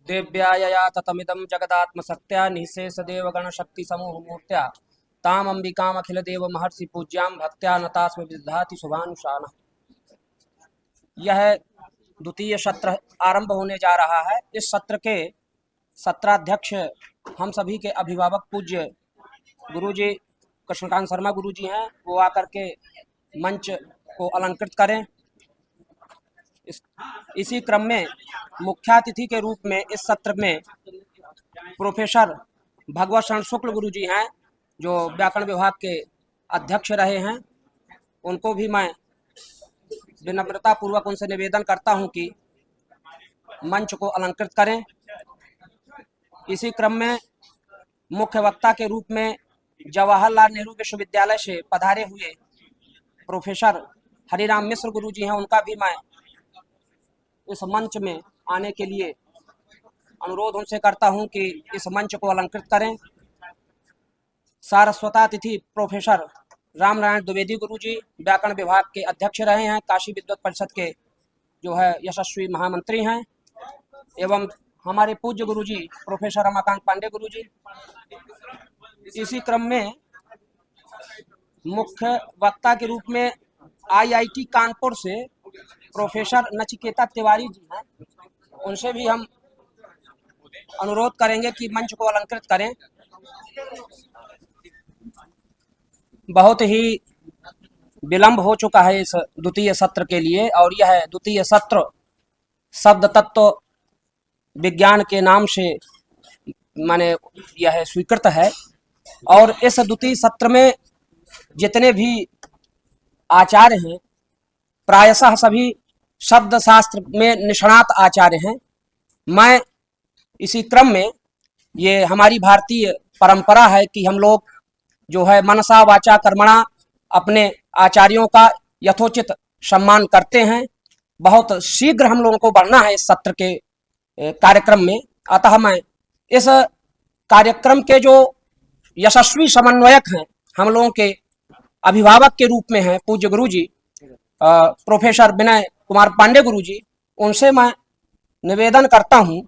देव्यायया ततमिदं जगदात्मसत्या निःशेष देवगणशक्ति समूह मूर्त्या ताम अंबिकाम अखिल देव महर्षि पूज्याम भक्त्या नतास्म विदधाति शुभानुशाना। यह द्वितीय सत्र आरंभ होने जा रहा है। इस सत्र के सत्राध्यक्ष हम सभी के अभिभावक पूज्य गुरुजी कृष्णकांत शर्मा गुरुजी हैं। वो आकर के मंच को अलंकृत करें। इसी क्रम में मुख्यातिथि के रूप में इस सत्र में प्रोफेसर भगवत शरण शुक्ल गुरु जी हैं, जो व्याकरण विभाग के अध्यक्ष रहे हैं। उनको भी मैं विनम्रता पूर्वक उनसे निवेदन करता हूं कि मंच को अलंकृत करें। इसी क्रम में मुख्य वक्ता के रूप में जवाहरलाल नेहरू विश्वविद्यालय से पधारे हुए प्रोफेसर हरिराम मिश्र गुरु जी हैं। उनका भी मैं इस मंच में आने के लिए अनुरोध उनसे करता हूं कि इस मंच को अलंकृत करें। सारस्वतातिथि प्रोफेसर राम नारायण द्विवेदी गुरु जी व्याकरण विभाग के अध्यक्ष रहे हैं, काशी विद्वत परिषद के जो है यशस्वी महामंत्री हैं। एवं हमारे पूज्य गुरु जी प्रोफेसर रमाकांत पांडे गुरु जी। इसी क्रम में मुख्य वक्ता के रूप में आईआईटी कानपुर से प्रोफेसर नचिकेता तिवारी जी हैं। उनसे भी हम अनुरोध करेंगे कि मंच को अलंकृत करें। बहुत ही विलंब हो चुका है इस द्वितीय सत्र के लिए, और यह द्वितीय सत्र शब्द तत्व विज्ञान के नाम से माने यह स्वीकृत है। और इस द्वितीय सत्र में जितने भी आचार्य हैं प्रायशः सभी शब्द शास्त्र में निष्णात आचार्य हैं। मैं इसी क्रम में, ये हमारी भारतीय परंपरा है कि हम लोग जो है मनसा वाचा कर्मणा अपने आचार्यों का यथोचित सम्मान करते हैं। बहुत शीघ्र हम लोगों को बढ़ना है इस सत्र के कार्यक्रम में। अतः मैं इस कार्यक्रम के जो यशस्वी समन्वयक हैं, हम लोगों के अभिभावक के रूप में हैं पूज्य गुरु जी प्रोफेसर विनय कुमार पांडे गुरु जी, उनसे मैं निवेदन करता हूं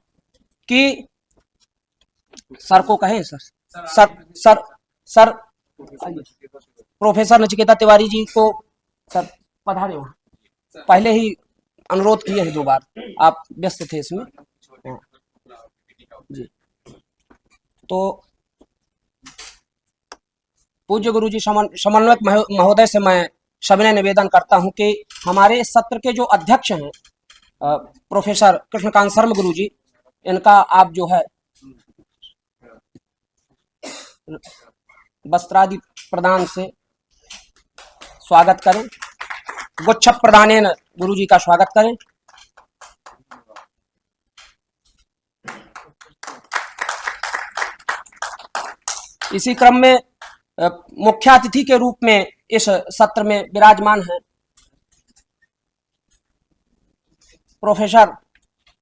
कि सर को कहें sir sir sir professor Nachiketa Tiwari ji को सर पधारे हो। पहले ही अनुरोध किए हैं 2 बार, आप व्यस्त थे इसमें जी। तो पूज्य गुरु जी समन्वयक महोदय से मैं सविनय निवेदन करता हूं कि हमारे इस सत्र के जो अध्यक्ष हैं प्रोफेसर कृष्णकांत शर्मा गुरु जी, इनका आप जो है वस्त्रादि प्रदान से स्वागत करें। गुच्छ प्रदानेन गुरु जी का स्वागत करें। इसी क्रम में मुख्यातिथि के रूप में इस सत्र में विराजमान हैं प्रोफेसर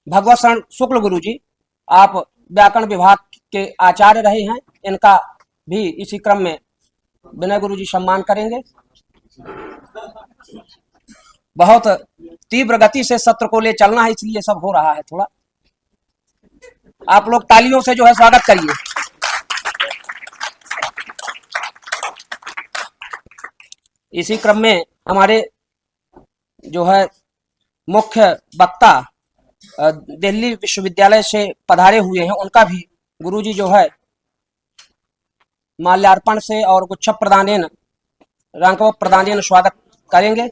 भगवत शरण शुक्ल गुरु जी। आप व्याकरण विभाग के आचार्य रहे हैं। इनका भी इसी क्रम में विनय गुरु जी सम्मान करेंगे। बहुत तीव्र गति से सत्र को ले चलना है, इसलिए सब हो रहा है। थोड़ा आप लोग तालियों से जो है स्वागत करिए। इसी क्रम में हमारे जो है मुख्य वक्ता दिल्ली विश्वविद्यालय से पधारे हुए हैं, उनका भी गुरुजी जो है माल्यार्पण से और गुच्छ प्रदानेन रांको प्रदानेन स्वागत करेंगे।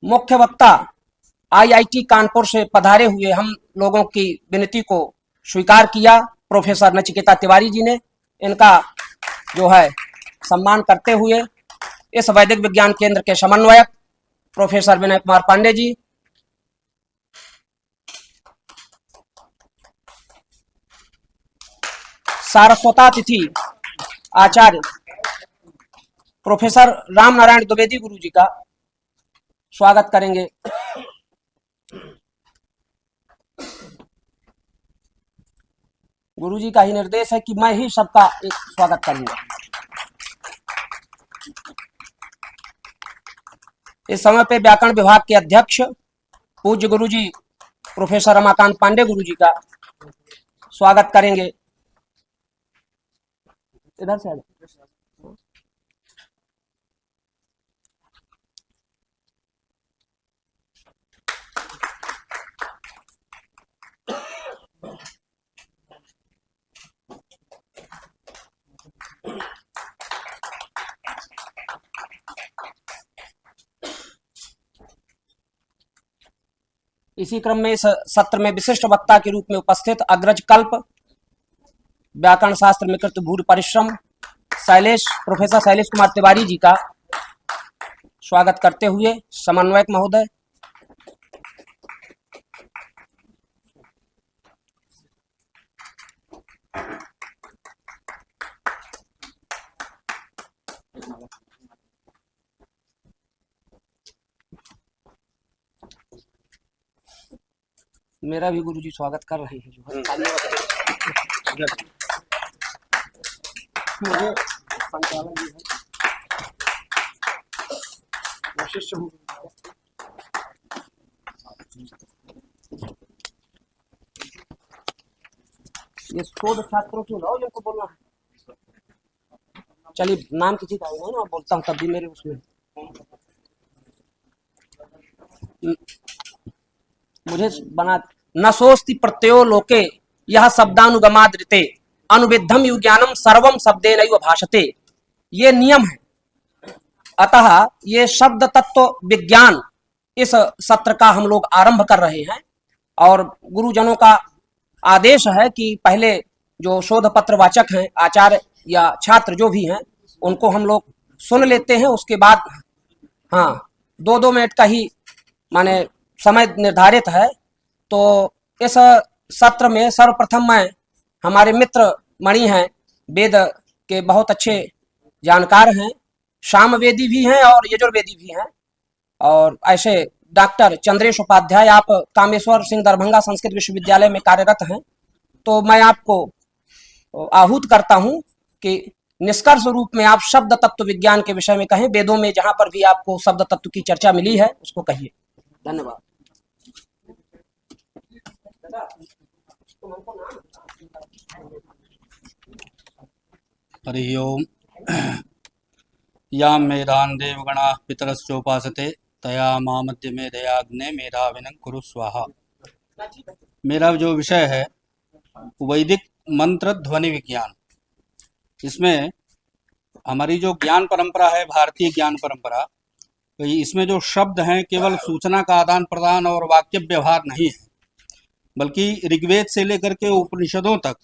मुख्य वक्ता आईआईटी कानपुर से पधारे हुए हम लोगों की विनती को स्वीकार किया प्रोफेसर नचिकेता तिवारी जी ने। इनका जो है सम्मान करते हुए इस वैदिक विज्ञान केंद्र के समन्वयक प्रोफेसर विनय कुमार पांडे जी, सारस्वतातिथि आचार्य प्रोफेसर राम नारायण द्विवेदी गुरु जी का स्वागत करेंगे। गुरुजी का ही निर्देश है कि मैं ही सबका एक स्वागत करूंगा। इस समय पे व्याकरण विभाग के अध्यक्ष पूज्य गुरुजी प्रोफेसर रमाकांत पांडे गुरुजी का स्वागत करेंगे। इधर से इसी क्रम में इस सत्र में विशिष्ट वक्ता के रूप में उपस्थित अग्रज कल्प व्याकरण शास्त्र में कृत भूरि परिश्रम प्रोफेसर शैलेश कुमार तिवारी जी का स्वागत करते हुए समन्वयक महोदय मेरा भी गुरुजी स्वागत कर रहे हैं। जो है मुझे संचालक जी है शिष्य हूँ। ये शोध छात्रों की लाओ जिनको बोलना है। चलिए नाम किसी का नहीं ना बोलता हूँ तब भी मेरे उसमें मुझे बना न सोस्ति प्रत्ययो लोके यह शब्दानुगमादृते अनुविद्धम युज्ञानम सर्वम शब्देनैव भाषते। ये नियम है। अतः ये शब्द तत्व विज्ञान इस सत्र का हम लोग आरंभ कर रहे हैं और गुरुजनों का आदेश है कि पहले जो शोध पत्र वाचक हैं आचार्य या छात्र जो भी हैं उनको हम लोग सुन लेते हैं। उसके बाद हाँ 2-2 मिनट का ही माने समय निर्धारित है। तो इस सत्र में सर्वप्रथम मैं हमारे मित्र मणि हैं वेद के बहुत अच्छे जानकार हैं, सामवेदी भी हैं और यजुर्वेदी भी हैं। और ऐसे डॉक्टर चंद्रेश उपाध्याय आप कामेश्वर सिंह दरभंगा संस्कृत विश्वविद्यालय में कार्यरत हैं। तो मैं आपको आहूत करता हूं कि निष्कर्ष रूप में आप शब्द तत्व विज्ञान के विषय में कहें। वेदों में जहां पर भी आपको शब्द तत्व की चर्चा मिली है उसको कहिए। धन्यवाद। हरि ओम। या मेधान देवगणा पितरश्चोपासते तया मामध्य में दयाग्ने मेधाविनं कुरु स्वाहा। मेरा जो विषय है वैदिक मंत्र ध्वनि विज्ञान। इसमें हमारी जो ज्ञान परंपरा है भारतीय ज्ञान परंपरा, तो इसमें जो शब्द हैं केवल सूचना का आदान प्रदान और वाक्य व्यवहार नहीं है, बल्कि ऋग्वेद से लेकर के उपनिषदों तक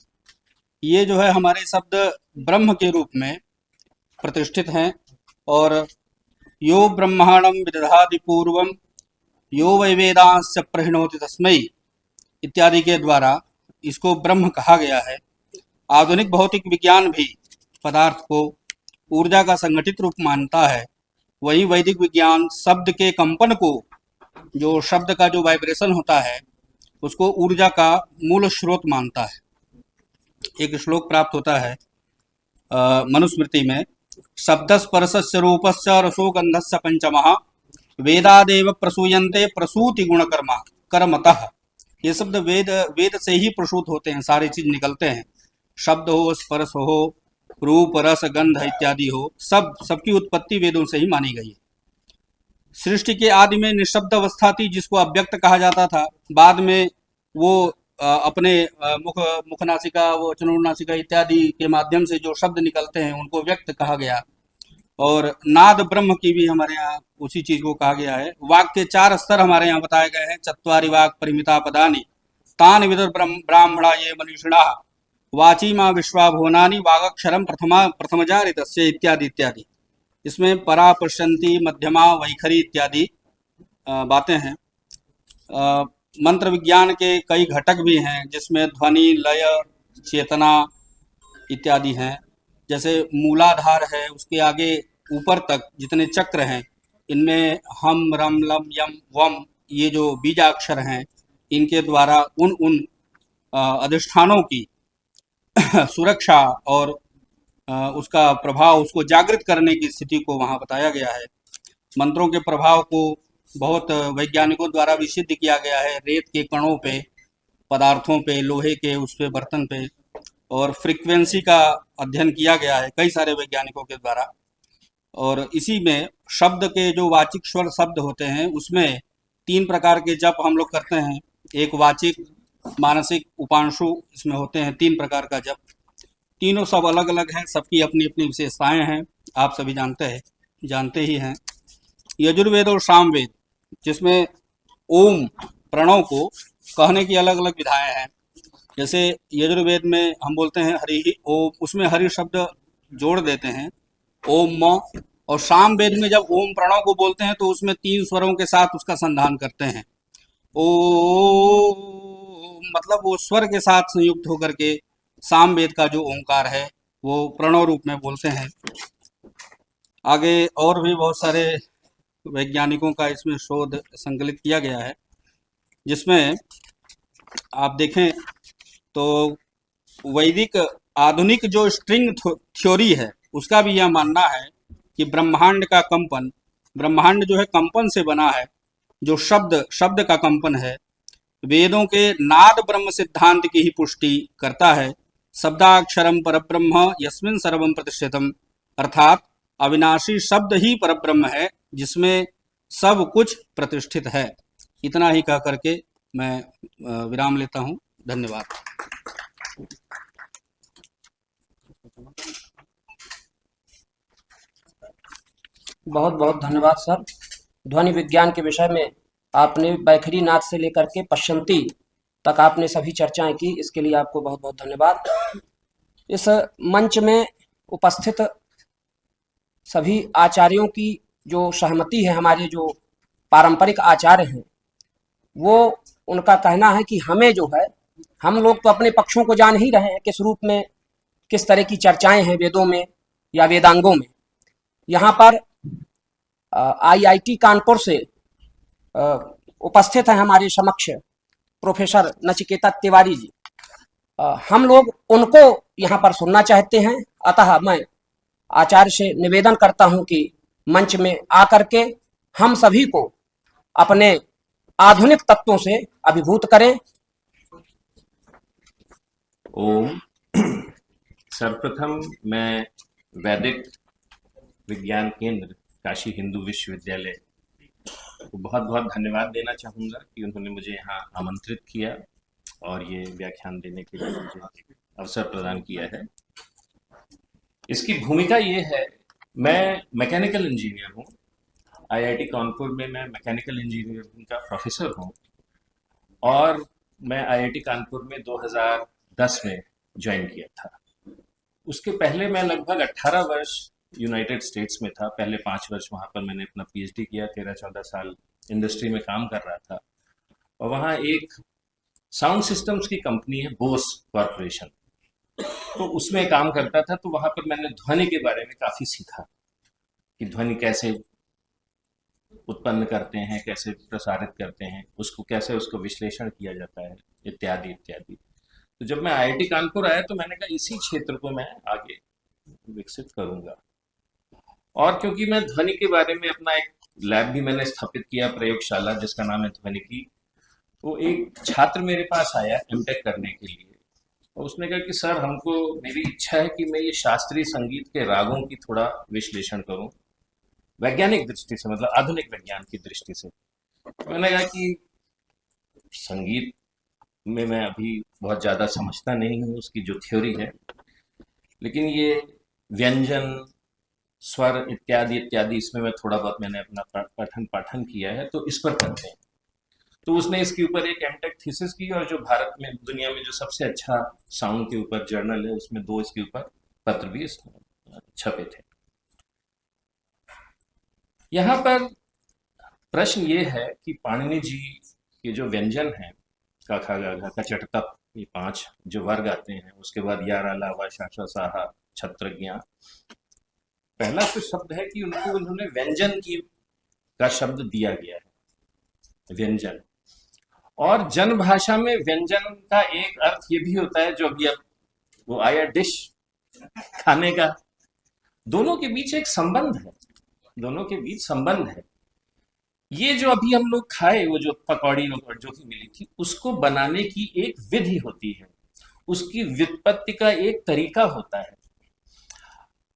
ये जो है हमारे शब्द ब्रह्म के रूप में प्रतिष्ठित हैं। और यो ब्रह्मांडम विदधाति पूर्वम यो वै वेदांश्च प्रहिणोति तस्मै इत्यादि के द्वारा इसको ब्रह्म कहा गया है। आधुनिक भौतिक विज्ञान भी पदार्थ को ऊर्जा का संगठित रूप मानता है। वही वैदिक विज्ञान शब्द के कंपन को, जो शब्द का जो वाइब्रेशन होता है उसको ऊर्जा का मूल स्रोत मानता है। एक श्लोक प्राप्त होता है मनुस्मृति में, शब्द स्पर्शस्य रूपस्य रसो गंधस्य पंचमः वेदादेव प्रसूयन्ते प्रसूति गुण कर्मा कर्मतः। ये शब्द वेद से ही प्रसूत होते हैं, सारी चीज निकलते हैं। शब्द हो, स्पर्श हो, रूप रस गंध इत्यादि हो, सबकी उत्पत्ति वेदों से ही मानी गई है। सृष्टि के आदि में निशब्द अवस्था थी जिसको अव्यक्त कहा जाता था। बाद में वो अपने मुख नासिका, वो चनुर्नासिका इत्यादि के माध्यम से जो शब्द निकलते हैं उनको व्यक्त कहा गया। और नाद ब्रह्म की भी हमारे यहाँ उसी चीज को कहा गया है। वाक के 4 स्तर हमारे यहाँ बताए गए हैं। चत्वारि वाक परिमिता पदानि तान विदुर ब्राह्मणा ये मनीषिणा वाची माँ विश्वाभुवनानि वागक्षरम प्रथमजारितस्य इत्यादि इत्यादि। इसमें परा, प्रशंति, मध्यमा, वैखरी इत्यादि बातें हैं। मंत्र विज्ञान के कई घटक भी हैं जिसमें ध्वनि, लय, चेतना इत्यादि हैं। जैसे मूलाधार है, उसके आगे ऊपर तक जितने चक्र हैं इनमें हम, रम, लम, यम, वम ये जो बीजाक्षर हैं इनके द्वारा उन अधिष्ठानों की सुरक्षा और उसका प्रभाव, उसको जागृत करने की स्थिति को वहाँ बताया गया है। मंत्रों के प्रभाव को बहुत वैज्ञानिकों द्वारा भी सिद्ध किया गया है, रेत के कणों पे, पदार्थों पे, लोहे के उस पे, बर्तन पे, और फ्रीक्वेंसी का अध्ययन किया गया है कई सारे वैज्ञानिकों के द्वारा। और इसी में शब्द के जो वाचिक स्वर शब्द होते हैं उसमें 3 प्रकार के जप हम लोग करते हैं। एक वाचिक, मानसिक, उपांशु, इसमें होते हैं 3 प्रकार का जप। तीनों सब अलग अलग हैं, सबकी अपनी अपनी विशेषताएं हैं, आप सभी जानते ही हैं। यजुर्वेद और सामवेद, जिसमें ओम प्रणव को कहने की अलग अलग विधाएं हैं। जैसे यजुर्वेद में हम बोलते हैं हरि ओम, उसमें हरि शब्द जोड़ देते हैं, ओम म। और सामवेद में जब ओम प्रणव को बोलते हैं तो उसमें 3 स्वरों के साथ उसका संधान करते हैं। ओ मतलब वो स्वर के साथ संयुक्त होकर के सामवेद का जो ओंकार है वो प्रणव रूप में बोलते हैं। आगे और भी बहुत सारे वैज्ञानिकों का इसमें शोध संकलित किया गया है, जिसमें आप देखें तो वैदिक आधुनिक जो स्ट्रिंग थ्योरी है उसका भी यह मानना है कि ब्रह्मांड का कंपन, ब्रह्मांड जो है कंपन से बना है, जो शब्द का कंपन है, वेदों के नाद ब्रह्म सिद्धांत की ही पुष्टि करता है। शब्दाक्षरम परब्रह्म यस्मिन् सर्वम प्रतिष्ठितम, अर्थात अविनाशी शब्द ही परब्रह्म है जिसमें सब कुछ प्रतिष्ठित है। इतना ही कह करके मैं विराम लेता हूँ। धन्यवाद। बहुत बहुत धन्यवाद सर। ध्वनि विज्ञान के विषय में आपने बैखरी नाद से लेकर के पश्चंती तक आपने सभी चर्चाएं की, इसके लिए आपको बहुत बहुत धन्यवाद। इस मंच में उपस्थित सभी आचार्यों की जो सहमति है, हमारे जो पारंपरिक आचार्य हैं, वो उनका कहना है कि हमें जो है, हम लोग तो अपने पक्षों को जान ही रहे हैं किस रूप में, किस तरह की चर्चाएं हैं वेदों में या वेदांगों में। यहाँ पर IIT कानपुर से उपस्थित हैं हमारे समक्ष प्रोफेसर नचिकेता तिवारी जी। हम लोग उनको यहाँ पर सुनना चाहते हैं, अतः मैं आचार्य से निवेदन करता हूँ कि मंच में आकर के हम सभी को अपने आधुनिक तत्वों से अभिभूत करें। ओम। सर्वप्रथम मैं वैदिक विज्ञान केंद्र काशी हिंदू विश्वविद्यालय को बहुत बहुत धन्यवाद देना चाहूँगा कि उन्होंने मुझे यहाँ आमंत्रित किया और ये व्याख्यान देने के लिए मुझे अवसर प्रदान किया है। इसकी भूमिका ये है, मैं मैकेनिकल इंजीनियर हूँ, IIT कानपुर में मैं मैकेनिकल इंजीनियरिंग का प्रोफेसर हूँ और मैं IIT कानपुर में 2010 में ज्वाइन किया था। उसके पहले मैं लगभग 18 वर्ष यूनाइटेड स्टेट्स में था। पहले 5 वर्ष वहाँ पर मैंने अपना PhD किया, 13-14 साल इंडस्ट्री में काम कर रहा था और वहाँ एक साउंड सिस्टम्स की कंपनी है बोस कॉरपोरेशन, तो उसमें काम करता था। तो वहाँ पर मैंने ध्वनि के बारे में काफ़ी सीखा कि ध्वनि कैसे उत्पन्न करते हैं, कैसे प्रसारित करते हैं, उसको कैसे उसको विश्लेषण किया जाता है, इत्यादि इत्यादि। तो जब मैं IIT कानपुर आया तो मैंने कहा इसी क्षेत्र को मैं आगे विकसित करूंगा। और क्योंकि मैं ध्वनि के बारे में अपना एक लैब भी मैंने स्थापित किया, प्रयोगशाला, जिसका नाम है ध्वनिकी, तो एक छात्र मेरे पास आया एमटेक करने के लिए और उसने कहा कि सर हमको, मेरी इच्छा है कि मैं ये शास्त्रीय संगीत के रागों की थोड़ा विश्लेषण करूं वैज्ञानिक दृष्टि से, मतलब आधुनिक विज्ञान की दृष्टि से। मैंने कहा कि संगीत में मैं अभी बहुत ज़्यादा समझता नहीं हूँ, उसकी जो थ्योरी है, लेकिन ये व्यंजन, स्वर इत्यादि इत्यादि, इसमें मैं थोड़ा बहुत मैंने अपना पठन पाठन किया है, तो इस पर करते हैं। तो उसने इसके ऊपर एक एमटेक थीसिस की और जो भारत में, दुनिया में जो सबसे अच्छा साउंड के ऊपर जर्नल है, उसमें 2 इसके ऊपर पत्र भी छपे थे। यहाँ पर प्रश्न ये है कि पाणिनि जी के जो व्यंजन हैं, का खा गा घा का चट तप, ये 5 जो वर्ग आते हैं, उसके बाद यारा लावा शाशा साहा छत्रज्ञा, पहला तो शब्द है कि उनको उन्होंने व्यंजन की का शब्द दिया गया है, व्यंजन। और जन भाषा में व्यंजन का एक अर्थ ये भी होता है, जो अभी अब वो आया डिश खाने का। दोनों के बीच एक संबंध है, दोनों के बीच संबंध है। ये जो अभी हम लोग खाए, वो जो पकौड़ी जो भी मिली थी, उसको बनाने की एक विधि होती है, उसकी व्युत्पत्ति का एक तरीका होता है।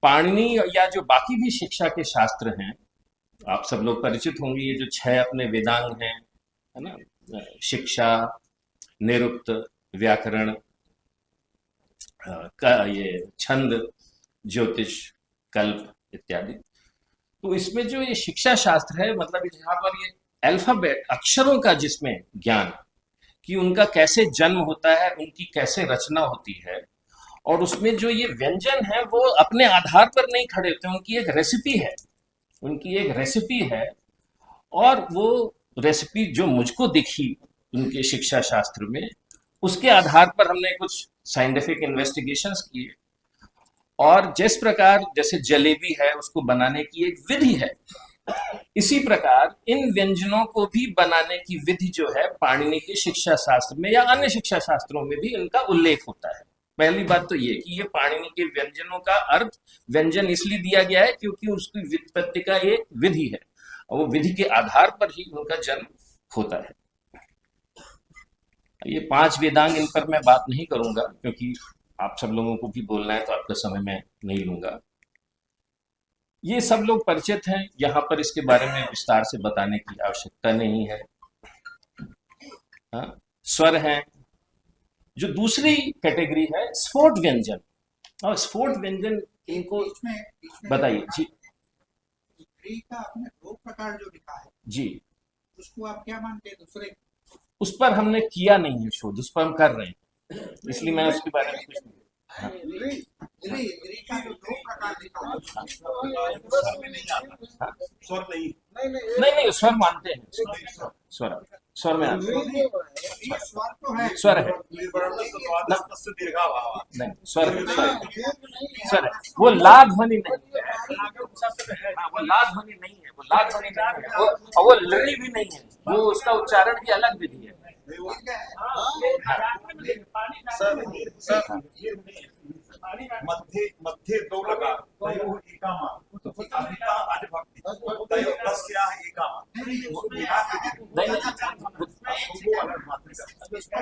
पाणिनि या जो बाकी भी शिक्षा के शास्त्र हैं, आप सब लोग परिचित होंगे, ये जो 6 अपने वेदांग हैं, है ना, शिक्षा, निरुक्त, व्याकरण, का ये छंद, ज्योतिष, कल्प इत्यादि। तो इसमें जो ये शिक्षा शास्त्र है, मतलब यहाँ पर ये अल्फाबेट, अक्षरों का जिसमें ज्ञान, कि उनका कैसे जन्म होता है, उनकी कैसे रचना होती है, और उसमें जो ये व्यंजन है वो अपने आधार पर नहीं खड़े होते, उनकी एक रेसिपी है, उनकी एक रेसिपी है। और वो रेसिपी जो मुझको दिखी उनके शिक्षा शास्त्र में, उसके आधार पर हमने कुछ साइंटिफिक इन्वेस्टिगेशंस किए। और जिस प्रकार जैसे जलेबी है, उसको बनाने की एक विधि है, इसी प्रकार इन व्यंजनों को भी बनाने की विधि जो है, पाणिनि के शिक्षा शास्त्र में या अन्य शिक्षा शास्त्रों में भी इनका उल्लेख होता है। पहली बात तो ये कि ये पाणिनि के व्यंजनों का अर्थ व्यंजन इसलिए दिया गया है क्योंकि उसकी व्युत्पत्ति का एक विधि है, और वो विधि के आधार पर ही उनका जन्म होता है। ये 5 वेदांग, इन पर मैं बात नहीं करूंगा क्योंकि आप सब लोगों को भी बोलना है, तो आपका समय मैं नहीं लूंगा। ये सब लोग परिचित हैं, यहाँ पर इसके बारे में विस्तार से बताने की आवश्यकता नहीं है। हाँ, स्वर हैं। जो दूसरी कैटेगरी है स्फोट व्यंजन, और स्फोट व्यंजन इनको बताइए जी। स्त्री का आपने 2 प्रकार जो लिखा है जी, उसको आप क्या मानते हैं? दूसरे उस पर हमने किया नहीं है शोध, उस पर हम कर रहे हैं, इसलिए मैं उसके बारे में कुछ नहीं। हाँ। स्त्री का जो 2 प्रकार लिखा है स्वर नहीं, नहीं, स्वर मानते हैं, स्वर स्वर में आते हैं। ये स्वर तो है, स्वर है, दीर्घाभाव नहीं स्वर है, स्वर है, वो ला ध्वनि नहीं है। हाँ, वो ला ध्वनि नहीं है, वो ला ध्वनि नहीं है, वो लड़ी भी नहीं है, वो उसका उच्चारण की अलग विधि है। मध्य 2 लकार तयोः एकामा अधिभक्ति तयोः तस्याः एकामा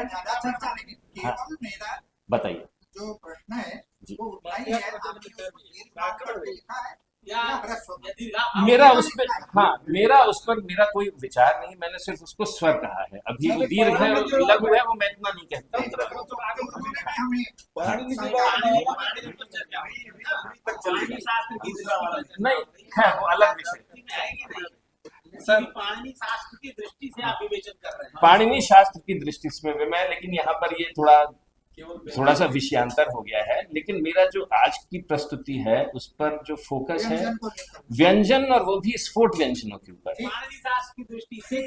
ज्यादा चर्चा नहीं। केवल मेरा बताइए। जो प्रश्न है वो उतना ही है, आपने उसको दीर्घ कर लिखा है या ह्रस्व? मेरा उस पर मेरा कोई विचार नहीं, मैंने सिर्फ उसको स्वर कहा है। अभी वो दीर्घ है और लघु है, वो मैं इतना नहीं कहता। नहीं, खैर वो अलग विषय। पाणिनि शास्त्र की दृष्टि से आप विवेचन कर रहे हैं। पाणिनि शास्त्र की दृष्टि से मैं, लेकिन यहाँ पर ये थोड़ा सा विषयांतर हो गया है। लेकिन मेरा जो आज की प्रस्तुति है उस पर जो फोकस है व्यंजन, और वो भी स्फोट व्यंजनों के ऊपर। पाणिनि शास्त्र की दृष्टि से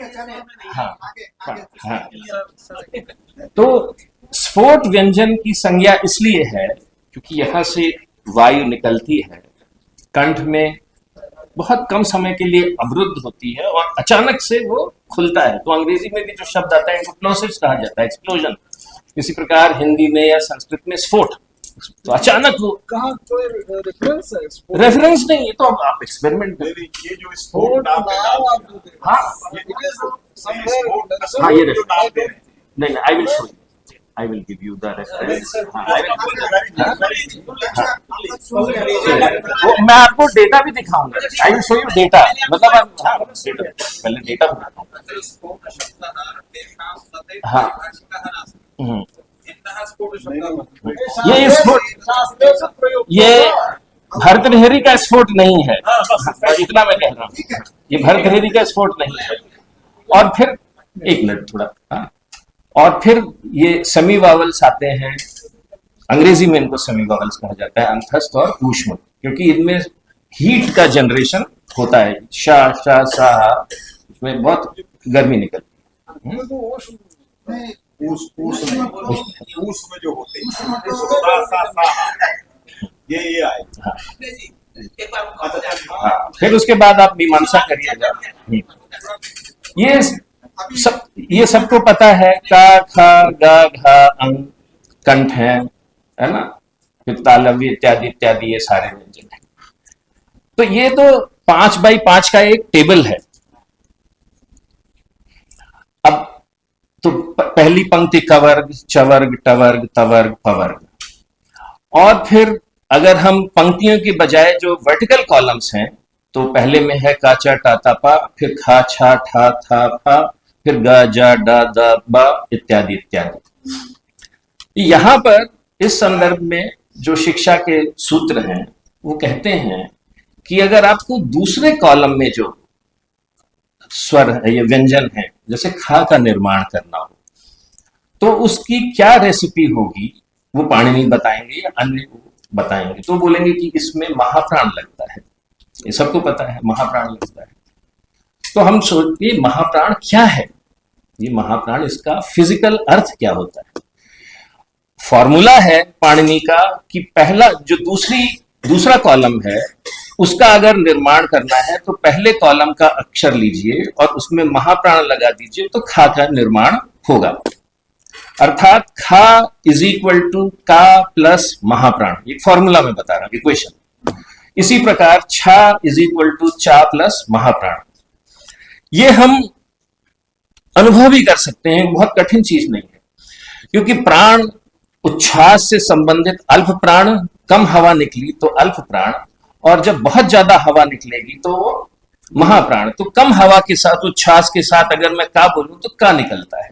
हाँ, हाँ। तो स्फोट व्यंजन की संज्ञा इसलिए है क्योंकि यहाँ से वायु निकलती है, कंठ में बहुत कम समय के लिए अवरुद्ध होती है और अचानक से वो खुलता है। तो अंग्रेजी में भी जो शब्द आता है एक्सप्लोसिव्स कहा जाता है, एक्सप्लोजन। इसी प्रकार हिंदी में या संस्कृत में स्फोट, तो अचानक वो कहाँ कोई रेफरेंस है? रेफरेंस नहीं है, तो अब आप एक्सपेरिमेंट करें। ये जो स्फोट हाँ हाँ, ये नहीं, I will show you, I will give you the reference. मैं आपको डेटा भी दिखाऊंगा। I will show you data. मतलब आप पहले डेटा बताऊंगा। हाँ, ये स्फोट, ये भर्तृहरि का स्फोट नहीं है, इतना मैं कह रहा हूँ। ये भर्तृहरि का स्फोट नहीं है। और फिर एक मिनट थोड़ा, हाँ, और फिर ये सेमी वावल्स आते हैं, अंग्रेजी में इनको सेमी वावल्स कहा जाता है, अंतस्थ और ऊष्म, क्योंकि इनमें हीट का जनरेशन होता है। शा शा सा, इसमें बहुत गर्मी निकलती है। में जो होते ये आए। हाँ, फिर उसके बाद आप मीमांसा करिएगा। ये सबको पता है, का खा गा घा अंग कंठ है ना, फिर तालव्य इत्यादि इत्यादि ये सारे व्यंजन हैं। तो ये तो 5x5 का एक टेबल है। अब तो पहली पंक्ति कवर्ग, चवर्ग, टवर्ग, तवर्ग, पवर्ग, और फिर अगर हम पंक्तियों की बजाय जो वर्टिकल कॉलम्स हैं तो पहले में है का चा टा ता पा, फिर खा छा ठा था फा, फिर ग जा डा दा बा इत्यादि इत्यादि। यहां पर इस संदर्भ में जो शिक्षा के सूत्र हैं वो कहते हैं कि अगर आपको दूसरे कॉलम में जो स्वर है, ये व्यंजन है, जैसे खा का निर्माण करना हो तो उसकी क्या रेसिपी होगी वो पाणिनि बताएंगे या अन्य बताएंगे। तो बोलेंगे कि इसमें महाप्राण लगता है, ये सबको पता है महाप्राण लगता है। तो हम सोचिए महाप्राण क्या है, ये महाप्राण, इसका फिजिकल अर्थ क्या होता है। फॉर्मूला है पाणिनि का कि पहला जो दूसरा कॉलम है उसका अगर निर्माण करना है तो पहले कॉलम का अक्षर लीजिए और उसमें महाप्राण लगा दीजिए तो खा का निर्माण होगा। अर्थात खा इज इक्वल टू का प्लस महाप्राण, एक फॉर्मूला में बता रहा हूं, इक्वेशन। इसी प्रकार छा इज इक्वल टू चा प्लस महाप्राण। ये हम अनुभव भी कर सकते हैं, बहुत कठिन चीज नहीं है, क्योंकि प्राण उच्छ्वास से संबंधित अल्प प्राण, कम हवा निकली तो अल्प प्राण, और जब बहुत ज्यादा हवा निकलेगी तो वो महाप्राण। तो कम हवा के साथ उच्छ्वास के साथ अगर मैं का बोलूं तो का निकलता है।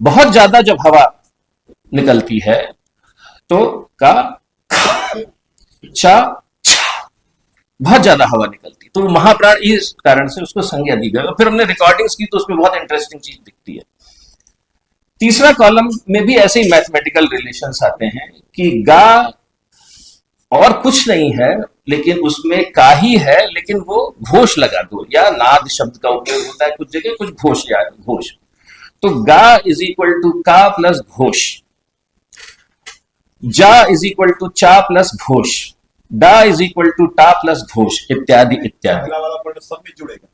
बहुत ज्यादा जब हवा निकलती है तो का चा छा, बहुत ज्यादा हवा निकलती है तो महाप्राण, इस कारण से उसको संज्ञा दी गई। फिर हमने रिकॉर्डिंग्स की तो उसमें बहुत इंटरेस्टिंग चीज दिखती है। तीसरा कॉलम में भी ऐसे ही मैथमेटिकल रिलेशंस आते हैं कि गा और कुछ नहीं है लेकिन उसमें का ही है, लेकिन वो घोष लगा दो, या नाद शब्द का उपयोग होता है कुछ जगह, कुछ घोष या घोष। तो गा इज इक्वल टू का प्लस घोष, जा इज इक्वल टू चा प्लस घोष, डा इज इक्वल टू टा प्लस घोष इत्यादि इत्यादि। पहला वाला पद सब में जुड़ेगा।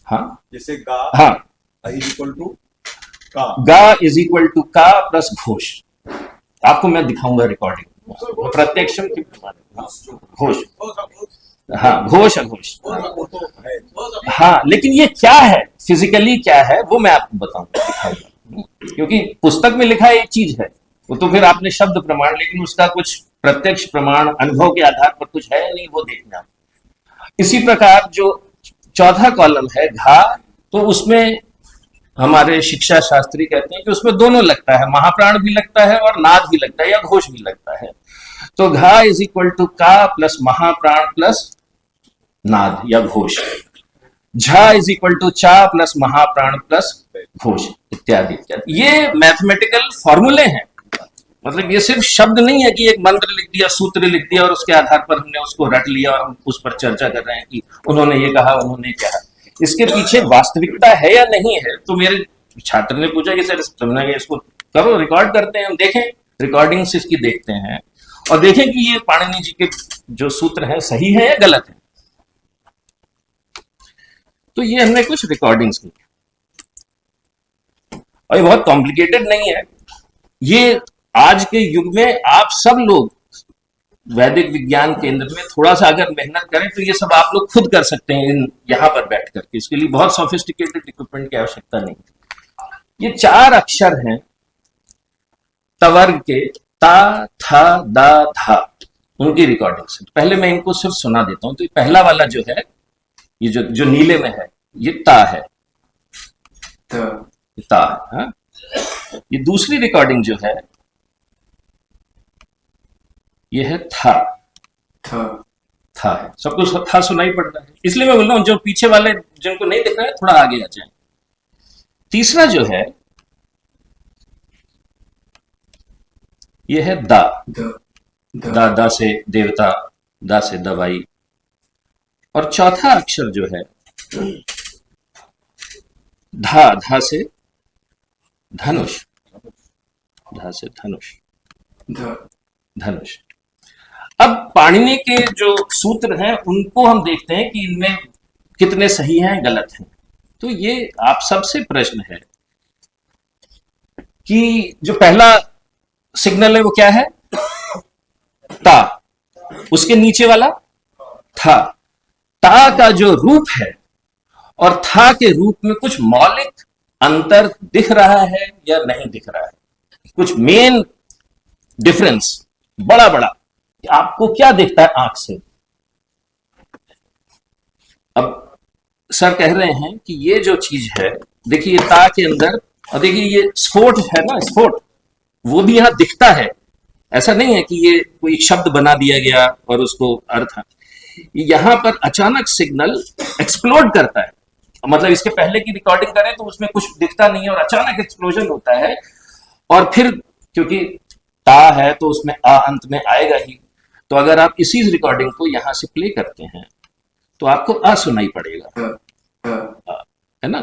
हाँ, जैसे गा हाँ, इज इक्वल टू का, गा इज इक्वल टू का प्लस घोष। आपको मैं दिखाऊंगा रिकॉर्डिंग, प्रत्यक्षम की घोष, हाँ, घोष अघोष, वो तो है। हाँ, लेकिन ये क्या है, फिजिकली क्या है वो मैं आपको बताऊंगा, दिखाऊंगा। क्योंकि पुस्तक में लिखा एक चीज है, वो तो फिर आपने शब्द प्रमाण, लेकिन उसका कुछ प्रत्यक्ष प्रमाण अनुभव के आधार पर कुछ है नहीं, वो देखना। इसी प्रकार जो चौथा कॉलम है घा, तो उसमें हमारे शिक्षा शास्त्री कहते हैं कि उसमें दोनों लगता है, महाप्राण भी लगता है और नाद भी लगता है या घोष भी लगता है। तो घा इज इक्वल टू का प्लस महाप्राण प्लस नाद या घोष, झा इज इक्वल टू चा प्लस महाप्राण प्लस घोष इत्यादि इत्यादि। ये मैथमेटिकल फॉर्मूले हैं, मतलब ये सिर्फ शब्द नहीं है कि एक मंत्र लिख दिया, सूत्र लिख दिया और उसके आधार पर हमने उसको रट लिया और हम उस पर चर्चा कर रहे हैं कि उन्होंने ये कहा, उन्होंने कहा। इसके पीछे वास्तविकता है या नहीं है। तो मेरे छात्र ने पूछा कि सर तुमने इसको करो, रिकॉर्ड करते हैं, हम देखें, रिकॉर्डिंग्स इसकी देखते हैं और देखें कि ये पाणिनि जी के जो सूत्र हैं सही है या गलत है। तो ये हमने कुछ रिकॉर्डिंग्स की और ये बहुत कॉम्प्लिकेटेड नहीं है। ये आज के युग में आप सब लोग वैदिक विज्ञान केंद्र में थोड़ा सा अगर मेहनत करें तो ये सब आप लोग खुद कर सकते हैं यहां पर बैठ करके। इसके लिए बहुत सोफिस्टिकेटेड इक्विपमेंट की आवश्यकता नहीं। ये 4 अक्षर हैं तवर्ग के, ता था दा धा, उनकी रिकॉर्डिंग से। पहले मैं इनको सिर्फ सुना देता हूं। तो पहला वाला जो है, ये जो नीले में है, ये ता है, ता है। हाँ? ये दूसरी रिकॉर्डिंग जो है ये है था है। सबको था सुनाई पड़ रहा है, इसलिए मैं बोल रहा हूं जो पीछे वाले जिनको नहीं दिख रहा है थोड़ा आगे आ जाए। तीसरा जो है ये है दा, दा से देवता, दा से दवाई। और चौथा अक्षर जो है धा से धनुष, धा से धनुष, धनुष। अब पाणिनि के जो सूत्र हैं उनको हम देखते हैं कि इनमें कितने सही हैं गलत हैं। तो ये आप सबसे प्रश्न है कि जो पहला सिग्नल है वो क्या है, ता, उसके नीचे वाला था। ता का जो रूप है और था के रूप में कुछ मौलिक अंतर दिख रहा है या नहीं दिख रहा है, कुछ मेन डिफरेंस बड़ा बड़ा आपको क्या दिखता है आंख से। अब सर कह रहे हैं कि ये जो चीज है, देखिए ता के अंदर, और देखिए ये स्फोट है ना, स्फोट वो भी यहां दिखता है। ऐसा नहीं है कि ये कोई शब्द बना दिया गया और उसको अर्थ है। यहां पर अचानक सिग्नल एक्सप्लोड करता है, मतलब इसके पहले की रिकॉर्डिंग करें तो उसमें कुछ दिखता नहीं है और अचानक एक्सप्लोजन होता है। और फिर क्योंकि ता है तो उसमें आ अंत में आएगा ही, तो अगर आप इसी रिकॉर्डिंग को यहां से प्ले करते हैं तो आपको आ सुनाई पड़ेगा, है ना।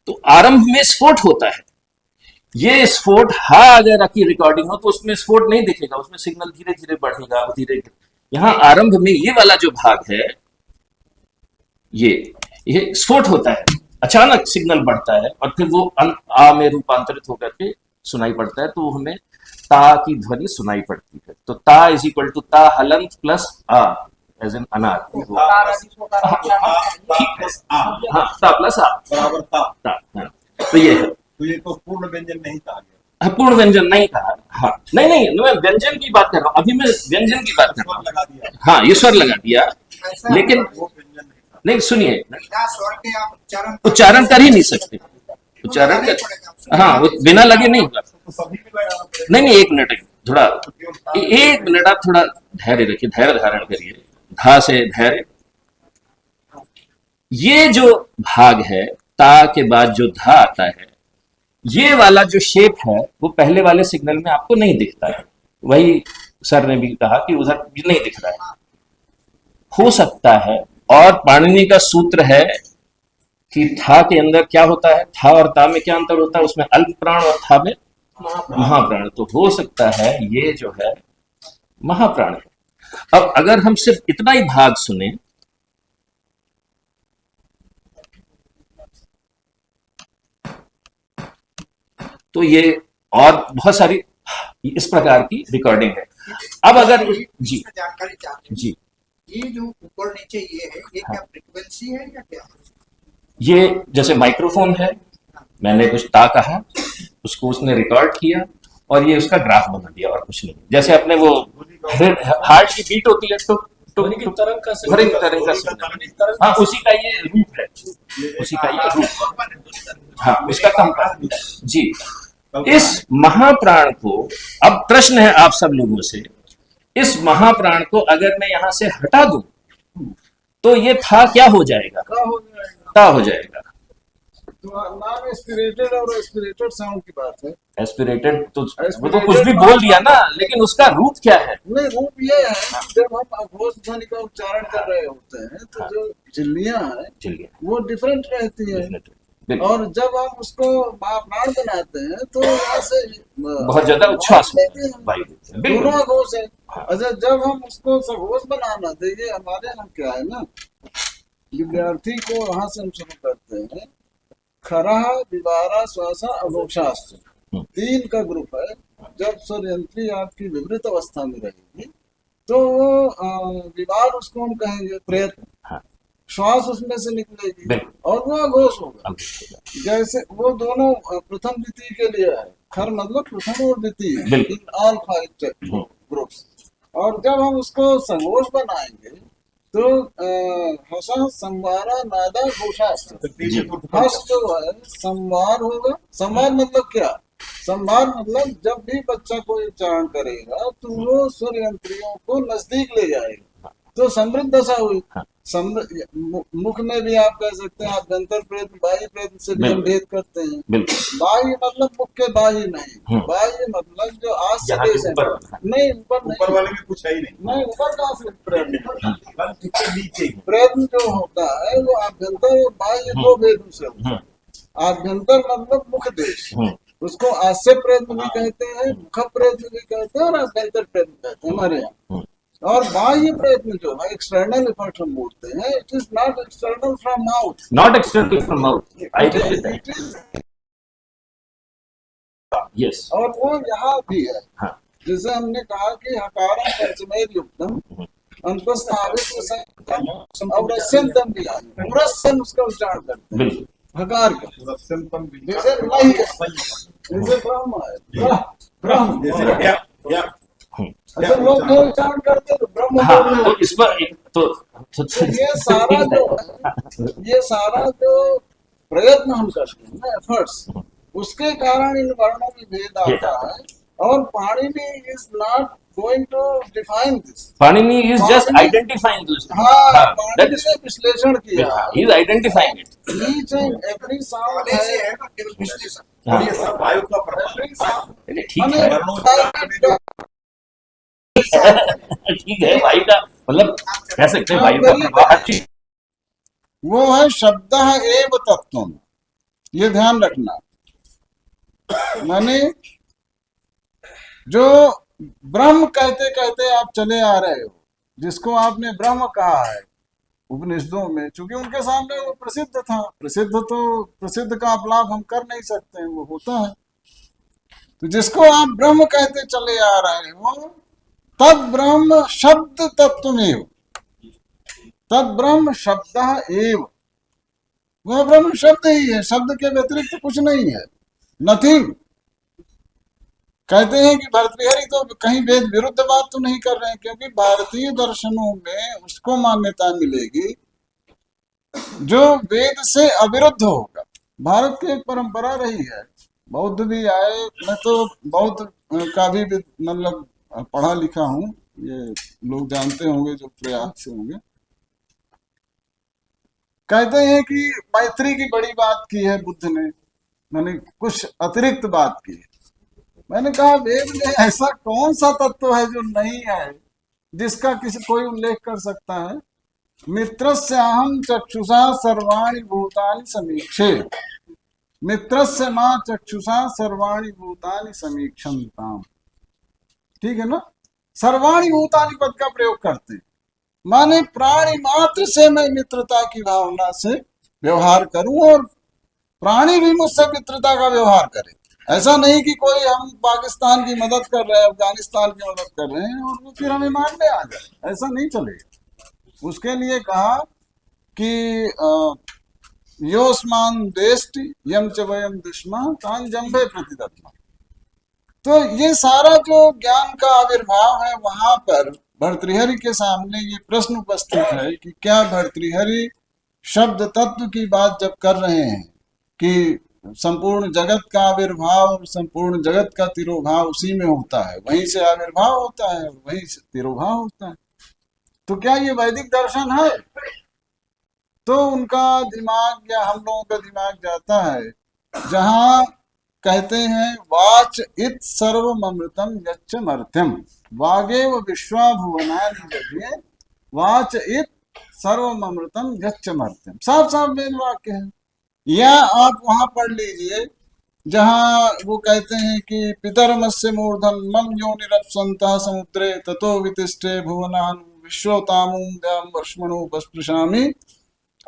तो आरंभ में स्फोट होता है, ये स्फोट हा अगर आपकी रिकॉर्डिंग हो तो उसमें स्फोट नहीं दिखेगा, उसमें सिग्नल धीरे धीरे बढ़ेगा, धीरे धीरे। यहां आरंभ में ये वाला जो भाग है, ये स्फोट होता है, अचानक सिग्नल बढ़ता है और फिर वो आ में रूपांतरित होकर के सुनाई पड़ता है, तो हमें ता की ध्वनि सुनाई पड़ती है। तो ता इज इक्वल टू ता हलंत प्लस आ एज एन अनार, हाँ ता प्लस आ बराबर था। ता, हाँ। तो ये है, तो ये तो पूर्ण व्यंजन नहीं कहा गया, पूर्ण व्यंजन नहीं कहा। हाँ नहीं नहीं, मैं व्यंजन की बात कर रहा हूँ, अभी मैं व्यंजन की बात कर रहा स्वर लगा दिया, हूँ। हाँ ये स्वर लगा दिया, ऐसा लेकिन वो व्यंजन नहीं था। नहीं सुनिए, बिना स्वर के आप उच्चारण कर ही नहीं सकते, उच्चारण कर, हाँ वो बिना लगे नहीं होगा। तो सभी में लगाना पड़ेगा। नहीं नहीं, एक मिनट थोड़ा, एक मिनट आप थोड़ा धैर्य रखिए, धैर्य धारण करिए, धा से धैर्य। ये जो भाग है ता के बाद जो धा आता है, ये वाला जो शेप है वो पहले वाले सिग्नल में आपको नहीं दिखता है। वही सर ने भी कहा कि उधर नहीं दिख रहा है, हो सकता है। और पाणिनि का सूत्र है कि था के अंदर क्या होता है, था और ता में क्या अंतर होता है, उसमें अल्प प्राण और था में महाप्राण। तो हो सकता है ये जो है महाप्राण है। अब अगर हम सिर्फ इतना ही भाग सुने, तो ये और बहुत सारी इस प्रकार की रिकॉर्डिंग है। अब अगर जी जानकारी चाहते हैं, जी, ये जो ऊपर नीचे ये है, ये क्या फ्रीक्वेंसी है या क्या है? ये जैसे माइक्रोफोन है, मैंने कुछ ता कहा, उसको उसने रिकॉर्ड किया और ये उसका ग्राफ बना दिया, और कुछ नहीं। जैसे अपने वो हार्ट की बीट होती है तो ध्वनि की तरंग का ध्वनि की तरंग का सिग्नल, हाँ उसी का ये रूप है, उसी का ये रूप, हाँ उसका कंपन। जी, इस महाप्राण को, अब प्रश्न है आप सब लोगों से, इस महाप्राण को अगर मैं यहां से हटा दूं तो ये था क्या हो जाएगा, का हो जाएगा। ता हो जाएगा। तो नाम एस्पिरेटेड और एस्पिरेटेड साउंड की बात है। एस्पिरेटेड तो वो तो कुछ भी बोल दिया ना, लेकिन उसका रूप क्या है। नहीं, रूप ये है कि जब हम अघोष ध्वनि का उच्चारण कर रहे होते हैं तो जो झिल्लियां हैं चलिए, वो डिफरेंट रहती है, बिल्कुल, और जब हम उसको महाप्राण बनाते हैं तो यहाँ से बहुत ज्यादा उच्छ्वास लेते हैं। वायु, दोनों बिल्कुल, अघोष है। अच्छा, जब हम उसको सघोष बनाना थे, ये हमारे यहाँ क्या है ना, विद्यार्थी को वहां से हम शुरू करते हैं, खरहा विवारा श्वासा अघोषास्त्र, 3 का ग्रुप है। जब स्वरयंत्री आपकी विवृत अवस्था में रहेगी तो वो विवार उसको हम कहेंगे प्रयत्न, हाँ, श्वास उसमें से निकलेगी बिल्कुल, और वो अघोष होगा। अब देखिएगा। जैसे वो दोनों प्रथम द्वितीय के लिए है, खर मतलब प्रथम और द्वितीय बिल्कुल। In all 5 groups. और जब हम उसको सघोष बनाएंगे तो हसा संवारा नादा घोषास्त्र, हस जो है संवार होगा। संवार मतलब क्या, संवार मतलब जब भी बच्चा कोई उच्चारण करेगा तो वो स्वर यंत्रियों को नजदीक ले जाएगा, तो समृद्ध दशा हुई। मुख में भी आप कह सकते हैं, आभ्यंतर प्रयत्न बाह्य प्रयत्न से भी हम भेद करते हैं। बिल्कुल, बाह्य मतलब मुख के बाह्य नहीं, बाह्य मतलब जो आज से यहाँ के देश है, ऊपर वाला। नहीं ऊपर ऊपर नहीं, वाले में कुछ है ही नहीं, नहीं ऊपर कहाँ से प्रयत्न, इसके नीचे ही। प्रयत्न जो होता है वो आभ्यंतर और बाह्य दो भेदों से होता है। आभ्यंतर मतलब मुख देश, उसको आस्य प्रयत्न भी कहते हैं, मुख प्रयत्न भी कहते हैं और आभ्यंतर प्रयत्न कहते हैं हमारे यहाँ। और बाह्य प्रयत्न जो है एक्सटर्नल एफर्ट हम बोलते हैं, it is not external from mouth, not external from mouth, I it is, yes, और वो यहाँ भी है। हाँ, जैसे हमने कहा कि हकारम पंचमेर युक्तम अंतस्थापित अवश्यंतम दिया, पूरा सन उसका उच्चारण करते हैं बिल्कुल हकार का। जैसे नहीं है, जैसे ब्रह्म है, ब्रह्म अच्छा लोग जो उच्चारण करते हैं तो ब्रह्म हाँ, बोल रहे तो हैं। इस पर तो ये सारा जो है, ये सारा जो प्रयत्न हम करते हैं ना, एफर्ट्स, उसके कारण इन वर्णों में भेद आता है। और Panini is not going to define this. Panini is just identifying this. हाँ, पाणिनि ने विश्लेषण किया, he is identifying it. Each and every sound पहले से है, है ना केवल विश्लेषण। हाँ। और ये सब वायु का प्रभाव है। every sound चलिए ठीक माने है, ठीक है, वायु का मतलब कह सकते हैं वायु का प्रभाव हर चीज। वो है शब्द एव तत्व, ये ध्यान रखना। माने जो ब्रह्म कहते कहते आप चले आ रहे हो, जिसको आपने ब्रह्म कहा है उपनिषदों में, चूंकि उनके सामने वो प्रसिद्ध था, प्रसिद्ध का अपलाप हम कर नहीं सकते हैं, वो होता है। तो जिसको आप ब्रह्म कहते चले आ रहे हो, तद ब्रह्म शब्द तत्वमेव, तद ब्रह्म शब्द एव, वह ब्रह्म शब्द ही है, शब्द के व्यतिरिक्त कुछ नहीं है, नथिंग। कहते हैं कि भर्तृहरि तो कहीं वेद विरुद्ध बात तो नहीं कर रहे हैं, क्योंकि भारतीय दर्शनों में उसको मान्यता मिलेगी जो वेद से अविरुद्ध होगा। भारत की एक परंपरा रही है, बौद्ध भी आए, मैं तो बौद्ध का भी मतलब पढ़ा लिखा हूँ, ये लोग जानते होंगे जो प्रयास से होंगे। कहते हैं कि मैत्री की बड़ी बात की है बुद्ध ने, मैंने कुछ अतिरिक्त बात की है। मैंने कहा वेद में ऐसा कौन सा तत्व है जो नहीं है, जिसका कोई उल्लेख कर सकता है? मित्रस्य अहम चक्षुषा सर्वाणि भूतानि समीक्षे, मित्रस्य मां चक्षुषा सर्वाणि भूतानि समीक्षन्ताम। ठीक है ना, सर्वाणि भूतानि पद का प्रयोग करते हैं, माने प्राणी मात्र से मैं मित्रता की भावना से व्यवहार करूं और प्राणी भी मुझसे मित्रता का व्यवहार करे। ऐसा नहीं कि कोई हम पाकिस्तान की मदद कर रहे हैं, अफगानिस्तान की मदद कर रहे हैं और वो फिर हमें मारने आ जाए, ऐसा नहीं चलेगा। उसके लिए कहा कि योस्मान देष्टि यम च वयम दुष्मा तान जम्भे प्रतिदत्मा। तो ये सारा जो ज्ञान का आविर्भाव है, वहां पर भर्तृहरि के सामने ये प्रश्न उपस्थित है कि क्या भर्तृहरि शब्द तत्व की बात जब कर रहे हैं कि संपूर्ण जगत का आविर्भाव और संपूर्ण जगत का तिरोभाव उसी में होता है, वहीं से आविर्भाव होता है और वहीं से तिरोभाव होता है, तो क्या ये वैदिक दर्शन है? तो उनका दिमाग या हम लोगों का दिमाग जाता है जहां कहते हैं वाच इत सर्वमृतम यच्च मर्त्यम, वागेव विश्वा भुवनानि जगे, वाच इत सर्वमृतम यच्च मर्त्यम, साफ साफ वेद वाक्य है। या आप वहां पढ़ लीजिए जहां वो कहते हैं कि पितरमस्य मूर्धन मम योनिरप्सन्तः समुद्रे ततो वितिष्ठे भुवनान् विश्वतामुं द्यां वर्ष्मणोपस्पृशामि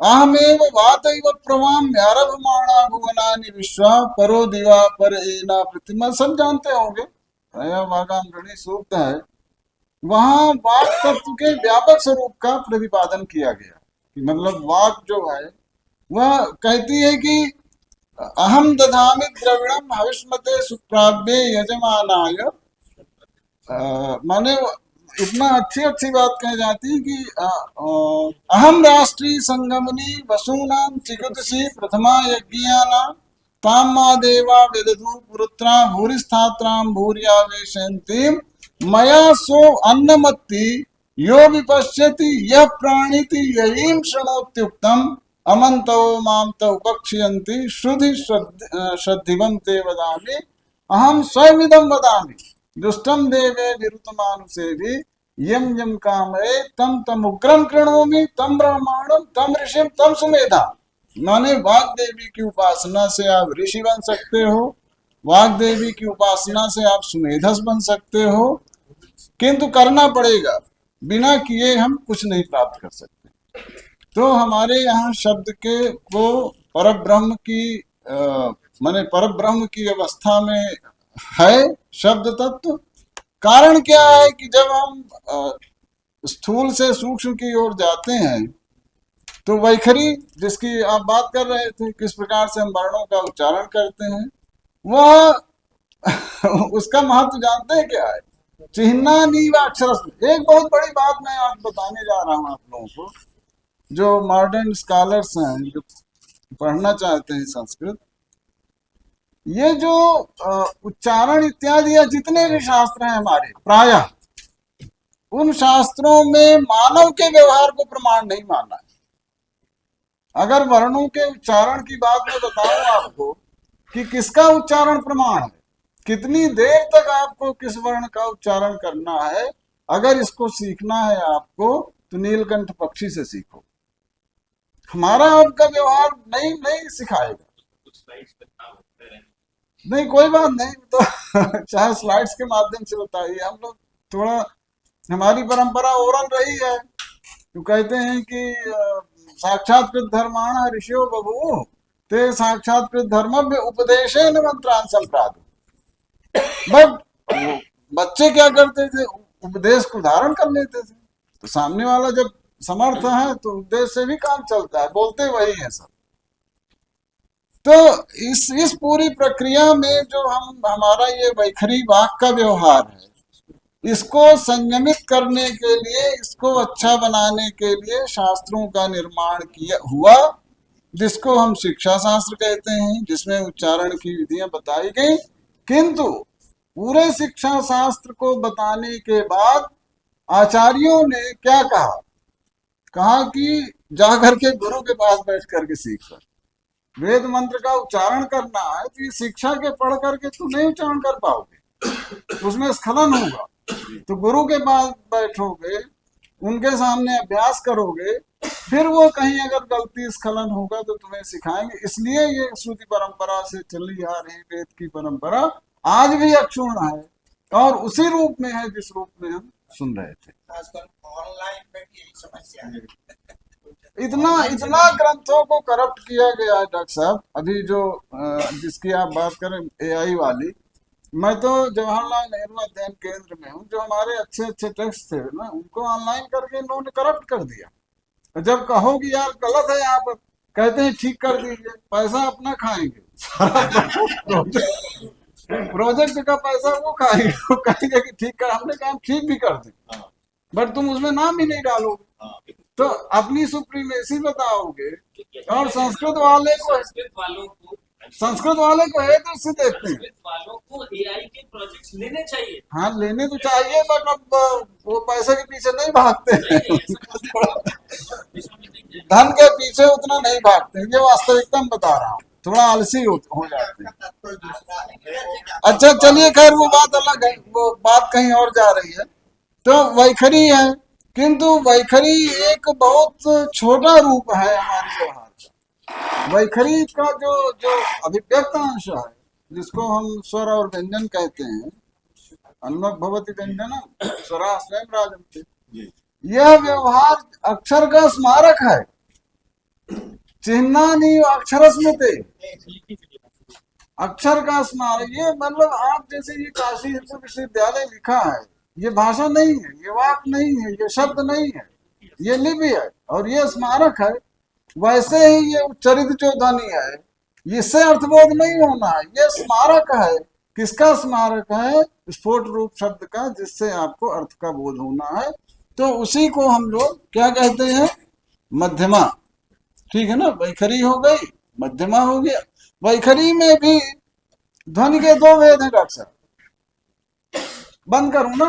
अहमेव वातैव प्रवाम्यारभमाणा भुवनानि विश्वा परो दिवा पर एना प्रतिमा। सब जानते होंगे, वागांगणी सूक्त है, वहां वाक तत्व के व्यापक स्वरूप का प्रतिपादन किया गया कि मतलब वाक जो है वह कहती है कि अहम दधामि द्रविणम हविष्मते सुप्राव्ये यजमानाय, माने इतना अच्छी बात कह जाती है कि अहम राष्ट्री संगमनी वसूनाम चिकुतसी प्रथमा यज्ञाना ताम मा देवा वेदधु पुरुत्रा भूरिस्थात्राम भूरिया वेशयन्तीम मया सो अन्नमत्ति यो विपश्यति यह प्राणिति यहीम शृणोत्युक्तम अमंतो माम तो उपक्षयन्ति श्रुधि श्रद्धिवं ते वदामि अहम स्वयमिदं वदामि दुष्टम देवे विरुतमानुषे भी यम यम कामये तम तम उग्रम कृणोमि तम ब्रह्मांडम तम ऋषिम तम सुमेधा। माने वाग देवी की उपासना से आप ऋषि बन सकते हो, वाग देवी की उपासना से आप सुमेधस बन सकते हो, किंतु करना पड़ेगा, बिना किए हम कुछ नहीं प्राप्त कर सकते। तो हमारे यहाँ शब्द के को परब्रह्म की माने परब्रह्म की अवस्था में है शब्द तत्व, कारण क्या है कि जब हम स्थूल से सूक्ष्म की ओर जाते हैं तो वैखरी जिसकी आप बात कर रहे थे, किस प्रकार से हम वर्णों का उच्चारण करते हैं, वह उसका महत्व जानते हैं क्या है? चिन्हा नीव अक्षर। एक बहुत बड़ी बात मैं आज बताने जा रहा हूं आप लोगों को, जो मॉडर्न स्कॉलर्स हैं, जो पढ़ना चाहते हैं संस्कृत, ये जो उच्चारण इत्यादि या जितने भी शास्त्र हैं हमारे, प्रायः उन शास्त्रों में मानव के व्यवहार को प्रमाण नहीं माना है। अगर वर्णों के उच्चारण की बात मैं बताऊं आपको कि किसका उच्चारण प्रमाण है, कितनी देर तक आपको किस वर्ण का उच्चारण करना है, अगर इसको सीखना है आपको तो नीलकंठ पक्षी से सीखो। हमारा आपका व्यवहार नहीं सिखाएगा। नहीं कोई बात नहीं, तो चाहे स्लाइड्स के माध्यम से बताइए। हम लोग थोड़ा, हमारी परंपरा ओरल रही है, तो कहते हैं कि साक्षात्कृत धर्माण ऋषियो बभूव ते साक्षात्कृत धर्मव्य उपदेशेन मंत्रान् संप्रादु। बट बच्चे क्या करते थे, उपदेश को धारण कर लेते थे। तो सामने वाला जब समर्थ है तो उपदेश से भी काम चलता है, बोलते वही है सब। तो इस पूरी प्रक्रिया में जो हमारा ये वैखरी वाक का व्यवहार है, इसको संयमित करने के लिए, इसको अच्छा बनाने के लिए शास्त्रों का निर्माण किया हुआ, जिसको हम शिक्षा शास्त्र कहते हैं, जिसमें उच्चारण की विधियां बताई गई। किंतु पूरे शिक्षा शास्त्र को बताने के बाद आचार्यों ने क्या कहा कि जाकर के गुरु के पास बैठ करके सीख कर वेद मंत्र का उच्चारण करना है, तो ये शिक्षा के पढ़ करके तुम नहीं उच्चारण कर पाओगे, उसमें स्खलन होगा। तो गुरु के पास बैठोगे, उनके सामने अभ्यास करोगे, फिर वो कहीं अगर गलती स्खलन होगा तो तुम्हें सिखाएंगे। इसलिए ये श्रुति परंपरा से चली आ रही वेद की परंपरा आज भी अक्षुण्ण है, और उसी रूप में है जिस रूप में हम सुन रहे थे। आजकल ऑनलाइन में भी यही समस्या है। इतना ग्रंथों को करप्ट किया गया है डॉक्टर साहब। अभी जो जिसकी आप बात करें एआई वाली, मैं तो जवाहरलाल नेहरू अध्ययन केंद्र में हूँ, जो हमारे अच्छे टेक्स्ट थे ना, उनको ऑनलाइन करके इन्होंने करप्ट कर दिया। जब कहो कि यार गलत है, आप कहते हैं ठीक कर दीजिए, पैसा अपना खाएंगे, सारा प्रोजेक्ट का पैसा वो खाएंगे, वो कहेंगे कि ठीक कर। हमने कहा ठीक भी कर दें, बट तुम उसमें नाम ही नहीं डालोगे, तो अपनी सुप्रीमेसी बताओगे। और संस्कृत वाले को है दृष्टि देखते हैं। वालों को एआई के प्रोजेक्ट्स लेने चाहिए। हाँ लेने तो चाहिए, बट अब वो पैसे के पीछे नहीं भागते हैं, धन के पीछे उतना नहीं भागते हैं। ये वास्तविकता में बता रहा हूँ, थोड़ा आलसी हो जाते हैं। अच्छा चलिए, खैर वो बात अलग है, वो बात कहीं और जा रही है। तो वैखरी है, किंतु वैखरी एक बहुत छोटा रूप है हमारे व्यवहार का। वैखरी का जो अभिव्यक्त अंश है, जिसको हम स्वर और व्यंजन कहते हैं, अन्वक भवति व्यंजन स्वरा स्वयं राजन्ते, यह व्यवहार अक्षर का स्मारक है। चिन्हानि अक्षर स्मृति, अक्षर का स्मारक। ये मतलब आप जैसे ये काशी हिंदू विश्वविद्यालय लिखा है, ये भाषा नहीं है, ये वाक नहीं है, ये शब्द नहीं है, ये लिपि है और ये स्मारक है। वैसे ही ये उच्चरित जो ध्वनि है, इससे अर्थबोध नहीं होना है, ये स्मारक है। किसका स्मारक है? स्फोट रूप शब्द का, जिससे आपको अर्थ का बोध होना है। तो उसी को हम लोग क्या कहते हैं? मध्यमा। ठीक है ना, वैखरी हो गई, मध्यमा हो गया। वैखरी में भी ध्वनि के दो वेद हैं डॉक्टर साहब। बंद करूं ना?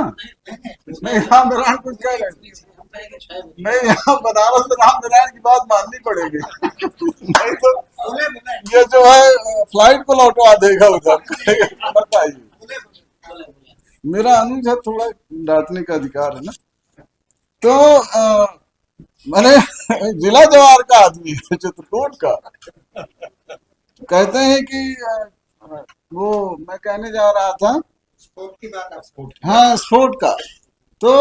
नहीं, राम नारायण कुछ कह रहे नहीं, यहाँ बनारस में राम नारायण की बात माननी पड़ेगी, नहीं तो ये जो है फ्लाइट को लौटवा देगा उधर। बताइए, मेरा अनुज है, थोड़ा डांटने का अधिकार है ना। तो मैंने जिला जवार का आदमी है, चित्रकूट का। कहते हैं कि वो मैं कहने जा रहा था, हाँ स्फोट का। तो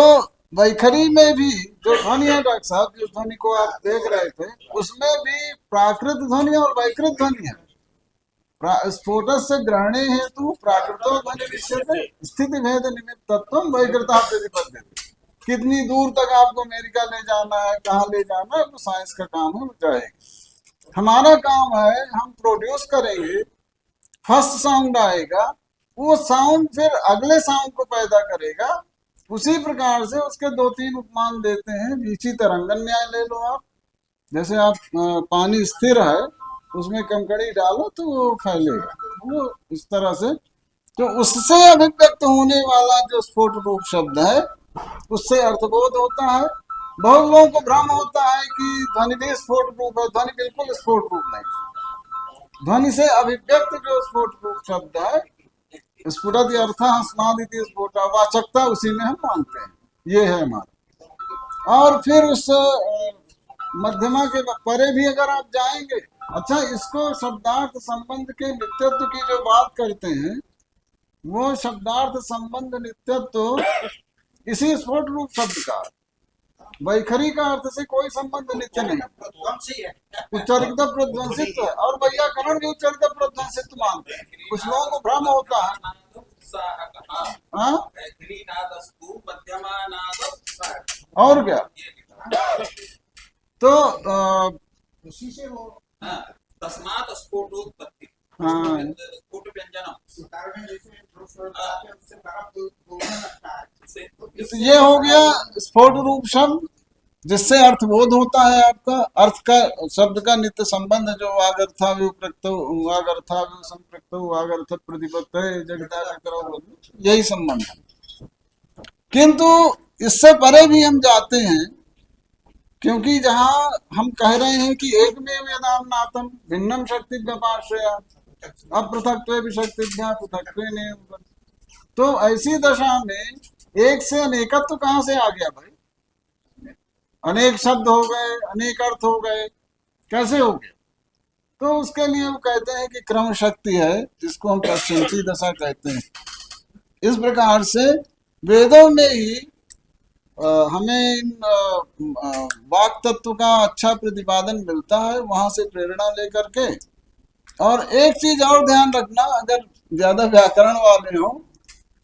वैखरी में भी जो ध्वनि है डॉक्टर साहब, जिस ध्वनि को आप देख रहे थे, उसमें भी प्राकृत ध्वनि और वैकृत ध्वनि है। स्फोटस्य ग्रहणे हेतु प्राकृतो ध्वनि विषयते स्थिति भेद निमित्तत्वं वैकृता प्रतिपद्यते। कितनी दूर तक आपको अमेरिका ले जाना है, कहाँ ले जाना है, वो साइंस का काम है, वो जाएगी। हमारा काम है हम प्रोड्यूस करेंगे, फर्स्ट साउंड आएगा, वो साउंड फिर अगले साउंड को पैदा करेगा। उसी प्रकार से उसके 2-3 उपमान देते हैं। वीची तरंगन न्याय ले लो आप, जैसे आप पानी स्थिर है, उसमें कंकड़ी डालो तो वो फैलेगा, वो इस तरह से। तो उससे अभिव्यक्त होने वाला जो स्फोट रूप शब्द है, उससे अर्थबोध होता है। बहुत लोगों को भ्रम होता है कि ध्वनि भी स्फोट रूप है। ध्वनि बिल्कुल स्फोट रूप नहीं। ध्वनि से अभिव्यक्त जो स्फोट रूप शब्द है, स्फुटत अर्थ अस्मादिति स्फोटा, वाचकता उसी में हम मानते हैं, ये है हमारा। और फिर उस मध्यमा के परे भी अगर आप जाएंगे, अच्छा इसको शब्दार्थ संबंध के नित्यत्व की जो बात करते हैं, वो शब्दार्थ संबंध नित्यत्व इसी स्फोट रूप शब्द का। वैखरी का अर्थ से कोई संबंध नित्य नहीं, उच्चारित प्रध्वंसित्व है। और वैयाकरण भी उच्चारित प्रध्वंसित्व मानते हैं। कुछ लोगों को भ्रम होता है। हाँ? और क्या, तो उसी से वो तस्मात् स्फोटोत्पत्ति हाँ, स्फोट व्यंजनम। तो ये हो गया स्फोट रूप शब्द, जिससे अर्थबोध होता है। आपका अर्थ का शब्द का नित्य संबंध जो वागर्था विप्रक्त वागर्था संप्रक्त वागर्थ प्रतिपत्त जगत, यही संबंध है। किंतु इससे परे भी हम जाते हैं, क्योंकि जहाँ हम कह रहे हैं कि एक में वेदांतम भिन्नम शक्ति व्यपाश्रया अपृथक्त्वे विशक्तिभ्या पृथक्त्वेन, तो ऐसी दशा में एक से अनेकत्व कहाँ से आ गया भाई? अनेक शब्द हो गए, अनेक अर्थ हो गए, कैसे हो गए? तो उसके लिए वो कहते हैं कि क्रम शक्ति है, जिसको हम पश्चिमी दशा कहते हैं। इस प्रकार से वेदों में ही हमें इन वाक तत्व का अच्छा प्रतिपादन मिलता है, वहां से प्रेरणा लेकर के। और एक चीज और ध्यान रखना, अगर ज्यादा व्याकरण वाले हो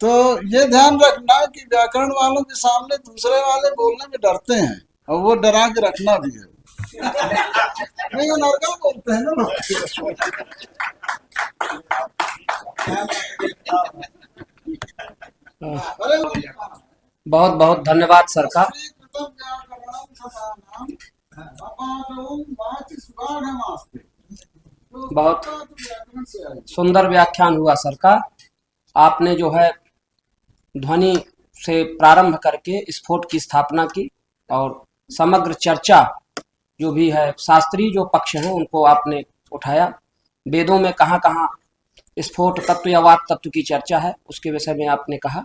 तो ये ध्यान रखना कि व्याकरण वालों के सामने दूसरे वाले बोलने में डरते हैं, और वो डरा के रखना भी है। नहीं, वो नरका बोलते हैं ना। बहुत बहुत धन्यवाद सर का। बहुत सुंदर व्याख्यान हुआ सर का। आपने जो है ध्वनि से प्रारंभ करके स्फोट की स्थापना की, और समग्र चर्चा जो भी है शास्त्रीय जो पक्ष हैं उनको आपने उठाया। वेदों में कहाँ कहाँ स्फोट तत्व या वाक तत्व की चर्चा है, उसके विषय में आपने कहा।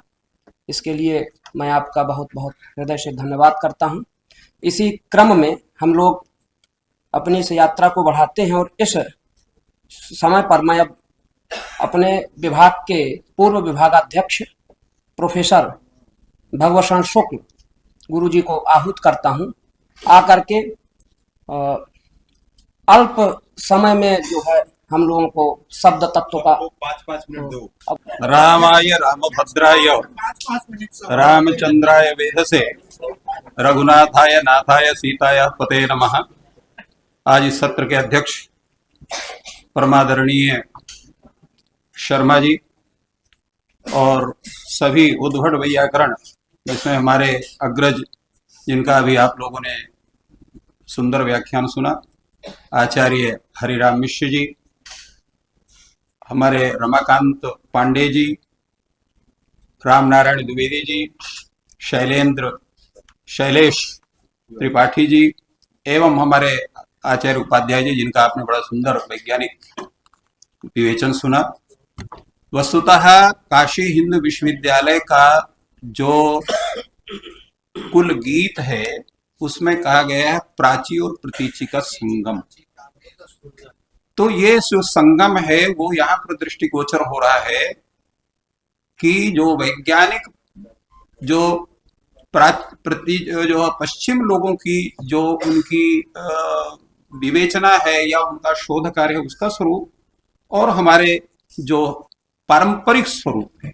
इसके लिए मैं आपका बहुत बहुत हृदय से धन्यवाद करता हूँ। इसी क्रम में हम लोग अपनी इस यात्रा को बढ़ाते हैं, और इस समय पर मैं अब अपने विभाग के पूर्व विभागाध्यक्ष प्रोफेसर भगवशरण शुक्ल गुरु जी को आहूत करता हूँ। आकर के अल्प समय में जो है हम लोगों को शब्द तत्व का 5-5 मिनट दो। रामाय रामभद्राय रामचंद्राय वेधसे रघुनाथाय नाथाय सीताय पते नमः। आज इस सत्र के अध्यक्ष परमादरणीय शर्मा जी और सभी उद्भट वैयाकरण, जिसमें हमारे अग्रज जिनका अभी आप लोगों ने सुंदर व्याख्यान सुना, आचार्य हरिराम मिश्र जी, हमारे रमाकांत पांडे जी, रामनारायण द्विवेदी जी, शैलेश त्रिपाठी जी, एवं हमारे आचार्य उपाध्याय जी, जिनका आपने बड़ा सुंदर वैज्ञानिक विवेचन सुना। वस्तुतः काशी हिंदू विश्वविद्यालय का जो कुल गीत है उसमें कहा गया है प्राची और प्रतीचि का संगम। तो ये जो संगम है वो यहाँ पर दृष्टिगोचर हो रहा है कि जो वैज्ञानिक जो जो पश्चिम लोगों की जो उनकी विवेचना है या उनका शोध कार्य है, उसका स्वरूप और हमारे जो पारंपरिक स्वरूप है।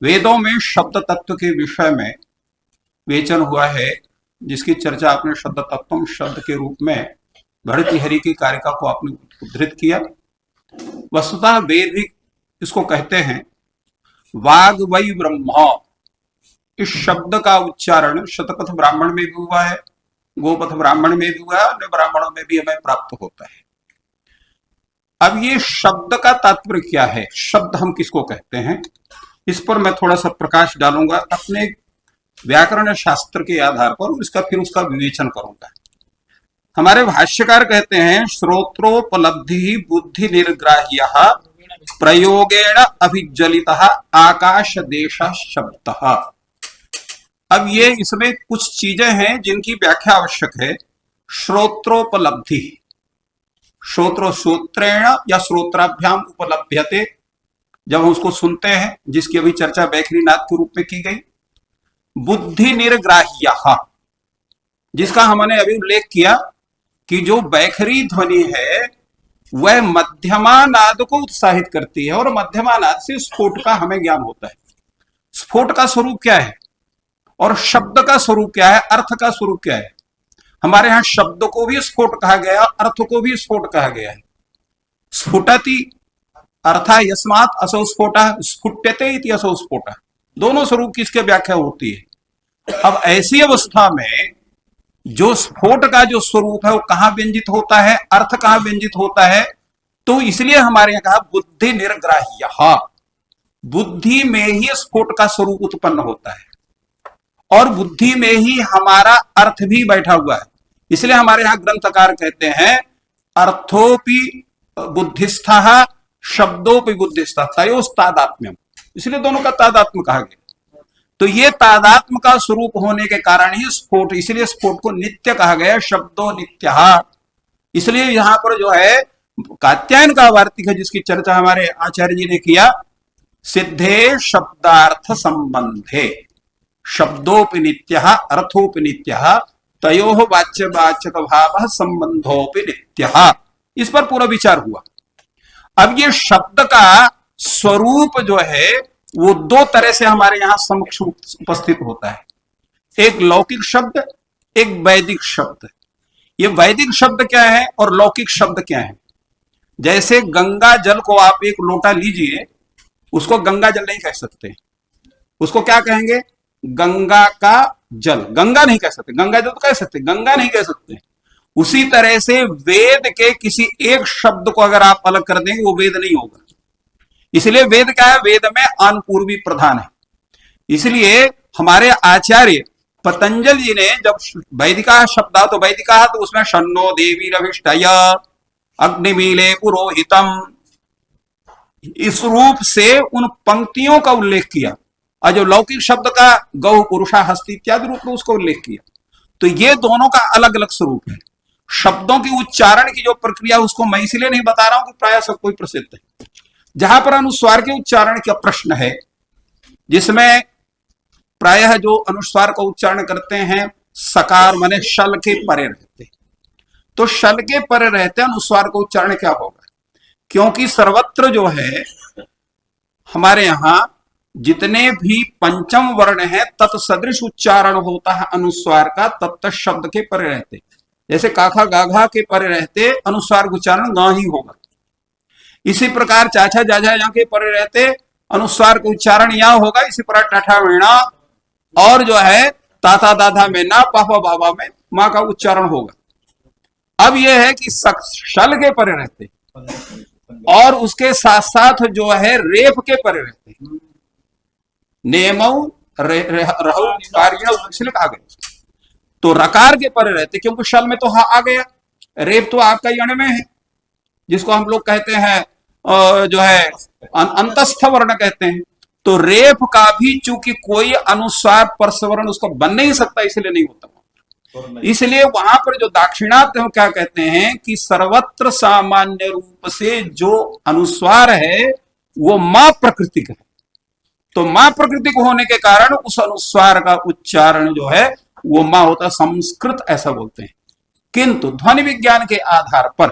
वेदों में शब्द तत्व के विषय में विवेचन हुआ है, जिसकी चर्चा आपने शब्द तत्वम शब्द के रूप में भर्तृहरि की कारिका को आपने उद्धृत किया। वस्तुतः वेद भी इसको कहते हैं वाग वै ब्रह्म। इस शब्द का उच्चारण शतपथ ब्राह्मण में भी हुआ है, गोपथ ब्राह्मण में भी हुआ है, अन्य ब्राह्मणों में भी हमें प्राप्त होता है। अब ये शब्द का तात्पर्य क्या है, शब्द हम किसको कहते हैं, इस पर मैं थोड़ा सा प्रकाश डालूंगा अपने व्याकरण शास्त्र के आधार पर, उसका फिर उसका विवेचन करूंगा। हमारे भाष्यकार कहते हैं श्रोत्रोपलब्धि बुद्धि निर्ग्राह्य प्रयोगेण अभिज्वलितः आकाश देश शब्द। अब ये इसमें कुछ चीजें हैं जिनकी व्याख्या आवश्यक है। श्रोत्रोपलब्धि, श्रोत्रेण या श्रोत्राभ्याम उपलभ्यते, जब हम उसको सुनते हैं, जिसकी अभी चर्चा बैखरीनाथ के रूप में की गई। बुद्धि निर्ग्राह्य, जिसका हमने अभी उल्लेख किया कि जो बैखरी ध्वनि है वह मध्यमा नाद को उत्साहित करती है और मध्यमा नाद से स्फोट का हमें ज्ञान होता है। स्फोट का स्वरूप क्या है और शब्द का स्वरूप क्या है, अर्थ का स्वरूप क्या है। हमारे यहां शब्द को भी स्फोट कहा गया, अर्थ को भी स्फोट कहा गया है। स्फुटति अर्था यस्मात् असौ स्फोटः, स्फुट्यते इति असौ स्फोटः, दोनों स्वरूप की इसके व्याख्या होती है। अब ऐसी अवस्था में जो स्फोट का जो स्वरूप है वो कहां व्यंजित होता है, अर्थ कहां व्यंजित होता है, तो इसलिए हमारे यहां कहा बुद्धि निर्ग्राह्य, बुद्धि में ही स्फोट का स्वरूप उत्पन्न होता है और बुद्धि में ही हमारा अर्थ भी बैठा हुआ है। इसलिए हमारे यहां ग्रंथकार कहते हैं अर्थोपि बुद्धिस्था शब्दोपि बुद्धिस्था तयोस्तादात्म्यम, इसलिए दोनों का तादात्म्य कहा गया। तो ये तादात्म्य का स्वरूप होने के कारण ही स्फोट, इसलिए स्फोट को नित्य कहा गया, शब्दो नित्यः। इसलिए यहां पर जो है कात्यायन का वार्तिक है, जिसकी चर्चा हमारे आचार्य जी ने किया, सिद्धे शब्दार्थ संबंधे शब्दोपि नित्यः अर्थोपि नित्यः तयोः वाच्य वाचक भावः संबंधोपि नित्यः। इस पर पूरा विचार हुआ। अब ये शब्द का स्वरूप जो है वो दो तरह से हमारे यहां समक्ष उपस्थित होता है, एक लौकिक शब्द, एक वैदिक शब्द। ये वैदिक शब्द क्या है और लौकिक शब्द क्या है। जैसे गंगा जल को आप एक लोटा लीजिए, उसको गंगा जल नहीं कह सकते, उसको क्या कहेंगे, गंगा का जल। गंगा नहीं कह सकते, गंगा जल तो कह सकते, गंगा नहीं कह सकते। उसी तरह से वेद के किसी एक शब्द को अगर आप अलग कर देंगे वो वेद नहीं होगा। इसलिए वेद क्या है, वेद में अनपूर्वी प्रधान है। इसलिए हमारे आचार्य पतंजलि जी ने जब वैदिका शब्द, तो वैदिका तो उसमें शन्नो देवी रभिष्टय अग्निमीले पुरोहितम, इस रूप से उन पंक्तियों का उल्लेख किया। और जो लौकिक शब्द का गौ पुरुषा हस्ती इत्यादि रूप में उसका उल्लेख किया। तो ये दोनों का अलग अलग स्वरूप है। शब्दों की उच्चारण की जो प्रक्रिया उसको मैं इसलिए नहीं बता रहा हूं कि प्रायः सब कोई प्रसिद्ध है। जहां पर अनुस्वार के उच्चारण का प्रश्न है, जिसमें प्रायः जो अनुस्वार का उच्चारण करते हैं सकार माने शल के परे रहते, तो शल के परे रहते अनुस्वार का उच्चारण क्या होगा, क्योंकि सर्वत्र जो है हमारे यहां जितने भी पंचम वर्ण है तत्सदृश उच्चारण होता है अनुस्वार का, तत्त शब्द के परे रहते। जैसे काखा गाघा के परे रहते अनुस्वार उच्चारण गा ही होगा। इसी प्रकार चाचा जाजा यहाँ के परे रहते अनुस्वार का उच्चारण यहाँ होगा। इसी प्रकार टाठा वीणा और जो है ताता दादा में ना, पापा बाबा में माँ का उच्चारण होगा। अब यह है कि शल के परे रहते और उसके साथ साथ जो है रेप के परे रहते, नेमऊ रहु इसलिए कहा गया। तो रकार के परे रहते क्योंकि शल में तो हा आ गया, रेप तो आपका यण में है, जिसको हम लोग कहते हैं जो है अंतस्थ वर्ण कहते हैं। तो रेप का भी चूंकि कोई अनुस्वार परसवर्ण उसका बन नहीं सकता, इसलिए नहीं होता। इसलिए वहां पर जो दाक्षिणात्य है क्या कहते हैं कि सर्वत्र सामान्य रूप से जो अनुस्वार है वो मां प्रकृतिक है। तो मां प्रकृतिक होने के कारण उस अनुस्वार का उच्चारण जो है वो मां होता, संस्कृत ऐसा बोलते हैं। किंतु ध्वनि विज्ञान के आधार पर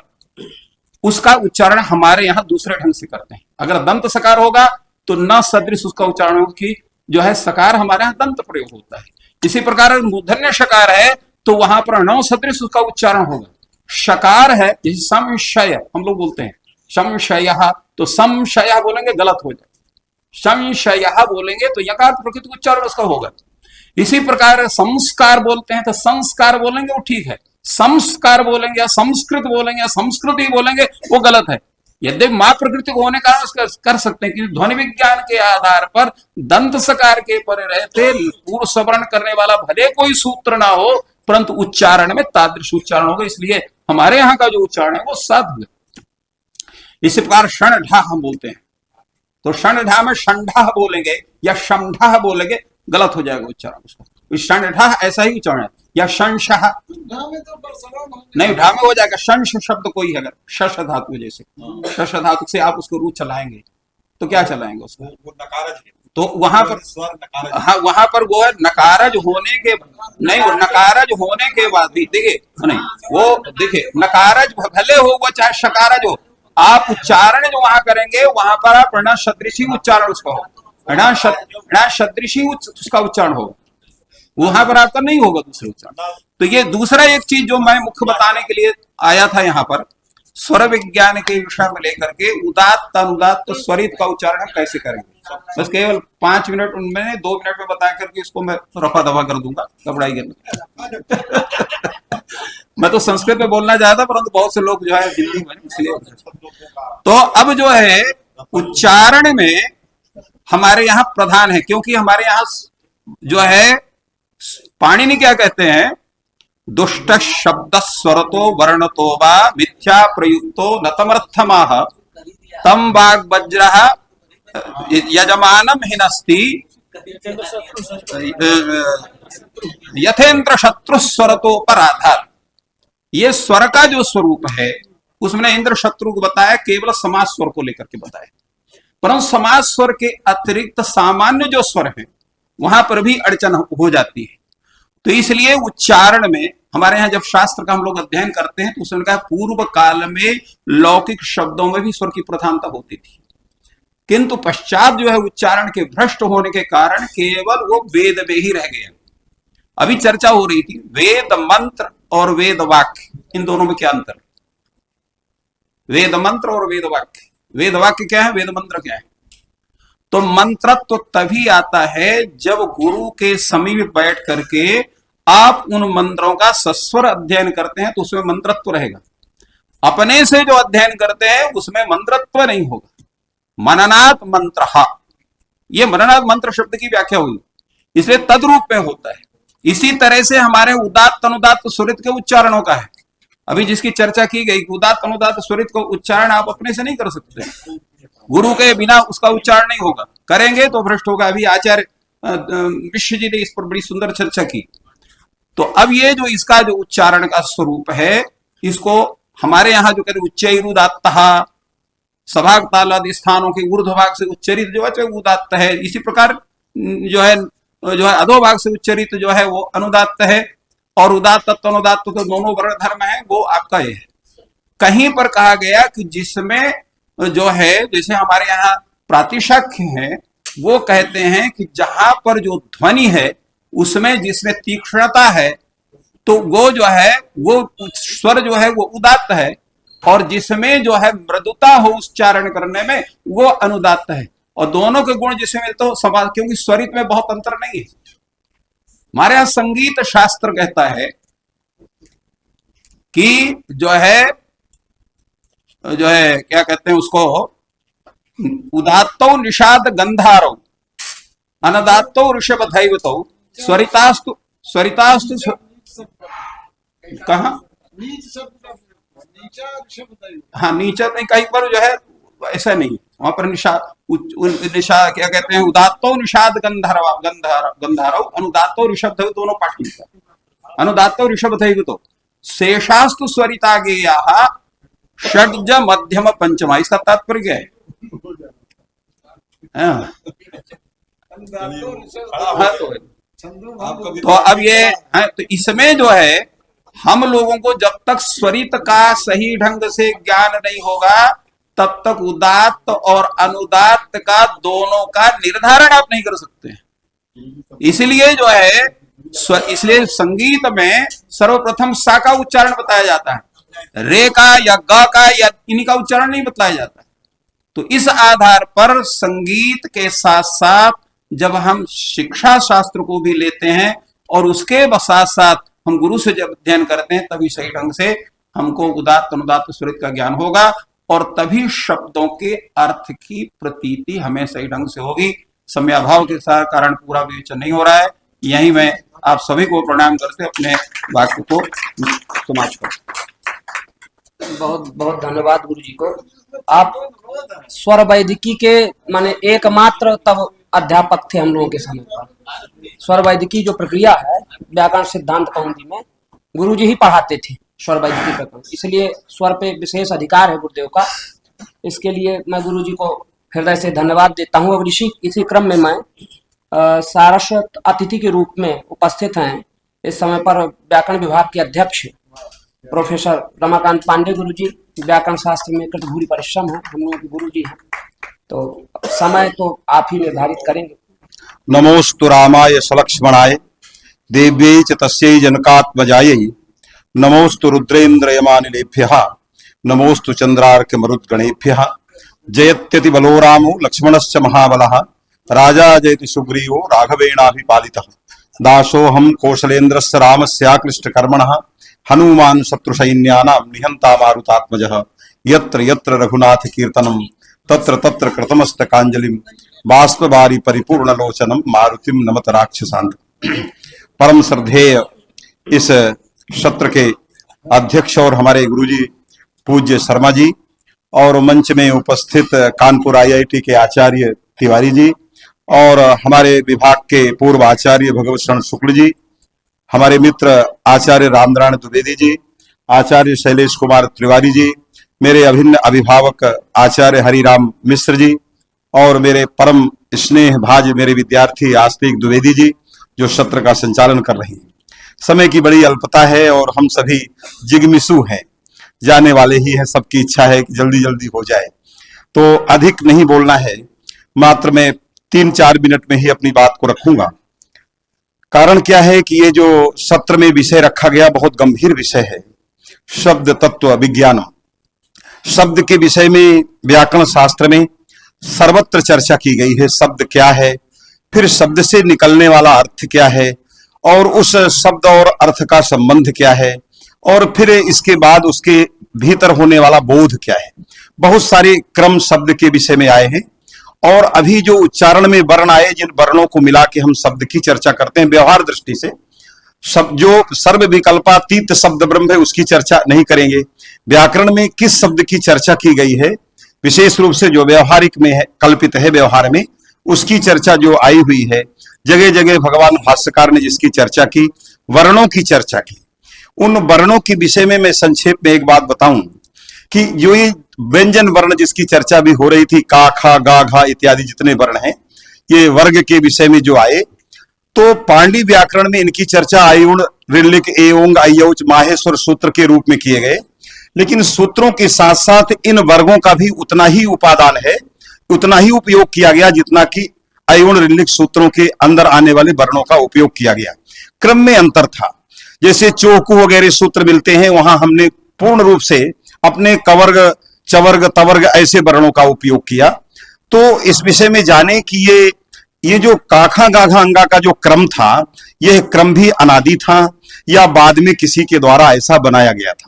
उसका उच्चारण हमारे यहाँ दूसरे ढंग से करते हैं। अगर दंत सकार होगा तो न सदृश उसका उच्चारण होगा कि जो है सकार हमारे यहाँ दंत प्रयोग होता है। इसी प्रकार मूर्धन्य शकार है तो वहां पर नौ सदृश उसका उच्चारण होगा। शकार है जैसे संशय हम लोग बोलते हैं संशय, तो संशय बोलेंगे गलत हो जाए, संशय बोलेंगे तो यकार प्रकृति उच्चारण उसका होगा। इसी प्रकार संस्कार बोलते हैं तो संस्कार बोलेंगे वो ठीक है, संस्कार बोलेंगे या संस्कृत बोलेंगे या संस्कृति बोलेंगे वो गलत है। यद्यपि मां प्रकृति को होने का उसका कर सकते हैं कि ध्वनि विज्ञान के आधार पर दंत सकार के परे रहते पूर्व सवर्ण करने वाला भले कोई सूत्र ना हो परंतु उच्चारण में तादृश उच्चारण होगा, इसलिए हमारे यहाँ का जो उच्चारण है वो साध। इसी प्रकार क्षण ढा हम बोलते हैं तो क्षण ढा में षंढा बोलेंगे या शंढा बोलेंगे गलत हो जाएगा उच्चारण उसका। षंढा ऐसा ही उच्चारण है या शंशः नहीं, ढा में हो जाएगा। शंश शब्द कोई है अगर शश धातु जैसे शश धातु से आप उसको रूप चलाएंगे तो क्या चलाएंगे उसको, वो नकारज है। तो वहां पर स्वर नकारज। हाँ वहां पर वो है नकारज होने के नहीं, वो नकारज होने के बाद भी देखिए नहीं वो देखिए नकारज भले हो वो चाहे शकारज हो, आप उच्चारण जो वहां करेंगे वहां पर आप ऋण सदृशी उच्चारण उसका हो, ऋण सदृशी उसका उच्चारण हो, वहां पर आपका नहीं होगा दूसरे उच्चारण। तो ये दूसरा एक चीज जो मैं मुख्य बताने के लिए आया था यहाँ पर स्वर विज्ञान के विषय में लेकर के उदात्त अनुदात्त स्वरित का उच्चारण हम कैसे करेंगे, बस केवल 5 मिनट उनमें 2 मिनट में बता करके इसको मैं रफा दफा कर दूंगा, घबराई मैं तो संस्कृत में बोलना चाहता परंतु बहुत से लोग जो है हिंदी में, इसलिए तो अब जो है उच्चारण में हमारे यहाँ प्रधान है, क्योंकि हमारे यहाँ जो है पाणिनि क्या कहते हैं, दुष्ट शब्द स्वरतो वर्णतो वा मिथ्या प्रयुक्तो नतमर्थमाह तम वाग वज्र यजमानम हिनस्ति यथेन्द्र शत्रु स्वरतो पर आधार। ये स्वर का जो स्वरूप है उसमें इंद्र शत्रु को बताया केवल समाज स्वर को लेकर के बताया, परंतु समाज स्वर के अतिरिक्त सामान्य जो स्वर है वहां पर भी अड़चन हो जाती है। तो इसलिए उच्चारण में हमारे यहाँ जब शास्त्र का हम लोग अध्ययन करते हैं तो उसने कहा पूर्व काल में लौकिक शब्दों में भी स्वर की प्रधानता होती थी, किंतु पश्चात जो है उच्चारण के भ्रष्ट होने के कारण केवल वो वेद में ही रह गया। अभी चर्चा हो रही थी वेद मंत्र और वेद वाक्य, इन दोनों में क्या अंतर है, वेद मंत्र और वेद वाक्य। वेद वाक्य क्या है, वेद मंत्र क्या है। तो मंत्रत्व तभी आता है जब गुरु के समीप बैठ करके आप उन मंत्रों का सस्वर अध्ययन करते हैं तो उसमें मंत्रत्व रहेगा। अपने से जो अध्ययन करते हैं उसमें मंत्रत्व नहीं होगा। मननात् मंत्रः, ये मननात् मंत्र शब्द की व्याख्या हुई, इसलिए तद्रूप में होता है। इसी तरह से हमारे उदात्त अनुदात्त स्वरित के उच्चारणों का है। अभी जिसकी चर्चा की गई उदात्त अनुदात्त स्वरित को उच्चारण आप अपने से नहीं कर सकते, गुरु के बिना उसका उच्चारण नहीं होगा, करेंगे तो भ्रष्ट होगा। अभी आचार्य मिश्र जी ने इस पर बड़ी सुंदर चर्चा की। तो अब ये जो इसका जो उच्चारण का स्वरूप है इसको हमारे यहाँ जो कहते उच्चैरुदात्त सभाग ताल आदि स्थानों के ऊर्ध्वभाग से उच्चरित जो है उदात्त है, इसी प्रकार जो है अधोभाग से उच्चरित जो है वो अनुदात्त है, और उदात्त अनुदात्त तो दोनों वर्ण धर्म है वो आपका ये है। कहीं पर कहा गया कि जिसमें जो है जैसे हमारे यहाँ प्रातिशाख्य है वो कहते हैं कि जहां पर जो ध्वनि है उसमें जिसमें तीक्ष्णता है तो वो जो है वो स्वर जो है वो उदात्त है, और जिसमें जो है मृदुता हो उच्चारण करने में वो अनुदात्त है। और दोनों के गुण जिसमें तो समान, क्योंकि स्वरित में बहुत अंतर नहीं है। हमारे यहाँ संगीत शास्त्र कहता है कि जो है क्या कहते हैं उसको उदात्तो निषाद गंधारो अनदात्तो ऋषभ दैवतो स्वरितास्तु कहा हाँ नीचा नहीं, कहीं पर जो है ऐसा नहीं, वहां पर निशा क्या कहते हैं उदात्तो निषाद गंधारो अनुदात्तो ऋषभ दैव, दोनों पाठ मिलता, अनुदात्तो ऋषभ दैवतो शेषास्तु स्वरिता गेया षड्ज मध्यम पंचमा। इसका तात्पर्य क्या है? तो अब ये है, तो इसमें जो है हम लोगों को जब तक स्वरित का सही ढंग से ज्ञान नहीं होगा तब तक उदात्त और अनुदात्त का दोनों का निर्धारण आप नहीं कर सकते। इसलिए जो है इसलिए संगीत में सर्वप्रथम सा का उच्चारण बताया जाता है, रे का या ग का या इन्हीं का उच्चारण नहीं बताया जाता। तो इस आधार पर संगीत के साथ साथ जब हम शिक्षा शास्त्र को भी लेते हैं और उसके साथ साथ हम गुरु से जब अध्ययन करते हैं तभी सही ढंग से हमको उदात्त अनुदात्त स्वरित का ज्ञान होगा और तभी शब्दों के अर्थ की प्रतीति हमें सही ढंग से होगी। समयाभाव के साथ कारण पूरा विवेचन नहीं हो रहा है। यही मैं आप सभी को प्रणाम करते अपने वाक्य को समाप्त करता। बहुत बहुत धन्यवाद गुरु जी को। आप स्वर वैदिकी के माने एकमात्र तब अध्यापक थे हम लोगों के समय पर। स्वर वैदिकी जो प्रक्रिया है व्याकरण सिद्धांत कौमुदी में गुरु जी ही पढ़ाते थे स्वर वैदिकी प्रकरण, इसलिए स्वर पे विशेष अधिकार है गुरुदेव का। इसके लिए मैं गुरु जी को हृदय से धन्यवाद देता हूँ। अब इसी क्रम में मैं सारस्वत अतिथि के रूप में उपस्थित हैं इस समय पर व्याकरण विभाग के अध्यक्ष प्रोफेसर रमाकांत पांडे गुरु जी। व्याकरण शास्त्र में कठोर परिश्रम है, हम लोगों के गुरु जी हैं, तो समय तो आप ही निर्धारित करेंगे। नमोस्तु रामाय सलक्ष्मणाय देव्यै च तस्यै जनकात्मजायै नमोस्तु रुद्रेन्द्रयमानिलेभ्यः नमोस्तु चंद्रार्क मरुद्गणेभ्यः जयत्यति बलो रामो लक्ष्मणश्च महाबलः राजा जयति सुग्रीवो राघवेणाभिपालितः दासोऽहं कौशलेन्द्रस्य रामस्याक्लिष्ट कर्मणः हनुमान् शत्रुसैन्यानां निहन्ता मारुतात्मजः यत्र यत्र रघुनाथ कीर्तनं तत्र तत्र कृतमस्तकाञ्जलिं बाष्पवारि परिपूर्णलोचनं मारुतिं नमत राक्षसान्त। परम श्रद्धेय इस सत्र के अध्यक्ष और हमारे गुरुजी पूज्य शर्मा जी और मंच में उपस्थित कानपुर IIT के आचार्य तिवारी जी और हमारे विभाग के पूर्व आचार्य भगवत शरण शुक्ल जी, हमारे मित्र आचार्य रामनारायण द्विवेदी जी, आचार्य शैलेश कुमार तिवारी जी, मेरे अभिन्न अभिभावक आचार्य हरिराम मिश्र जी और मेरे परम स्नेह भाज मेरे विद्यार्थी आस्तिक द्विवेदी जी जो सत्र का संचालन कर रहे हैं। समय की बड़ी अल्पता है और हम सभी जिगमिसू हैं, जाने वाले ही हैं, सबकी इच्छा है कि जल्दी जल्दी हो जाए, तो अधिक नहीं बोलना है, मात्र मैं 3-4 मिनट में ही अपनी बात को रखूंगा। कारण क्या है कि ये जो सत्र में विषय रखा गया बहुत गंभीर विषय है, शब्द तत्व विज्ञान। शब्द के विषय में व्याकरण शास्त्र में सर्वत्र चर्चा की गई है। शब्द क्या है, फिर शब्द से निकलने वाला अर्थ क्या है और उस शब्द और अर्थ का संबंध क्या है और फिर इसके बाद उसके भीतर होने वाला बोध क्या है। बहुत सारे क्रम शब्द के विषय में आए हैं और अभी जो उच्चारण में वर्ण आए, जिन वर्णों को मिला के हम शब्द की चर्चा करते हैं व्यवहार दृष्टि से, शब्द जो सर्व विकल्पातीत शब्द ब्रह्म है उसकी चर्चा नहीं करेंगे। व्याकरण में किस शब्द की चर्चा की गई है, विशेष रूप से जो व्यवहारिक में है, कल्पित है व्यवहार में, उसकी चर्चा जो आई हुई है, जगह जगह भगवान भाष्यकार ने जिसकी चर्चा की, वर्णों की चर्चा की, उन वर्णों के विषय में मैं संक्षेप में एक बात बताऊं कि जो ये व्यंजन वर्ण जिसकी चर्चा भी हो रही थी, का खा गा घा इत्यादि जितने वर्ण हैं, ये वर्ग के विषय में जो आए, तो पांडी व्याकरण में इनकी चर्चा आयुण ऋलिक एओंग अयौच माहेश्वर सूत्र के रूप में किए गए। लेकिन सूत्रों के साथ साथ इन वर्गों का भी उतना ही उपादान है, उतना ही उपयोग किया गया जितना कि अयुण ऋलिक सूत्रों के अंदर आने वाले वर्णों का उपयोग किया गया। क्रम में अंतर था। जैसे चौकू वगैरह सूत्र मिलते हैं, वहां हमने पूर्ण रूप से अपने कवर्ग चवर्ग तवर्ग ऐसे वर्णों का उपयोग किया। तो इस विषय में जाने कि ये जो काखा गाघा अंगा का जो क्रम था, यह क्रम भी अनादि था या बाद में किसी के द्वारा ऐसा बनाया गया था।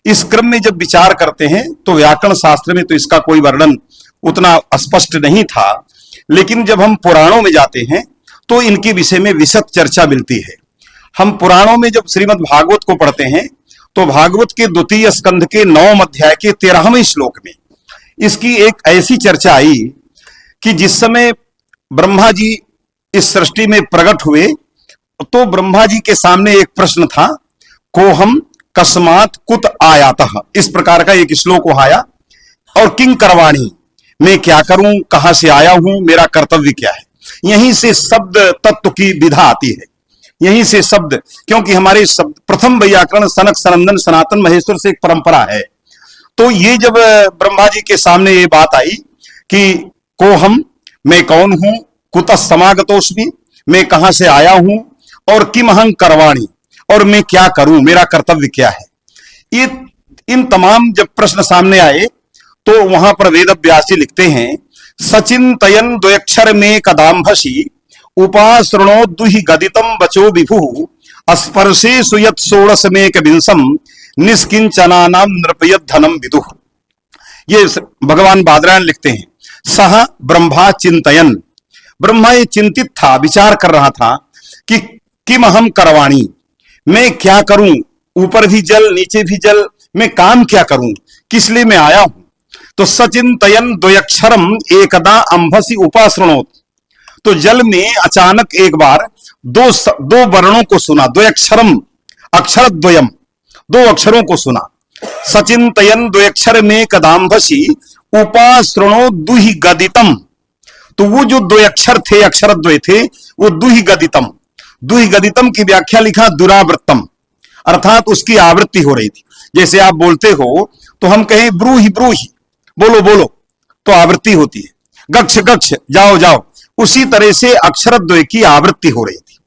इस क्रम में जब विचार करते हैं तो व्याकरण शास्त्र में तो इसका कोई वर्णन उतना स्पष्ट नहीं था, लेकिन जब हम पुराणों में जाते हैं तो इनके विषय में विशद चर्चा मिलती है। हम पुराणों में जब श्रीमद् भागवत को पढ़ते हैं तो भागवत के 2 स्कंध के 9 अध्याय के 13वें श्लोक में इसकी एक ऐसी चर्चा आई कि जिस समय ब्रह्मा जी इस सृष्टि में प्रकट हुए तो ब्रह्मा जी के सामने एक प्रश्न था, कोहम कस्मात कुत आयातः, इस प्रकार का एक श्लोक वहां आया। और किंग करवाणी, मैं क्या करूं, कहां से आया हूं, मेरा कर्तव्य क्या है। यहीं से शब्द तत्व की विधा आती है। यहीं से शब्द, क्योंकि हमारे शब्द प्रथम वैयाकरण सनक सनंदन सनातन महेश्वर से एक परंपरा है। तो ये जब ब्रह्मा जी के सामने ये बात आई कि को हम, मैं कौन हूं, कुतः समागतोस्मि, मैं कहां से आया हूं, और किम अहं करवाणी, और मैं क्या करूं, मेरा कर्तव्य क्या है, ये इन तमाम जब प्रश्न सामने आए तो वहां पर वेद व्यास जी लिखते हैं, सचिंतयन द्वयक्षर में कदाम्भसी उपासृणो दुहि गदितम बचो विभु स्पर्शे सुयत षोडश में कविंसम निष्किंचनानाम नृपयत धनम विदुः। ये भगवान बादरायण लिखते हैं, सह ब्रह्मा चिंतयन, ब्रह्मा ये चिंतित था, विचार कर रहा था कि किम अहम करवाणी, मैं क्या करूं, ऊपर भी जल नीचे भी जल, मैं काम क्या करूं, किस लिए मैं आया हूं। तो सचिंतयन द्वयक्षरम एकदा अंभसी उपासृणोत, तो जल में अचानक एक बार दो वर्णों को सुना, द्वयक्षरम अक्षर द्वयम, दो अक्षरों को सुना। सचिंतयन द्वयक्षर में कदाम्भसी उपासृणो दुहि गदितम, तो वो जो दो अक्षर थे, अक्षर द्वय थे, वो दुहि गदितम, दुहि गदितम की व्याख्या लिखा दुरावृत्तम, अर्थात उसकी आवृत्ति हो रही थी। जैसे आप बोलते हो तो हम कहें ब्रूहि ब्रूहि, बोलो बोलो, तो आवृत्ति होती है, गक्ष गक्ष, जाओ जाओ, उसी तरह से अक्षर द्वय की आवृत्ति हो रही थी।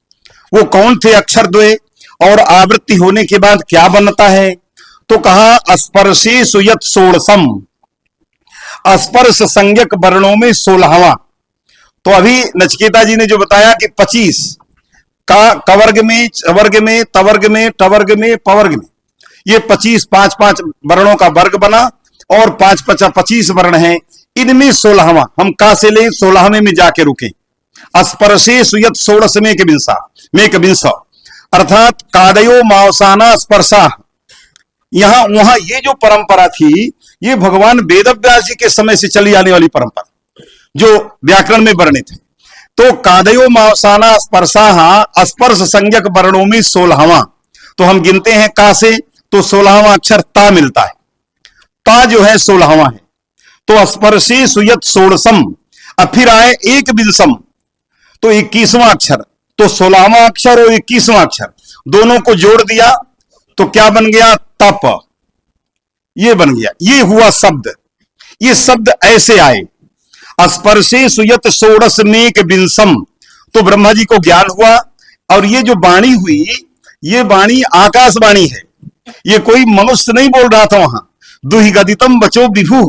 वो कौन थे अक्षर द्वय, और आवृत्ति होने के बाद क्या बनता है, तो कहा स्पर्शे सुयत षोडशम, स्पर्श संज्ञक वर्णों में 16वां। तो अभी नचिकेता जी ने जो बताया कि 25 का कवर्ग में, चवर्ग में, तवर्ग में, टवर्ग में, पवर्ग में, ये 25 5 वर्णों का वर्ग बना, और 5 5 25 वर्ण हैं, इनमें 16वां हम का से लें, 16वें में जाके रुके। स्पर्शे सुयत षोडश में कविंस, अर्थात कादयो मावसाना स्पर्शा, यहां वहां ये जो परंपरा थी, ये भगवान वेदव्यास जी के समय से चली आने वाली परंपरा जो व्याकरण में वर्णित है। तो कादयो मावसाना स्पर्शा, स्पर्श संज्ञक वर्णों में 16वां, तो हम गिनते हैं का से, तो 16वां अक्षर ता मिलता है, ता जो है 16वां है। तो स्पर्शे सुयत षोडशम, अब फिर आए एक विंशम, तो 21वां अक्षर, तो 16वां अक्षर और 21वां अक्षर दोनों को जोड़ दिया तो क्या बन गया, तप, ये बन गया, ये हुआ शब्द। ये शब्द ऐसे आए, स्पर्शे सुयत षोडश मेक विंशम, तो ब्रह्मा जी को ज्ञान हुआ, और ये जो वाणी हुई, ये वाणी आकाशवाणी है, ये कोई मनुष्य नहीं बोल रहा था वहां। दुहि गदितम बचो विभु,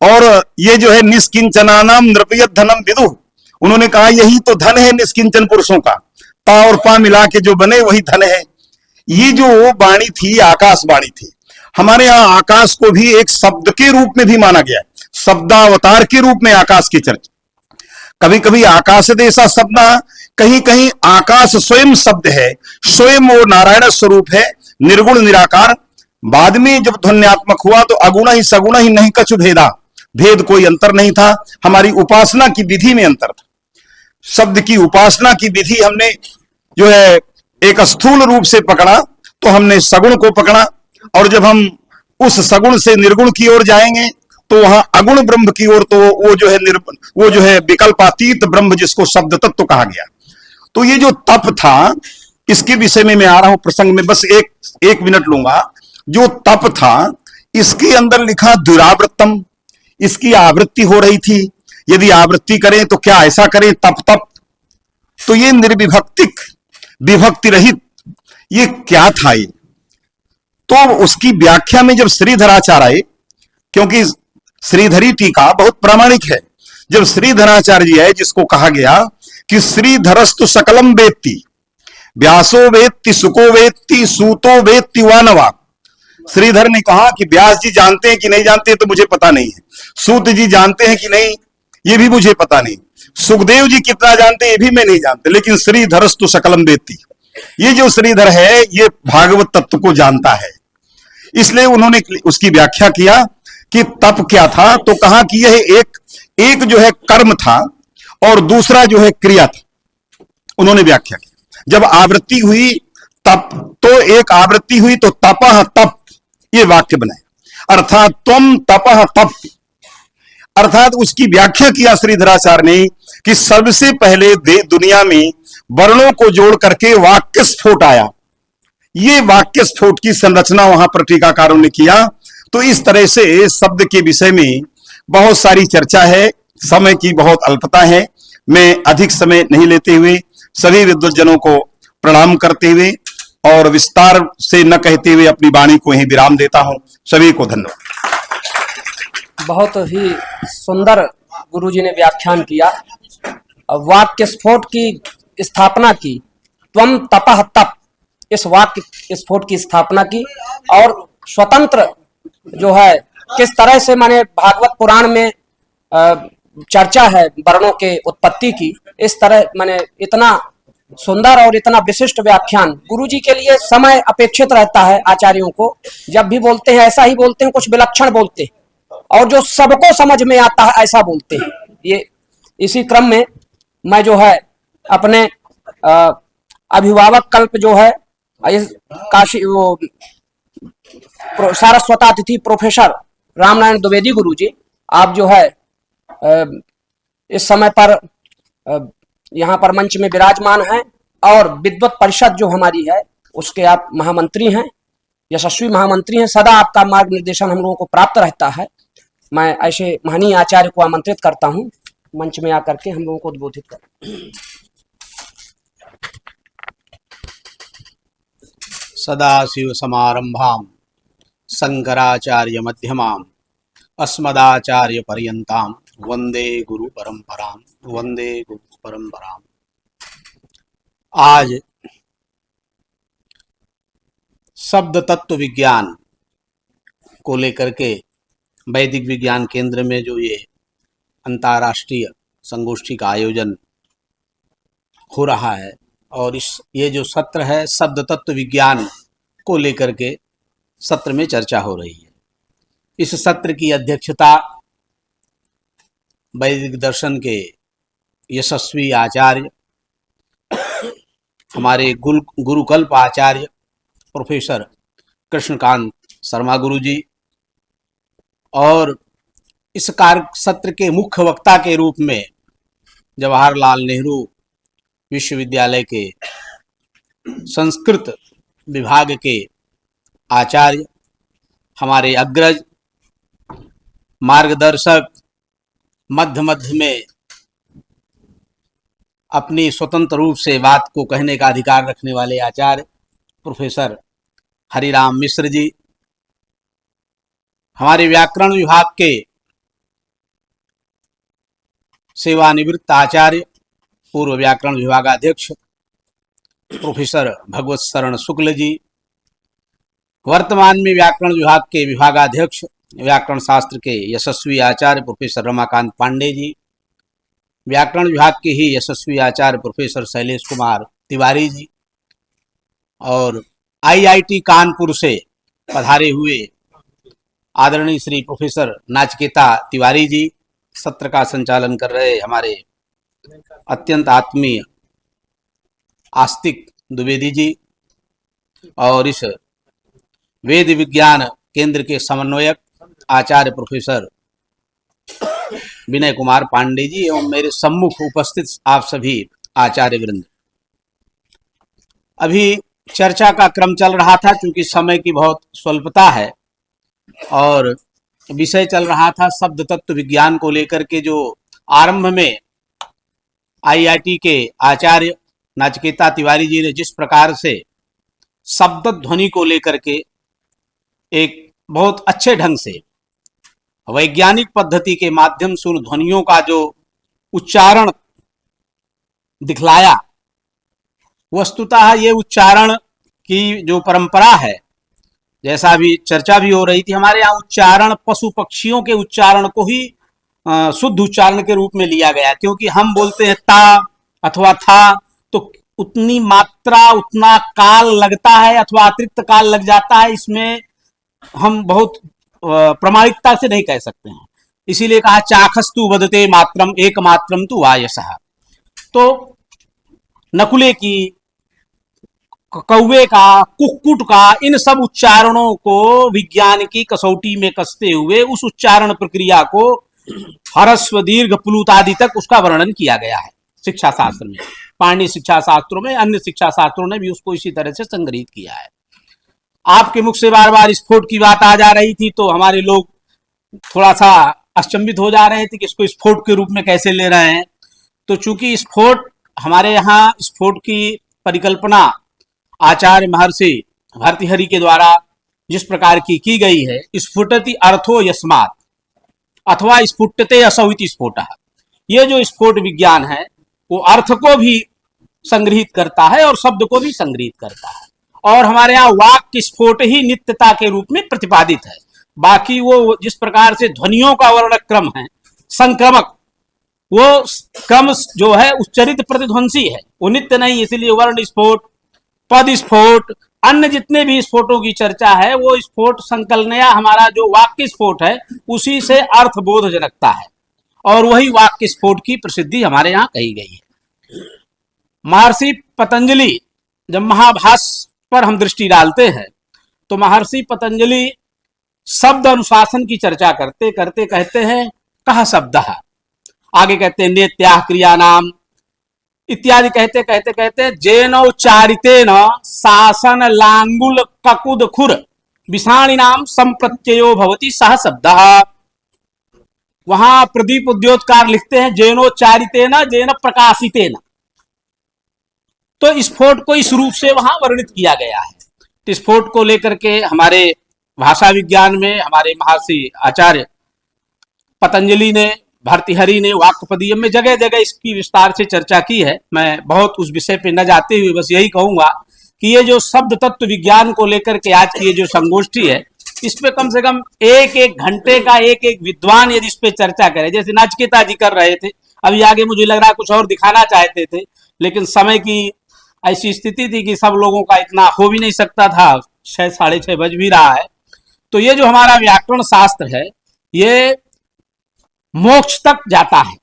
और ये जो है निष्किंचनानाम नृपयत धनम विदुः, उन्होंने कहा यही तो धन है निष्किंचन पुरुषों का, ता और पा मिला के जो बने वही धन है। ये जो वाणी थी आकाशवाणी थी। हमारे यहां आकाश को भी एक शब्द के रूप में भी माना गया है, शब्दावतार के रूप में आकाश की चर्चा। कभी कभी आकाश देशा शब्द, कहीं कहीं आकाश स्वयं शब्द है, स्वयं वो नारायण स्वरूप है, निर्गुण निराकार। बाद में जब ध्वन्यात्मक हुआ तो अगुण ही सगुण ही नहीं कछु भेदा, भेद कोई अंतर नहीं था, हमारी उपासना की विधि में अंतर था। शब्द की उपासना की विधि हमने जो है एक स्थूल रूप से पकड़ा, तो हमने सगुण को पकड़ा, और जब हम उस सगुण से निर्गुण की ओर जाएंगे तो वहां अगुण ब्रह्म की ओर, तो वो जो है विकल्पातीत ब्रह्म, जिसको शब्द तत्व कहा गया। तो ये जो तप था, इसके विषय में मैं आ रहा हूं प्रसंग में, बस एक मिनट लूंगा। जो तप था, इसके अंदर लिखा दुरावृत्तम, इसकी आवृत्ति हो रही थी। यदि आवृत्ति करें तो क्या ऐसा करें, तप तप, तो ये निर्विभक्तिक, विभक्ति रहित, ये क्या था ये। तो उसकी व्याख्या में जब श्रीधराचार्य आए, क्योंकि श्रीधरी टीका बहुत प्रामाणिक है, जब श्रीधराचार्य जी आए, जिसको कहा गया कि श्रीधरस्तु सकलम वेत्ति, व्यासो वेत्ति, सुको वेत्ति, सूतो वेत्ति वानवा। श्रीधर ने कहा कि व्यास जी जानते हैं कि नहीं जानते तो मुझे पता नहीं है, सूत जी जानते हैं कि नहीं ये भी मुझे पता नहीं, सुखदेव जी कितना जानते हैं ये भी मैं नहीं जानते, लेकिन श्रीधरस्तु सकलम वेत्ति, ये जो श्रीधर है ये भागवत तत्व को जानता है। इसलिए उन्होंने उसकी व्याख्या किया कि तप क्या था, तो कहा कि यह एक जो है कर्म था और दूसरा जो है क्रिया था। उन्होंने व्याख्या की, जब आवृत्ति हुई तप, तो एक आवृत्ति हुई तो तपह तप, ये वाक्य बनाया, अर्थात तुम तपह तप, अर्थात उसकी व्याख्या किया श्रीधराचार्य ने कि सबसे पहले दुनिया में वर्णों को जोड़ करके वाक्य स्फोट आया। ये वाक्य स्फोट की संरचना वहां पर टीकाकारों ने किया। तो इस तरह से शब्द के विषय में बहुत सारी चर्चा है, समय की बहुत अल्पता है। मैं अधिक समय नहीं लेते हुए सभी विद्वज्जनों को प्रणाम करते हुए और विस्तार से न कहते हुए अपनी वाणी को यहीं विराम देता हूं। सभी को धन्यवाद। बहुत ही सुंदर गुरुजी ने व्याख्यान किया। वाक्य स्फोट की स्थापना की, त्वम तपः तप, इस वाक्य स्फोट की स्थापना की। और स्वतंत्र जो है किस तरह से, माने भागवत पुराण में चर्चा है वर्णों के उत्पत्ति की, इस तरह माने इतना सुंदर और इतना विशिष्ट व्याख्यान। गुरुजी के लिए समय अपेक्षित रहता है। आचार्यों को जब भी बोलते हैं ऐसा ही बोलते हैं, कुछ विलक्षण बोलते हैं और जो सबको समझ में आता है ऐसा बोलते हैं। ये इसी क्रम में मैं जो है अपने अभिभावक कल्प जो है इस काशी वो सारस्वतातिथि प्रोफेसर रामनारायण द्विवेदी गुरुजी, आप जो है इस समय पर यहाँ पर मंच में विराजमान हैं और विद्वत परिषद जो हमारी है उसके आप महामंत्री हैं, यशस्वी महामंत्री हैं। सदा आपका मार्गनिर्देशन हम लोगों को प्राप्त रहता है। मैं ऐसे महनीय आचार्य को आमंत्रित करता हूँ मंच में आकर के हम लोगों को उद्बोधित करें। सदाशिव समारंभाम शंकराचार्य मध्यमाम अस्मदाचार्य पर्यंताम वंदे गुरु परंपराम, वंदे गुरु परंपराम। आज शब्द तत्व विज्ञान को लेकर के वैदिक विज्ञान केंद्र में जो ये अंतर्राष्ट्रीय संगोष्ठी का आयोजन हो रहा है और ये जो सत्र है शब्द तत्व विज्ञान को लेकर के सत्र में चर्चा हो रही है। इस सत्र की अध्यक्षता वैदिक दर्शन के यशस्वी आचार्य, हमारे गुरुकल्प आचार्य प्रोफेसर कृष्णकांत शर्मा गुरुजी और इस कार्य सत्र के मुख्य वक्ता के रूप में जवाहरलाल नेहरू विश्वविद्यालय के संस्कृत विभाग के आचार्य, हमारे अग्रज मार्गदर्शक, मध्य मध्य में अपनी स्वतंत्र रूप से बात को कहने का अधिकार रखने वाले आचार्य प्रोफेसर हरिराम मिश्र जी, हमारे व्याकरण विभाग के सेवानिवृत्त आचार्य पूर्व व्याकरण विभागाध्यक्ष प्रोफेसर भगवत शरण शुक्ल जी, वर्तमान में व्याकरण विभाग के विभागाध्यक्ष व्याकरण शास्त्र के यशस्वी आचार्य प्रोफेसर रमाकांत पांडे जी, व्याकरण विभाग के ही यशस्वी आचार्य प्रोफेसर शैलेश कुमार तिवारी जी और आईआईटी कानपुर से पधारे हुए आदरणीय श्री प्रोफेसर नाचिकेता तिवारी जी, सत्र का संचालन कर रहे हमारे अत्यंत आत्मीय आस्तिक द्विवेदी जी और इस वेद विज्ञान केंद्र के समन्वयक आचार्य प्रोफेसर विनय कुमार पांडे जी एवं मेरे सम्मुख उपस्थित आप सभी आचार्य वृंद। अभी चर्चा का क्रम चल रहा था, क्योंकि समय की बहुत स्वल्पता है और विषय चल रहा था शब्द तत्व विज्ञान को लेकर के, जो आरंभ में आईआईटी के आचार्य नाचिकेता तिवारी जी ने जिस प्रकार से शब्द ध्वनि को लेकर के एक बहुत अच्छे ढंग से वैज्ञानिक पद्धति के माध्यम से उन ध्वनियों का जो उच्चारण दिखलाया, वस्तुतः ये उच्चारण की जो परंपरा है, जैसा भी चर्चा भी हो रही थी, हमारे यहाँ उच्चारण पशु पक्षियों के उच्चारण को ही शुद्ध उच्चारण के रूप में लिया गया, क्योंकि हम बोलते हैं ता अथवा था तो उतनी मात्रा उतना काल लगता है अथवा अतिरिक्त काल लग जाता है, इसमें हम बहुत प्रामाणिकता से नहीं कह सकते हैं। इसीलिए कहा चाखस्तु वदते मात्रम एक मात्रम तु वायसः। तो नकुले की, कौवे का, कुक्कुट का, इन सब उच्चारणों को विज्ञान की कसौटी में कसते हुए उस उच्चारण प्रक्रिया को ह्रस्व दीर्घ प्लुत आदि तक उसका वर्णन किया गया है शिक्षा शास्त्र में। पाणिनि शिक्षा शास्त्रों में, अन्य शिक्षा शास्त्रों ने भी उसको इसी तरह से संग्रहित किया है। आपके मुख से बार बार स्फोट की बात आ जा रही थी, तो हमारे लोग थोड़ा सा अचंभित हो जा रहे थे कि इसको स्फोट के रूप में कैसे ले रहे हैं। तो चूंकि स्फोट, हमारे यहाँ स्फोट की परिकल्पना आचार्य महर्षि भर्तृहरि के द्वारा जिस प्रकार की गई है, स्फुटति अर्थो यस्मात् अथवा स्फुटते असौ इति स्फोटः, ये जो स्फोट विज्ञान है वो अर्थ को भी संग्रहित करता है और शब्द को भी संग्रहित करता है। और हमारे यहाँ वाक्य स्फोट ही नित्यता के रूप में प्रतिपादित है। बाकी वो जिस प्रकार से ध्वनियों का वर्ण क्रम है संक्रमक, वो क्रम जो है उच्चरित प्रतिध्वंसी है, वो नित्य नहीं। इसलिए वर्ण स्फोट, पद स्फोट, अन्य जितने भी स्फोटों की चर्चा है वो स्फोट संकलनया हमारा जो वाक्य स्फोट है उसी से अर्थबोध जनकता है, और वही वाक्य स्फोट की प्रसिद्धि हमारे यहाँ कही गई है। महर्षि पतंजलि, जब महाभाष्य पर हम दृष्टि डालते हैं तो महर्षि पतंजलि शब्द अनुशासन की चर्चा करते करते कहते हैं कह शब्दः, आगे कहते हैं नेत्याः क्रियानाम इत्यादि कहते कहते कहते जेनोच्चारितेन शासन लांगुल ककुद खुर विषाणिनाम संप्रत्ययो भवति सह शब्दः। वहां प्रदीप उद्योतकार लिखते हैं जेनोच्चारितेन जेन प्रकाशितेन, तो स्फोट को इस रूप से वहां वर्णित किया गया है। तो स्फोट को लेकर के हमारे भाषा विज्ञान में हमारे महर्षि आचार्य पतंजलि ने, भर्तृहरि ने वाक्पदीयम में जगह जगह इसकी विस्तार से चर्चा की है। मैं बहुत उस विषय पे न जाते हुए बस यही कहूंगा कि ये जो शब्द तत्व विज्ञान को लेकर के आज की ये जो संगोष्ठी है, इस पे कम से कम एक एक घंटे का एक एक विद्वान यदि इस पे चर्चा करे, जैसे नचिकेता जी कर रहे थे, अभी आगे मुझे लग रहा कुछ और दिखाना चाहते थे, लेकिन समय की ऐसी स्थिति थी कि सब लोगों का इतना हो भी नहीं सकता था, 6 साढ़े 6 बज भी रहा है। तो ये जो हमारा व्याकरण शास्त्र है ये मोक्ष तक जाता है।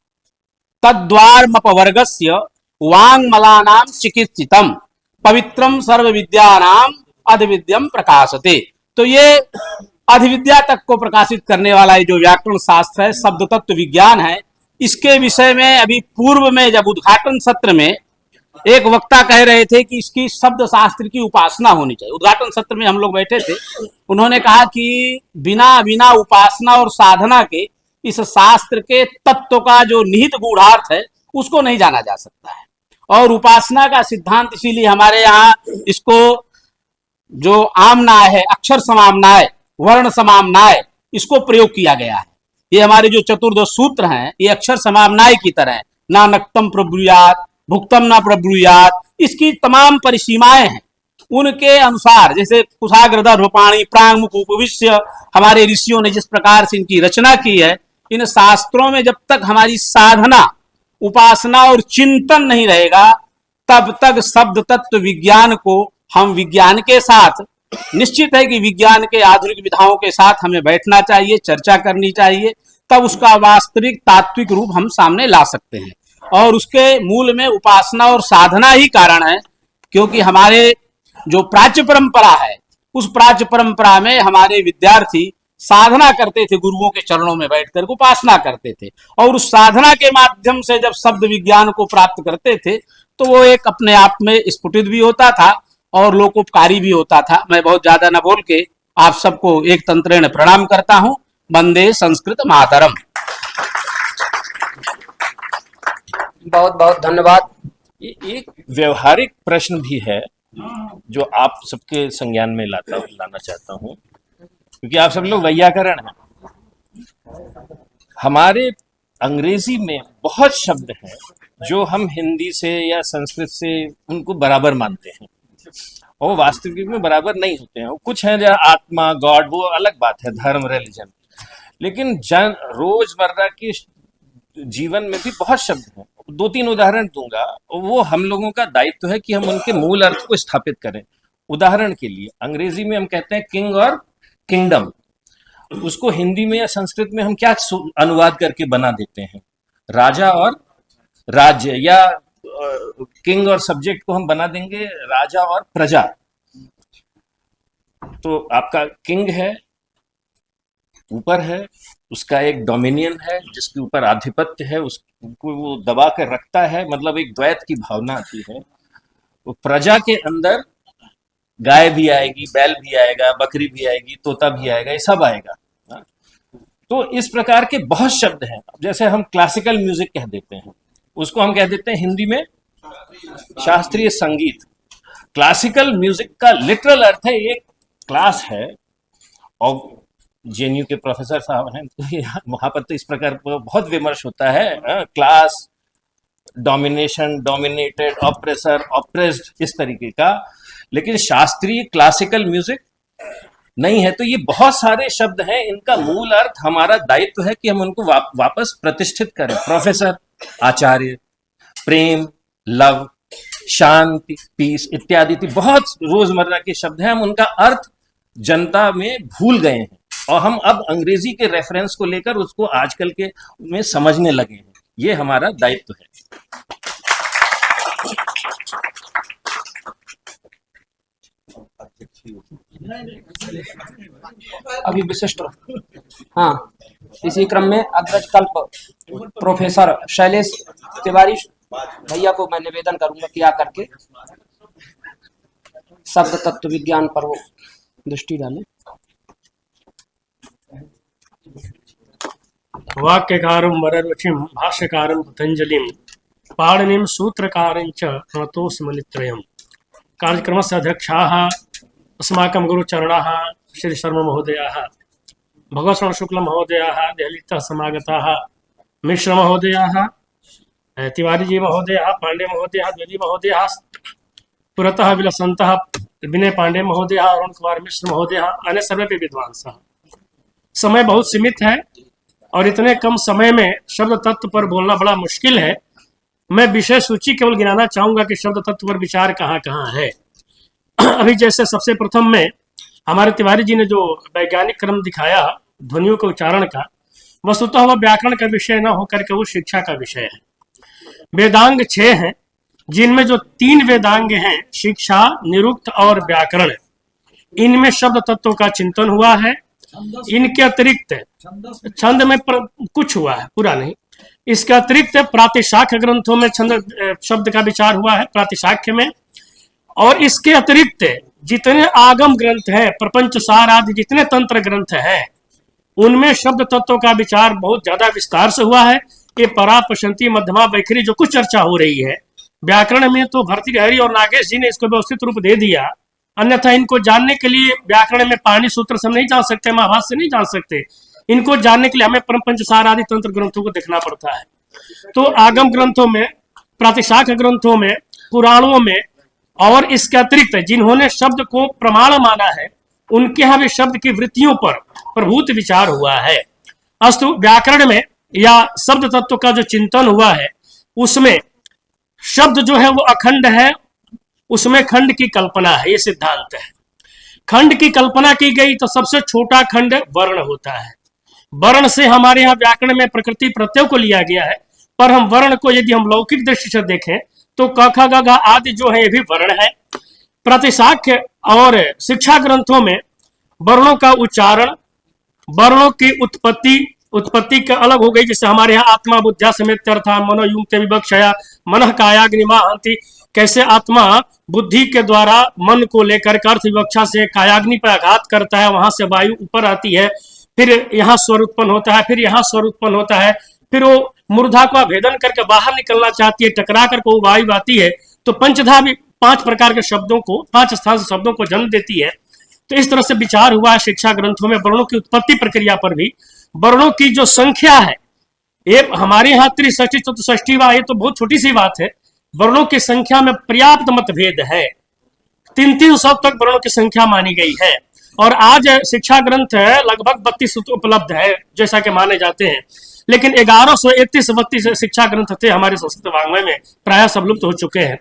तद्वारमपवर्गस्य वाङ्मलानां चिकित्सितम पवित्रम सर्व विद्यानाम अधिविद्यम प्रकाशते। तो ये अधिविद्या तक को प्रकाशित करने वाला ये जो व्याकरण शास्त्र है, शब्द तत्व विज्ञान है, इसके विषय में अभी पूर्व में जब उद्घाटन सत्र में एक वक्ता कह रहे थे कि इसकी शब्द शास्त्र की उपासना होनी चाहिए। उद्घाटन सत्र में हम लोग बैठे थे, उन्होंने कहा कि बिना उपासना और साधना के इस शास्त्र के तत्व का जो निहित गूढ़ार्थ है उसको नहीं जाना जा सकता है। और उपासना का सिद्धांत इसीलिए हमारे यहाँ इसको जो आमनाय है, अक्षर समामनाय, वर्ण समामनाय, इसको प्रयोग किया गया है। ये हमारे जो चतुर्दश सूत्र हैं ये अक्षर समामनाय की तरह है। ना नक्तम प्रब्रूयात, भुक्तम ना प्रब्रूयात, इसकी तमाम परिसीमाएं हैं। उनके अनुसार जैसे कुशाग्र रूपाणी प्रांग मुख उपविश्य हमारे ऋषियों ने जिस प्रकार से इनकी रचना की है, इन शास्त्रों में जब तक हमारी साधना, उपासना और चिंतन नहीं रहेगा तब तक शब्द तत्व विज्ञान को हम विज्ञान के साथ, निश्चित है कि विज्ञान के आधुनिक विधाओं के साथ हमें बैठना चाहिए, चर्चा करनी चाहिए, तब उसका वास्तविक तात्विक रूप हम सामने ला सकते हैं। और उसके मूल में उपासना और साधना ही कारण है, क्योंकि हमारे जो प्राच्य परंपरा है उस प्राच्य परंपरा में हमारे विद्यार्थी साधना करते थे, गुरुओं के चरणों में बैठकर उपासना करते थे, और उस साधना के माध्यम से जब शब्द विज्ञान को प्राप्त करते थे तो वो एक अपने आप में स्फुटित भी होता था और लोकोपकारी भी होता था। मैं बहुत ज्यादा न बोल के आप सबको एक तंत्रेण प्रणाम करता हूं। वंदे संस्कृत मातरम। बहुत बहुत धन्यवाद। एक व्यवहारिक प्रश्न भी है जो आप सबके संज्ञान में लाना चाहता हूं, क्योंकि आप सब लोग वैयाकरण हैं। हमारे अंग्रेजी में बहुत शब्द हैं जो हम हिंदी से या संस्कृत से उनको बराबर मानते हैं, और वास्तविक में बराबर नहीं होते हैं। कुछ हैं जैसे आत्मा, गॉड, वो अलग बात है, धर्म, रिलीजन, लेकिन रोजमर्रा के जीवन में भी बहुत शब्द हैं। 2-3 उदाहरण दूंगा, वो हम लोगों का दायित्व है कि हम उनके मूल अर्थ को स्थापित करें। उदाहरण के लिए अंग्रेजी में हम कहते हैं किंग और किंगडम, उसको हिंदी में या संस्कृत में हम क्या अनुवाद करके बना देते हैं? राजा और राज्य, या किंग और सब्जेक्ट को हम बना देंगे राजा और प्रजा। तो आपका किंग है, ऊपर है, उसका एक डोमिनियन है, जिसके ऊपर आधिपत्य है, उसको वो दबा कर रखता है, मतलब एक द्वैत की भावना आती है। वो प्रजा के अंदर गाय भी आएगी, बैल भी आएगा, बकरी भी आएगी, तोता भी आएगा, ये सब आएगा। तो इस प्रकार के बहुत शब्द हैं। जैसे हम क्लासिकल म्यूजिक कह देते हैं, उसको हम कह देते हैं हिंदी में शास्त्रीय संगीत। क्लासिकल म्यूजिक का लिटरल अर्थ है एक क्लास है, और जेएनयू के प्रोफेसर साहब हैं, तो वहां पर तो इस प्रकार बहुत विमर्श होता है, class, domination, dominated, oppressor, oppressed, इस तरीके का। लेकिन शास्त्रीय क्लासिकल म्यूजिक नहीं है। तो ये बहुत सारे शब्द हैं, इनका मूल अर्थ हमारा दायित्व है कि हम उनको वापस प्रतिष्ठित करें। प्रोफेसर, आचार्य, प्रेम, लव, शांति, पीस इत्यादि बहुत रोजमर्रा के शब्द हैं, हम उनका अर्थ जनता में भूल गए हैं, और हम अब अंग्रेजी के रेफरेंस को लेकर उसको आजकल के में समझने लगे हैं। ये हमारा दायित्व है। अभी विशिष्ट, हाँ, इसी क्रम में अग्रज कल्प प्रोफेसर शैलेश तिवारी भैया को मैं निवेदन करूंगा कि आकर के शब्द तत्व विज्ञान पर वो दृष्टि डालें। वाक्यकारं वररुचिं भाष्यकारं पतंजलिं पाणिनिं सूत्रकारं च प्रणतोऽस्मि मुनित्रयम्। कार्यक्रमस्य अध्यक्षाः अस्माकं गुरुचरणाः श्री शर्मा महोदयाः, भगवत शुक्ल महोदयाः, देहलीतः समागताः मिश्र महोदयाः, तिवारी जी महोदयाः, पांडे महोदयाः, द्विवेदी महोदयाः, पुरतः विलसन्तः विनय पांडे महोदयाः, अरुण कुमार मिश्र महोदयाः, अन्य सर्वेपि विद्वांसः। समय बहुत सीमित है और इतने कम समय में शब्द तत्व पर बोलना बड़ा मुश्किल है। मैं विषय सूची केवल गिनाना चाहूंगा कि शब्द तत्व पर विचार कहाँ कहाँ है। अभी जैसे सबसे प्रथम में हमारे तिवारी जी ने जो वैज्ञानिक क्रम दिखाया ध्वनियों के उच्चारण का, वस्तुतः वह व्याकरण का विषय न होकर के वो शिक्षा का विषय है। वेदांग 6 हैं, जिनमें जो 3 वेदांग हैं, शिक्षा, निरुक्त और व्याकरण, इनमें शब्द तत्वों का चिंतन हुआ है। इनके अतिरिक्त छंद में कुछ हुआ है, पूरा नहीं। इसके अतिरिक्त प्रातिशाख्य ग्रंथों में छंद शब्द का विचार हुआ है, प्रातिशाख्य में। और इसके अतिरिक्त जितने आगम ग्रंथ हैं, प्रपंच सार आदि जितने तंत्र ग्रंथ हैं, उनमें शब्द तत्वों का विचार बहुत ज्यादा विस्तार से हुआ है। ये परा, पशंती, मध्यमा, वैखरी जो कुछ चर्चा हो रही है, व्याकरण में तो भर्तृहरि और नागेश जी ने इसको व्यवस्थित रूप दे दिया। अन्यथा इनको जानने के लिए व्याकरण में पाणिनि सूत्र से हम नहीं जान सकते, महाभाष्य से नहीं जान सकते। इनको जानने के लिए हमें परमपंच सार आदि तंत्र ग्रंथों को देखना पड़ता है। तो आगम ग्रंथों में, प्रातिशाख्य ग्रंथों में, पुराणों में, और इसके अतिरिक्त जिन्होंने शब्द को प्रमाण माना है, उनके यहाँ भी शब्द की वृत्तियों पर प्रभूत विचार हुआ है। अस्तु, व्याकरण में या शब्द तत्व का जो चिंतन हुआ है, उसमें शब्द जो है वो अखंड है, उसमें खंड की कल्पना है, ये सिद्धांत है। खंड की कल्पना की गई तो सबसे छोटा खंड वर्ण होता है। वर्ण से हमारे यहाँ व्याकरण में प्रकृति प्रत्यय को लिया गया है, पर हम वर्ण को यदि हम लौकिक दृष्टि से देखें तो क ख ग घ आदि जो है ये भी वर्ण है। प्रतिशाख्य और शिक्षा ग्रंथों में वर्णों का उच्चारण, वर्णों की उत्पत्ति का अलग हो गई। जैसे हमारे यहाँ आत्मा बुद्ध्या समेत अर्था मनो युक्ते विवक्षया मनः कायाग्निमा हंति, कैसे आत्मा बुद्धि के द्वारा मन को लेकर अर्थ विवक्षा से कायाग्नि पर आघात करता है, वहां से वायु ऊपर आती है, फिर यहाँ स्वर उत्पन्न होता है, फिर यहाँ स्वर उत्पन्न होता है, फिर वो मूर्धा को भेदन करके बाहर निकलना चाहती है, टकरा करके वो वायु आती है। तो पंचधा भी 5 प्रकार के शब्दों को, 5 स्थान से शब्दों को जन्म देती है। तो इस तरह से विचार हुआ है शिक्षा ग्रंथों में वर्णों की उत्पत्ति प्रक्रिया पर भी। वर्णों की जो संख्या है, ये हमारे यहाँ त्रिषष्टि चतुष्टि वा, ये तो बहुत छोटी सी बात है। वर्णों की संख्या में पर्याप्त मतभेद है, 300 तक वर्णों की संख्या मानी गई है। और आज शिक्षा ग्रंथ लगभग 32 उपलब्ध है जैसा कि माने जाते हैं, लेकिन 1131-32 शिक्षा ग्रंथ थे हमारे संस्कृत वाङ्मय में, प्रायः सब लुप्त हो चुके हैं।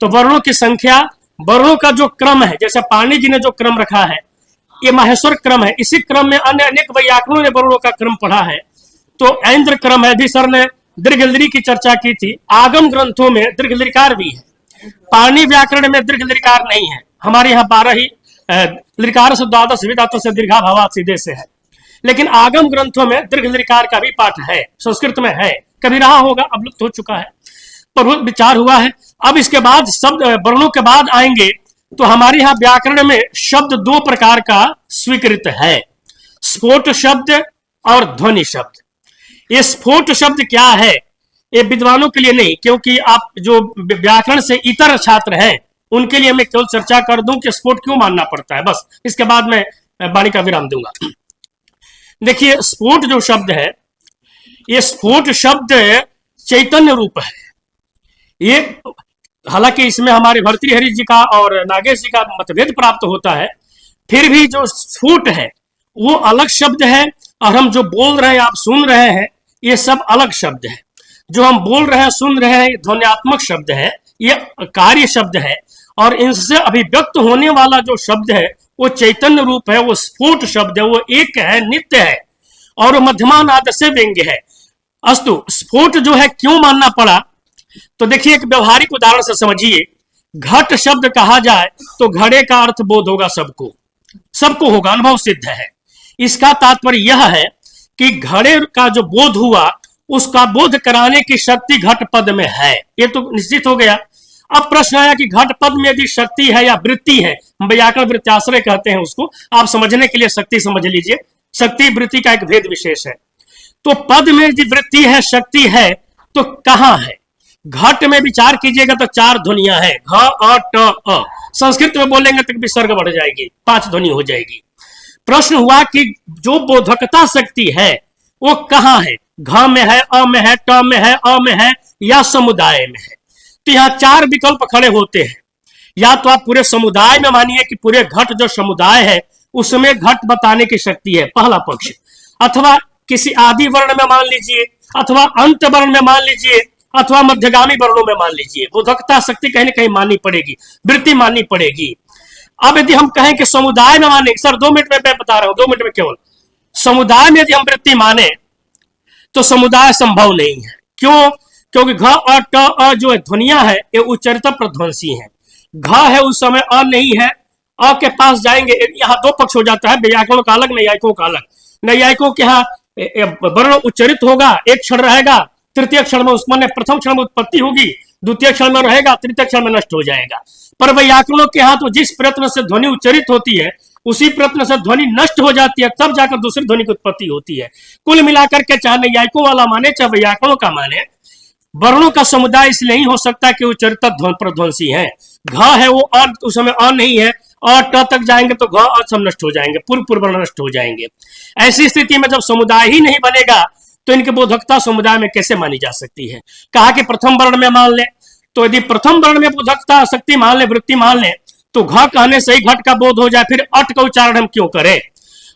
तो वर्णों की संख्या, वर्णों का जो क्रम है, जैसे पाणिनि जी ने जो क्रम रखा है, ये माहेश्वर क्रम है। इसी क्रम में अन्य अनेक वैयाकरणों ने वर्णों का क्रम पढ़ा है। तो ऐन्द्र क्रम है, भी सर ने दीर्घ लृ की चर्चा की थी। आगम ग्रंथों में दीर्घ लृकार भी है, पाणिनि व्याकरण में दीर्घ लृकार नहीं है। हमारे यहाँ 12 ही लृकार से द्वादश विधातु से दीर्घा भावात सीधे से है। लेकिन आगम ग्रंथों में दीर्घ लकार का भी पाठ है, संस्कृत में है, कभी रहा होगा, अब लुप्त हो चुका है, पर वो विचार हुआ है। अब इसके बाद शब्द वर्णों के बाद आएंगे तो हमारे यहाँ व्याकरण में शब्द दो प्रकार का स्वीकृत है, स्फोट शब्द और ध्वनि शब्द। ये स्फोट शब्द क्या है, ये विद्वानों के लिए नहीं, क्योंकि आप जो व्याकरण से इतर छात्र हैं उनके लिए मैं केवल चर्चा कर दूं कि स्फोट क्यों मानना पड़ता है, बस इसके बाद मैं वाणी का विराम दूंगा। देखिए, स्फोट जो शब्द है, ये स्फोट शब्द चैतन्य रूप है। ये हालांकि इसमें हमारे भर्तृहरि जी का और नागेश जी का मतभेद प्राप्त होता है, फिर भी जो स्फोट है वो अलग शब्द है, और हम जो बोल रहे हैं, आप सुन रहे हैं, ये सब अलग शब्द है। जो हम बोल रहे हैं, सुन रहे हैं, ध्वन्यात्मक शब्द है, ये कार्य शब्द है, और इनसे अभिव्यक्त होने वाला जो शब्द है वो चैतन्य रूप है, वो स्फोट शब्द है, वो एक है, नित्य है, और वो मध्यमानाद से व्यंग्य है। अस्तु, स्फोट जो है क्यों मानना पड़ा, तो देखिए एक व्यवहारिक उदाहरण से समझिए। घट शब्द कहा जाए तो घड़े का अर्थ बोध होगा सबको, सबको होगा, अनुभव सिद्ध है। इसका तात्पर्य यह है कि घड़े का जो बोध हुआ उसका बोध कराने की शक्ति घट पद में है, ये तो निश्चित हो गया। अब प्रश्न आया कि घट पद में यदि शक्ति है या वृत्ति है, व्याकरण वृत्ताश्रय कहते हैं उसको, आप समझने के लिए शक्ति समझ लीजिए, शक्ति वृत्ति का एक भेद विशेष है। तो पद में यदि वृत्ति है, शक्ति है, तो कहां है? घट में विचार कीजिएगा तो चार ध्वनियां हैं, घ अ ट अ। संस्कृत में बोलेंगे तो विसर्ग बढ़ जाएगी, 5 ध्वनि हो जाएगी। प्रश्न हुआ कि जो बोधकता शक्ति है वो कहां है? घ में है, अ में है, ट में है, अ में है, या समुदाय में है? तो यहाँ 4 विकल्प खड़े होते हैं। या तो आप पूरे समुदाय में मानिए कि पूरे घट जो समुदाय है उसमें घट बताने की शक्ति है, पहला पक्ष, अथवा किसी आदि वर्ण में मान लीजिए, अथवा अंत वर्ण में मान लीजिए, अथवा मध्यगामी वर्णों में मान लीजिए। बोधकता शक्ति कहीं ना कहीं माननी पड़ेगी, वृत्ति माननी पड़ेगी। अब यदि हम कहें कि समुदाय में माने, सर 2 मिनट में मैं बता रहा हूं, 2 मिनट में केवल, समुदाय में यदि हम वृत्ति माने तो समुदाय संभव नहीं है। क्यों? क्योंकि घ अ ट अ जो ध्वनियां है ये उच्चरित प्रध्वंसी है। घ है उस समय, अ नहीं है, अ के पास जाएंगे, यहाँ 2 पक्ष हो जाता है, व्याकरणों का अलग, नैयायिकों का अलग। नैयायिकों के यहाँ वर्ण उच्चरित होगा, एक क्षण रहेगा, तृतीय क्षण में उसमें प्रथम क्षण में उत्पत्ति होगी, द्वितीय क्षण में रहेगा, तृतीय क्षण में नष्ट हो जाएगा। पर व्याकरणों के यहाँ तो जिस प्रयत्न से ध्वनि उच्चरित होती है उसी प्रयत्न से ध्वनि नष्ट हो जाती है, तब जाकर दूसरी ध्वनि की उत्पत्ति होती है। कुल मिलाकर के चाहे नैयायिकों वाला माने चाहे व्याकरणों का माने, वर्णों का समुदाय इसलिए नहीं हो सकता कि उच्चरित प्रध्वंसी है। घ है वो अ, उस समय अ नहीं है, अ ट तक जाएंगे तो घ अ सब नष्ट हो जाएंगे, पूर्व वर्ण नष्ट हो जाएंगे। ऐसी स्थिति में जब समुदाय ही नहीं बनेगा तो इनकी बोधकता समुदाय में कैसे मानी जा सकती है? कहा कि प्रथम वर्ण में मान ले, तो यदि प्रथम वर्ण में बोधकता शक्ति मान ले, वृत्ति मान ले, तो घ कहने से ही घट का बोध हो जाए, फिर अट का उच्चारण हम क्यों करें?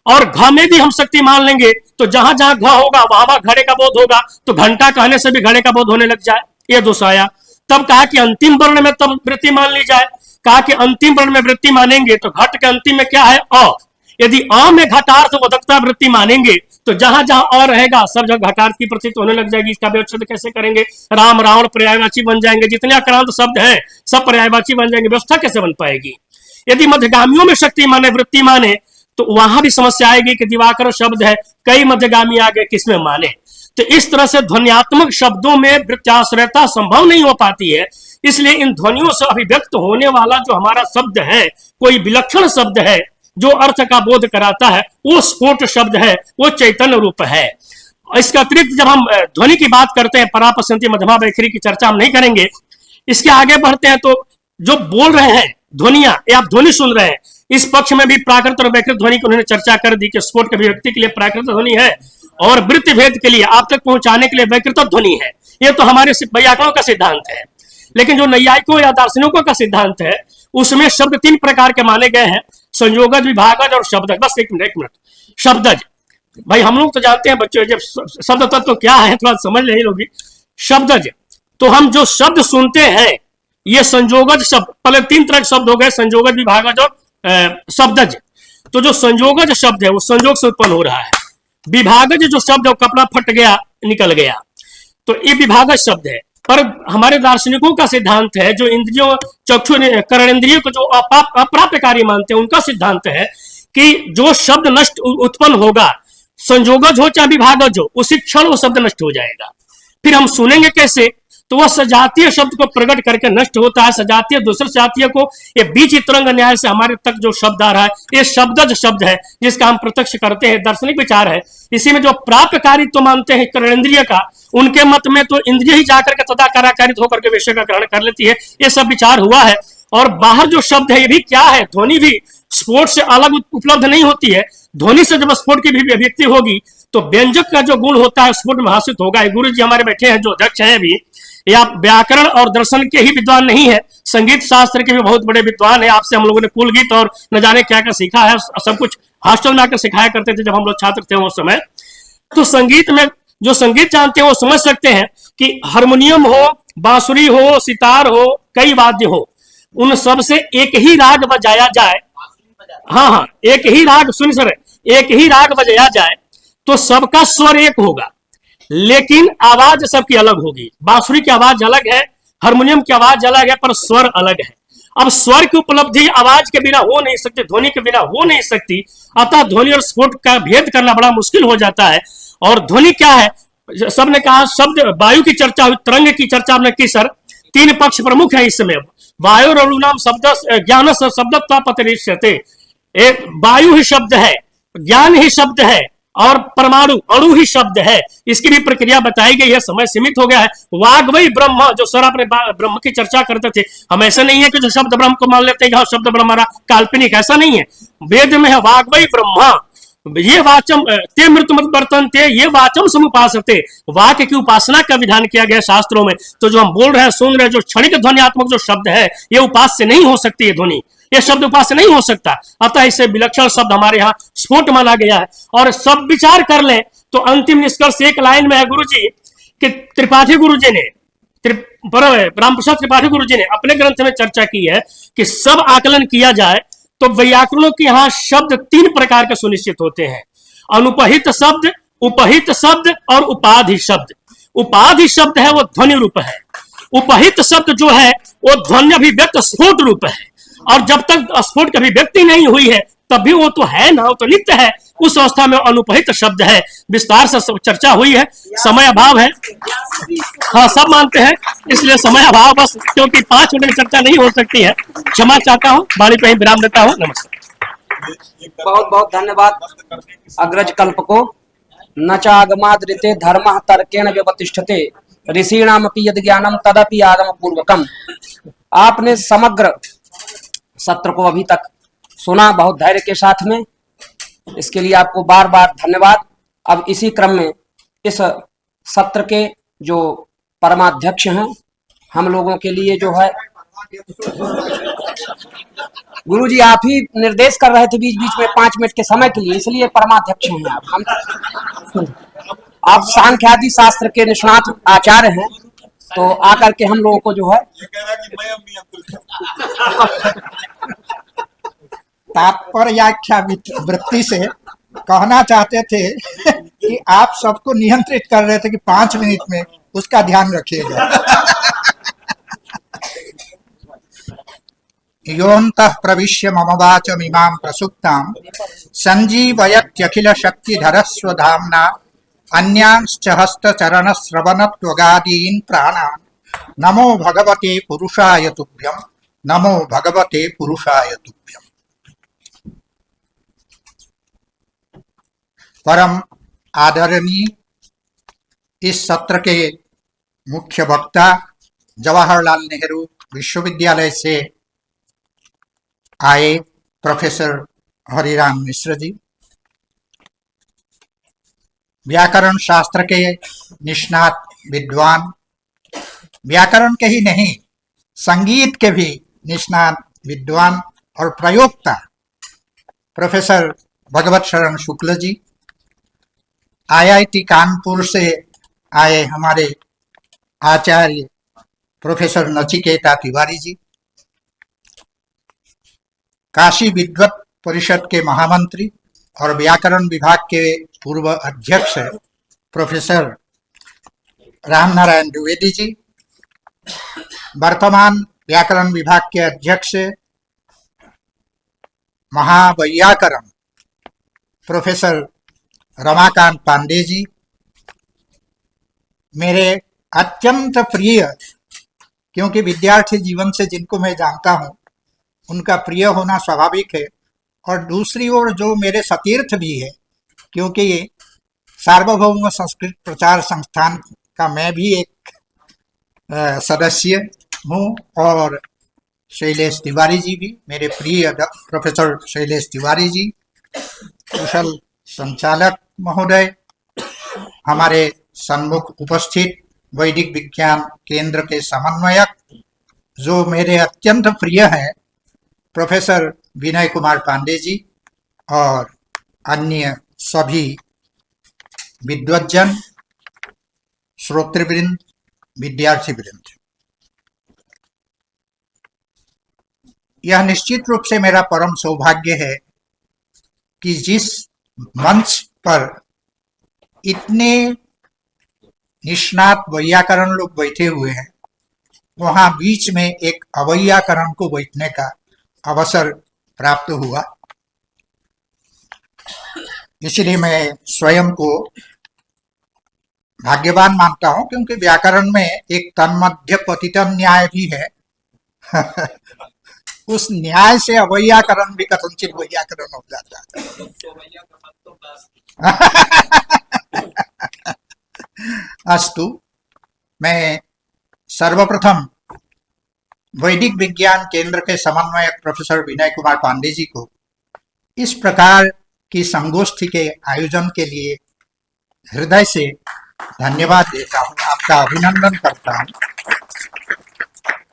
और घ में भी हम शक्ति मान लेंगे तो जहां जहां घ होगा वहां घड़े का बोध होगा, तो घंटा कहने से भी घड़े का बोध होने लग जाए, ये दोष आया। तब कहा कि अंतिम वर्ण में तब वृत्ति मान ली जाए। कहा कि अंतिम वर्ण में वृत्ति मानेंगे तो घट के अंतिम में क्या है? अ। यदि अ में घटार्थ बोधकता वृत्ति मानेंगे तो जहां जहां अ रहेगा सब जगह घटार्थ की प्रतीत होने लग जाएगी। इसका व्यवच्छेद कैसे करेंगे? राम रावण पर्यायवाची बन जाएंगे, जितने आक्रांत शब्द हैं सब पर्यायवाची बन जाएंगे, व्यवस्था कैसे बन पाएगी? यदि मध्यगामियों में शक्ति माने, वृत्ति माने, तो वहां भी समस्या आएगी कि दिवाकर शब्द है, कई मध्यगामी आ गए, किसमें माने? तो इस तरह से ध्वन्यात्मक शब्दों में वृत्ताश्रयता संभव नहीं हो पाती है। इसलिए इन ध्वनियों से अभिव्यक्त होने वाला जो हमारा शब्द है, कोई विलक्षण शब्द है जो अर्थ का बोध कराता है, वो स्फोट शब्द है, वो चैतन्य रूप है। इसके अतिरिक्त जब हम ध्वनि की बात करते हैं, परापसंति मध्यमा वैखरी की चर्चा हम नहीं करेंगे, इसके आगे बढ़ते हैं तो जो बोल रहे हैं ध्वनियां, ये आप ध्वनि सुन रहे हैं, इस पक्ष में भी प्राकृत और वैकृत ध्वनि की उन्होंने चर्चा कर दी कि स्फोट के अभिव्यक्ति के लिए प्राकृत ध्वनि है और वृत्ति भेद के लिए आप तक पहुंचाने के लिए वैकृत ध्वनि है। ये तो हमारे व्याकरणों का सिद्धांत है। लेकिन जो नैयायिकों या दार्शनिकों का सिद्धांत है उसमें शब्द 3 प्रकार के माने गए हैं, संयोगज, विभागज और शब्दज। बस एक मिनट, शब्दज भाई हम लोग तो जानते हैं बच्चों, जब शब्द तत्व क्या है थोड़ा समझ ले लोगी। शब्दज तो हम जो शब्द सुनते हैं ये संयोगज शब्द, पहले 3 तरह के शब्द हो गए, संयोगज, विभागज और शब्दज। तो जो संयोगज शब्द है वो संयोग से उत्पन्न हो रहा है। विभागज जो शब्द है कपड़ा फट गया, निकल गया, तो ये विभागज शब्द है। पर हमारे दार्शनिकों का सिद्धांत है, जो इंद्रियों चक्षु कर्णेंद्रियों को जो अप्राप्य कार्य मानते हैं, उनका सिद्धांत है कि जो शब्द नष्ट उत्पन्न होगा, संयोगज हो चाहे विभागज हो, उसी क्षण वो शब्द नष्ट हो जाएगा। फिर हम सुनेंगे कैसे? तो वह सजातीय शब्द को प्रकट करके नष्ट होता है। सजातीय दूसरे सजातीय को, ये बीच तरंग न्याय से हमारे तक जो शब्द आ रहा है, ये शब्दज शब्द है जिसका हम प्रत्यक्ष करते हैं, दार्शनिक विचार है। इसी में जो प्राप्यकारित्व मानते हैं करणेन्द्रिय का, उनके मत में तो इंद्रिय ही जाकर के तदाकारित होकर के विषय का ग्रहण कर लेती है। ये सब विचार हुआ है। और बाहर जो शब्द है ये भी क्या है? ध्वनि भी स्फोट से अलग उपलब्ध नहीं होती है। ध्वनि से जब स्फोट की भी अभिव्यक्ति होगी तो व्यंजक का जो गुण होता है स्फोट में हासिल होगा। गुरु जी हमारे बैठे हैं जो अध्यक्ष हैं अभी, ये आप व्याकरण और दर्शन के ही विद्वान नहीं है, संगीत शास्त्र के भी बहुत बड़े विद्वान है। आपसे हम लोगों ने कुल गीत और न जाने क्या क्या सीखा है, सब कुछ हॉस्टल में आकर सिखाया करते थे जब हम लोग छात्र थे उस समय। तो संगीत में जो संगीत जानते हैं वो समझ सकते हैं कि हारमोनियम हो, बांसुरी हो, सितार हो, कई वाद्य हो, उन सब से एक ही राग बजाया जाए, हाँ, एक ही राग, सुन सर, एक ही राग बजाया जाए तो सबका स्वर एक होगा, लेकिन आवाज सबकी अलग होगी। बांसुरी की आवाज अलग है, हारमोनियम की आवाज अलग है, पर स्वर अलग है। अब स्वर की उपलब्धि आवाज के बिना हो नहीं सकती, ध्वनि के बिना हो नहीं सकती। अतः ध्वनि और स्फोट का भेद करना बड़ा मुश्किल हो जाता है। और ध्वनि क्या है? सबने कहा शब्द, वायु की चर्चा हुई, तरंग की चर्चा हमने की सर। तीन पक्ष प्रमुख है इस समय। वायु और नाम शब्द ज्ञान शब्द, एक वायु ही शब्द है, ज्ञान ही शब्द है, और परमाणु अणु ही शब्द है। इसकी भी प्रक्रिया बताई गई है। समय सीमित हो गया है। वाग वही ब्रह्म, जो सर आपने ब्रह्म की चर्चा करते थे, हम ऐसा नहीं है कि जो शब्द ब्रह्म को मान लेते हैं कि शब्द ब्रह्म हमारा काल्पनिक, ऐसा नहीं है। वेद में है वाग वही ब्रह्म, ये वाचम ते मृत्यु मत वर्तनते, ये वाचम समुपासते, वाक्य की उपासना का विधान किया गया शास्त्रों में। तो जो हम बोल रहे हैं, सुन रहे हैं, जो क्षणिक ध्वनियात्मक जो शब्द है, ये उपास्य नहीं हो सकती है ध्वनि, ये शब्द उपास्य नहीं हो सकता। अतः इसे विलक्षण शब्द हमारे यहाँ स्फोट माना गया है। और सब विचार कर लें तो अंतिम निष्कर्ष एक लाइन में है गुरु जी कि त्रिपाठी गुरु जी ने, रामप्रसाद त्रिपाठी गुरु जी ने अपने ग्रंथ में चर्चा की है कि सब आकलन किया जाए तो वैयाकरणों के यहाँ शब्द तीन प्रकार के सुनिश्चित होते हैं: अनुपहित शब्द, उपहित शब्द और उपाधि शब्द। उपाधि शब्द है वो ध्वनि रूप है। उपहित शब्द जो है वो ध्वनि अभिव्यक्त स्फोट रूप है। और जब तक स्फोट की अभिव्यक्ति नहीं हुई है तब भी वो तो है ना, वो तो नित्य है। उस अवस्था में अनुपहित शब्द है। विस्तार से चर्चा हुई है, समय अभाव है, हाँ सब मानते हैं, इसलिए समय अभाव बस, क्योंकि 5 मिनट में चर्चा नहीं हो सकती है। क्षमा चाहता हूँ, वाणी पे ही विराम देता हूँ। नमस्कार। बहुत बहुत धन्यवाद अग्रज कल्प को। न चागमादृते धर्मः तर्केण व्यवतिष्ठते, ऋषीणामपि यद् ज्ञानम तदपि आगम पूर्वकम। आपने समग्र सत्र को अभी तक सुना बहुत धैर्य के साथ में, इसके लिए आपको बार बार धन्यवाद। अब इसी क्रम में इस सत्र के जो परमाध्यक्ष हैं, हम लोगों के लिए जो है, गुरु जी आप ही निर्देश कर रहे थे बीच बीच में 5 मिनट के समय के लिए, इसलिए परमाध्यक्ष हैं आप। हम आप सांख्य आदि शास्त्र के निष्णात आचार्य हैं, तो आकर के हम लोगों को जो है तात्पर्याख्या वृत्ति से कहना चाहते थे कि आप सबको नियंत्रित कर रहे थे कि 5 मिनट में उसका ध्यान रखिएगा। योऽन्तः प्रविश्य मम वाचमिमां प्रसुप्तां सञ्जीवयत्यखिल शक्तिधरस्वधाम्ना अन्यांश्च हस्तचरणश्रवणत्वगादीन् प्राणान् नमो भगवते पुरुषाय तुभ्यं, नमो भगवते पुरुषाय तुभ्यं। परम आदरणीय इस सत्र के मुख्य वक्ता जवाहरलाल नेहरू विश्वविद्यालय से आए प्रोफेसर हरिराम मिश्र जी, व्याकरण शास्त्र के निष्णात विद्वान, व्याकरण के ही नहीं संगीत के भी निष्णात विद्वान और प्रयोक्ता प्रोफेसर भगवत शरण शुक्ल जी, आईआईटी कानपुर से आए हमारे आचार्य प्रोफेसर नचिकेता तिवारी जी, काशी विद्वत परिषद के महामंत्री और व्याकरण विभाग के पूर्व अध्यक्ष प्रोफेसर रामनारायण द्विवेदी जी, वर्तमान व्याकरण विभाग के अध्यक्ष महावैयाकरण प्रोफेसर रमाकांत पांडे जी, मेरे अत्यंत प्रिय, क्योंकि विद्यार्थी जीवन से जिनको मैं जानता हूं उनका प्रिय होना स्वाभाविक है, और दूसरी ओर जो मेरे सतीर्थ भी है, क्योंकि सार्वभौम संस्कृत प्रचार संस्थान का मैं भी एक सदस्य हूं, और शैलेश तिवारी जी भी, मेरे प्रिय प्रोफेसर शैलेश तिवारी जी, कुशल संचालक महोदय, हमारे सन्मुख उपस्थित वैदिक विज्ञान केंद्र के समन्वयक जो मेरे अत्यंत प्रिय हैं, प्रोफेसर विनय कुमार पांडे जी, और अन्य सभी विद्वज्जन, श्रोतृवृंद, विद्यार्थीवृंद। यह निश्चित रूप से मेरा परम सौभाग्य है कि जिस मंच पर इतने निष्णात वैयाकरण लोग बैठे हुए हैं, वहां बीच में एक अवैयाकरण को बैठने का अवसर प्राप्त हुआ। इसलिए मैं स्वयं को भाग्यवान मानता हूं, क्योंकि व्याकरण में एक तन्मध्य पतितन न्याय भी है। उस न्याय से अवैयाकरण भी कथनचित वैयाकरण हो जाता है। अस्तु, मैं सर्वप्रथम वैदिक विज्ञान केंद्र के समन्वयक प्रोफेसर विनय कुमार पांडे जी को इस प्रकार की संगोष्ठी के आयोजन के लिए हृदय से धन्यवाद देता हूँ, आपका अभिनंदन करता हूँ,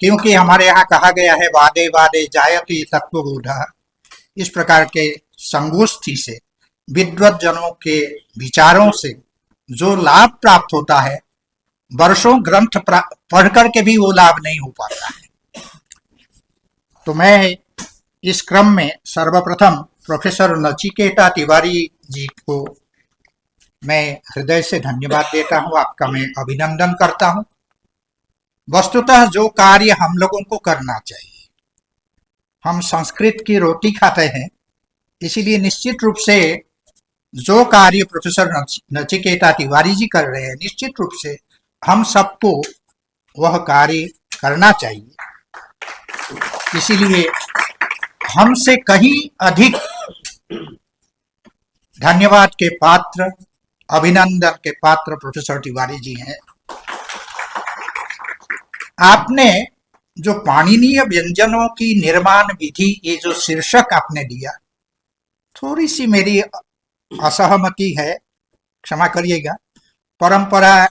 क्योंकि हमारे यहाँ कहा गया है वादे वादे जायति तत्वबोधः। इस प्रकार के संगोष्ठी से, विद्वज्जनों के विचारों से जो लाभ प्राप्त होता है, वर्षों ग्रंथ पढ़ करके भी वो लाभ नहीं हो पाता है। तो मैं इस क्रम में सर्वप्रथम प्रोफेसर नचिकेता तिवारी जी को मैं हृदय से धन्यवाद देता हूँ, आपका मैं अभिनंदन करता हूँ। वस्तुतः जो कार्य हम लोगों को करना चाहिए, हम संस्कृत की रोटी खाते हैं, इसीलिए निश्चित रूप से जो कार्य प्रोफेसर नचिकेता तिवारी जी कर रहे हैं, निश्चित रूप से हम सबको वह कार्य करना चाहिए। इसीलिए हमसे कहीं अधिक धन्यवाद के पात्र, अभिनंदन के पात्र प्रोफेसर तिवारी जी हैं। आपने जो पाणिनीय व्यंजनों की निर्माण विधि, ये जो शीर्षक आपने दिया, थोड़ी सी मेरी असहमति है, क्षमा करिएगा। परंपरा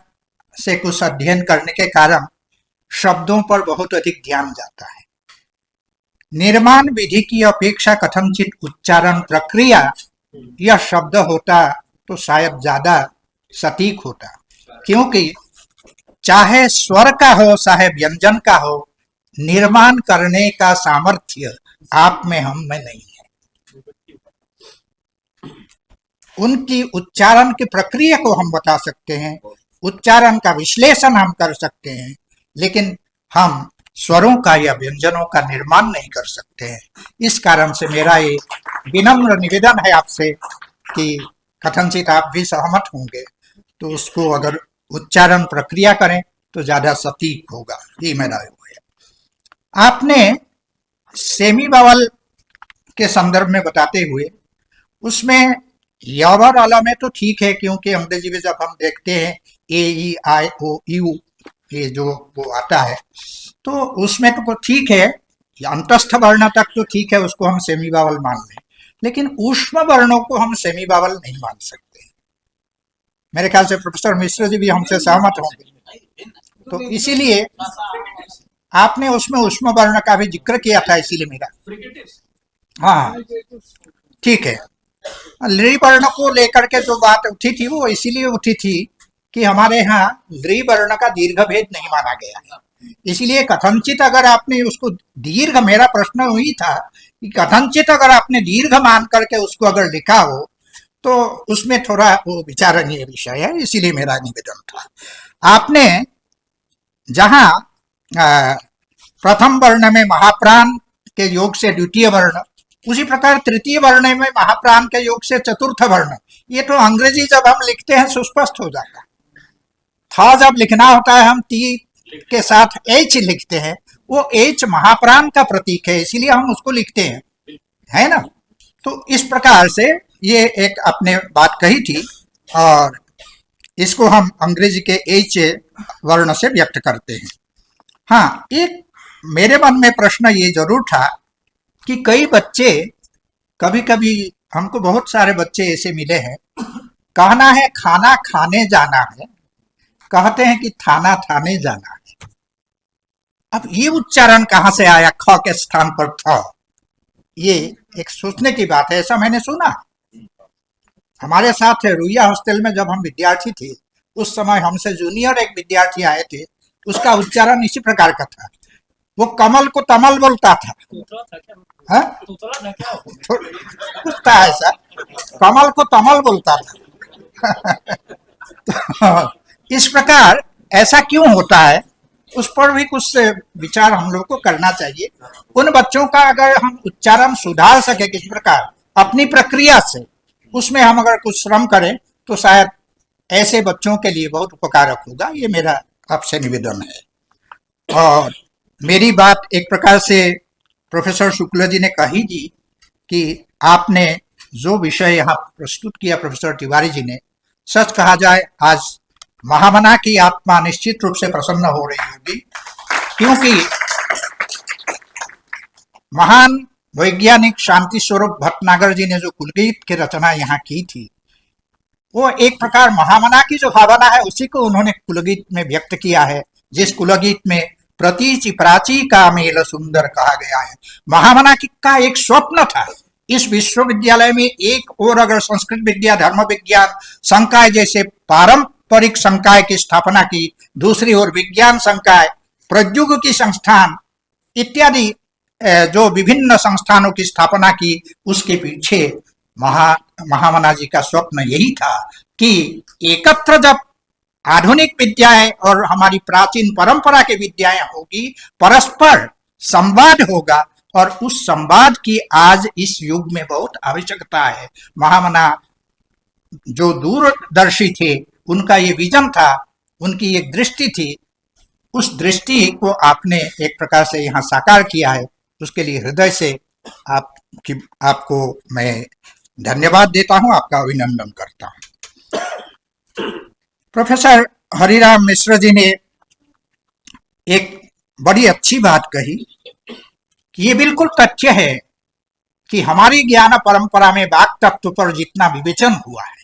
से कुछ अध्ययन करने के कारण शब्दों पर बहुत अधिक ध्यान जाता है। निर्माण विधि की अपेक्षा कथनचित उच्चारण प्रक्रिया यह शब्द होता तो शायद ज्यादा सटीक होता, क्योंकि चाहे स्वर का हो चाहे व्यंजन का हो, निर्माण करने का सामर्थ्य आप में हम में नहीं है। उनकी उच्चारण की प्रक्रिया को हम बता सकते हैं, उच्चारण का विश्लेषण हम कर सकते हैं, लेकिन हम स्वरों का या व्यंजनों का निर्माण नहीं कर सकते हैं। इस कारण से मेरा ये विनम्र निवेदन है आपसे कि कथनचित आप भी सहमत होंगे तो उसको अगर उच्चारण प्रक्रिया करें तो ज्यादा सटीक होगा, ये मेरा है। आपने सेमी बावल के संदर्भ में बताते हुए, उसमें यवर अल में तो ठीक है, क्योंकि अंग्रेजी में जब हम देखते हैं ए ई आई ओ यू, ये जो वो आता है, तो उसमें तो ठीक है, अंतस्थ वर्ण तक तो ठीक है, उसको हम सेमी बावल मान लें, लेकिन ऊष्म वर्णों को हम सेमी बावल नहीं मान सकते। मेरे ख्याल से प्रोफेसर मिश्र जी भी हमसे सहमत होंगे। तो इसीलिए आपने उसमें ऊष्म वर्ण का भी जिक्र किया था, इसीलिए मेरा, हाँ ठीक है। लृ वर्ण को लेकर के जो बात उठी थी वो इसीलिए उठी थी कि हमारे यहाँ लृ वर्ण का दीर्घ भेद नहीं माना गया है, इसलिए कथनचित अगर आपने उसको दीर्घ, मेरा प्रश्न वही था कि कथनचित अगर आपने दीर्घ मान करके उसको अगर लिखा हो तो उसमें थोड़ा वो विचारणीय विषय है, इसीलिए मेरा निवेदन था। आपने जहां प्रथम वर्ण में महाप्राण के योग से द्वितीय वर्ण, उसी प्रकार तृतीय वर्ण में महाप्राण के योग से चतुर्थ वर्ण, ये तो अंग्रेजी जब हम लिखते हैं सुस्पष्ट हो जाता है। था जब लिखना होता है हम टी के साथ एच लिखते हैं, वो एच महाप्राण का प्रतीक है, इसीलिए हम उसको लिखते हैं, है ना। तो इस प्रकार से ये एक अपने बात कही थी और इसको हम अंग्रेजी के एच वर्ण से व्यक्त करते हैं। हाँ, एक मेरे मन में प्रश्न ये जरूर था कि कई बच्चे, कभी कभी हमको बहुत सारे बच्चे ऐसे मिले हैं, कहना है खाना खाने जाना है, कहते हैं कि थाना थाने जाना है। अब ये उच्चारण कहाँ से आया, ख के स्थान पर थ? ये एक सोचने की बात है। ऐसा मैंने सुना। हमारे साथ रुइया हॉस्टल में जब हम विद्यार्थी थे, उस समय हमसे जूनियर एक विद्यार्थी आए थे, उसका उच्चारण इसी प्रकार का था। वो कमल को तमल बोलता था। हाँ? कुत्ता है ऐसा, कमल को तमल बोलता था। तो इस प्रकार ऐसा क्यों होता है, उस पर भी कुछ विचार हम लोग को करना चाहिए। उन बच्चों का अगर हम उच्चारण सुधार सके किस प्रकार अपनी प्रक्रिया से, उसमें हम अगर कुछ श्रम करें तो शायद ऐसे बच्चों के लिए बहुत उपकारक होगा। ये मेरा आपसे निवेदन है। और मेरी बात एक प्रकार से प्रोफेसर शुक्ल जी ने कही जी कि आपने जो विषय यहाँ प्रस्तुत किया प्रोफेसर तिवारी जी ने, सच कहा जाए आज महामना की आत्मा निश्चित रूप से प्रसन्न हो रही होगी, क्योंकि महान वैज्ञानिक शांति स्वरूप भटनागर जी ने जो कुलगीत की रचना यहाँ की थी, वो एक प्रकार महामना की जो भावना है उसी को उन्होंने कुलगीत में व्यक्त किया है, जिस कुलगीत में प्रतीचि प्राची का मेल सुंदर कहा गया है। महामना का एक स्वप्न था, इस विश्वविद्यालय में एक और अगर संस्कृत विद्या, धर्म विज्ञान संकाय जैसे पारंपरिक संकाय की स्थापना की, दूसरी ओर विज्ञान संकाय, प्रौद्योगिकी संस्थान इत्यादि जो विभिन्न संस्थानों की स्थापना की, उसके पीछे महामना जी का स्वप्न यही था कि एकत्र जब आधुनिक विद्याएं और हमारी प्राचीन परंपरा की विद्याएं होगी, परस्पर संवाद होगा, और उस संवाद की आज इस युग में बहुत आवश्यकता है। महामना जो दूरदर्शी थे, उनका ये विजन था, उनकी एक दृष्टि थी, उस दृष्टि को आपने एक प्रकार से यहाँ साकार किया है। उसके लिए हृदय से आपको मैं धन्यवाद देता हूँ, आपका अभिनंदन करता हूँ। प्रोफेसर हरिराम मिश्र जी ने एक बड़ी अच्छी बात कही कि ये बिल्कुल तथ्य है कि हमारी ज्ञान परंपरा में वाक तत्व पर जितना विवेचन हुआ है,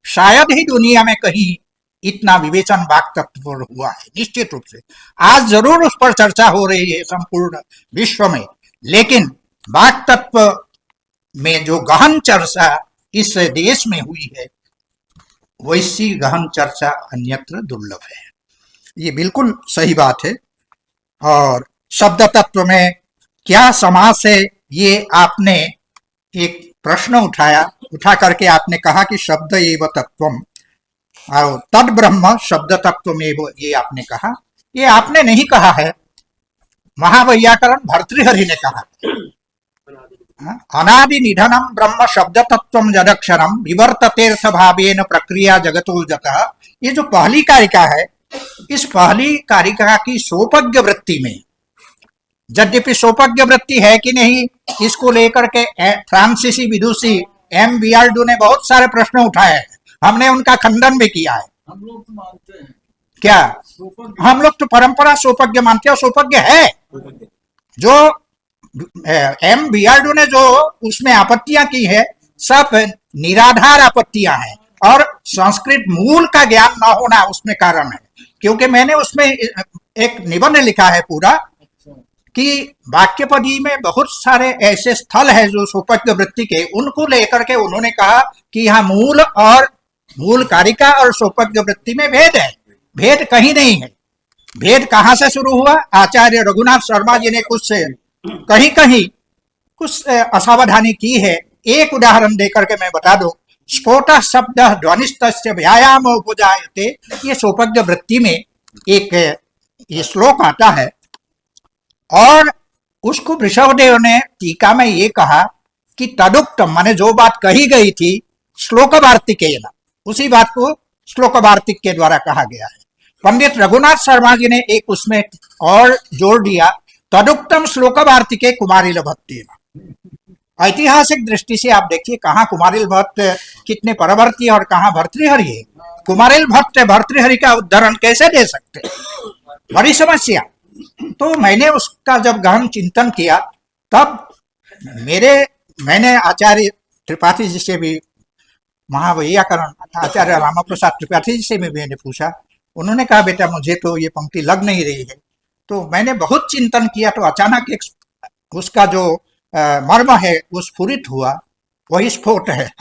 शायद ही दुनिया में कहीं इतना विवेचन वाक तत्व पर हुआ है। निश्चित रूप से आज जरूर उस पर चर्चा हो रही है संपूर्ण विश्व में, लेकिन वाक तत्व में जो गहन चर्चा इस देश में हुई है, वैसी गहन चर्चा अन्यत्र दुर्लभ है। ये बिल्कुल सही बात है। और शब्द तत्व में क्या समास है, ये आपने एक प्रश्न उठा करके आपने कहा कि शब्द एव तत्वम, और तद ब्रह्म शब्द तत्व में ये आपने कहा। ये आपने नहीं कहा है, महावैयाकरण भर्तृहरि ने कहा। अनादि निधनम ब्रह्म शब्द तत्वम जदक्षरम विवर्ततेर्थ भावेन प्रक्रिया जगतो जतः। ये जो पहली कारिका है, इस पहली कारिका की सोपज्ञ वृत्ति में, यद्यपि सोपज्ञ वृत्ति है कि नहीं, इसको लेकर के फ्रांसीसी विदुषी एम बियार्डो ने बहुत सारे प्रश्न उठाए हैं, हमने उनका खंडन भी किया है। हम लोग तो मानते हैं क्या? हम लोग तो परंपरा सोपज्ञ मानते हैं, सोपज्ञ है। जो एम बियार्डो ने जो उसमें आपत्तियां की है, सब निराधार आपत्तियां हैं, और संस्कृत मूल का ज्ञान न होना उसमें कारण है। क्योंकि मैंने उसमें एक निबंध लिखा है पूरा कि वाक्यपदी में बहुत सारे ऐसे स्थल है जो सोपज्ञ वृत्ति के, उनको लेकर के उन्होंने कहा कि यहाँ मूल कारिका और सोपज्ञ वृत्ति में भेद है। भेद कहीं नहीं है। भेद कहाँ से शुरू हुआ? आचार्य रघुनाथ शर्मा जी ने कहीं कुछ असावधानी की है। एक उदाहरण देकर के मैं बता दूं, स्फोट शब्द ध्वनिस्तस्य व्यायाम उपजायते, ये सोपज्ञ वृत्ति में एक ये श्लोक आता है, और उसको वृषभदेव ने टीका में ये कहा कि तदुक्तम, माने जो बात कही गई थी, श्लोक वार्तिकेन, उसी बात को श्लोक वार्तिक के द्वारा कहा गया है। पंडित रघुनाथ शर्मा जी ने एक उसमें और जोड़ दिया, तदुक्तम श्लोक वार्तिके कुमारिल भट्टेन। ऐतिहासिक दृष्टि से आप देखिए कहाँ कुमारिल भट्ट कितने परवर्ती और कहाँ भर्तृहरि है। कुमारिल भट्ट भर्तृहरि का उदाहरण कैसे दे सकते, बड़ी समस्या। तो मैंने उसका जब गहन चिंतन किया तब मैंने आचार्य त्रिपाठी जी से भी, महावैयाकरण आचार्य रामाप्रसाद त्रिपाठी जी से भी मैंने पूछा। उन्होंने कहा बेटा मुझे तो ये पंक्ति लग नहीं रही है। तो मैंने बहुत चिंतन किया तो अचानक एक उसका जो मर्म है वो स्फुरित हुआ, वही स्फोट है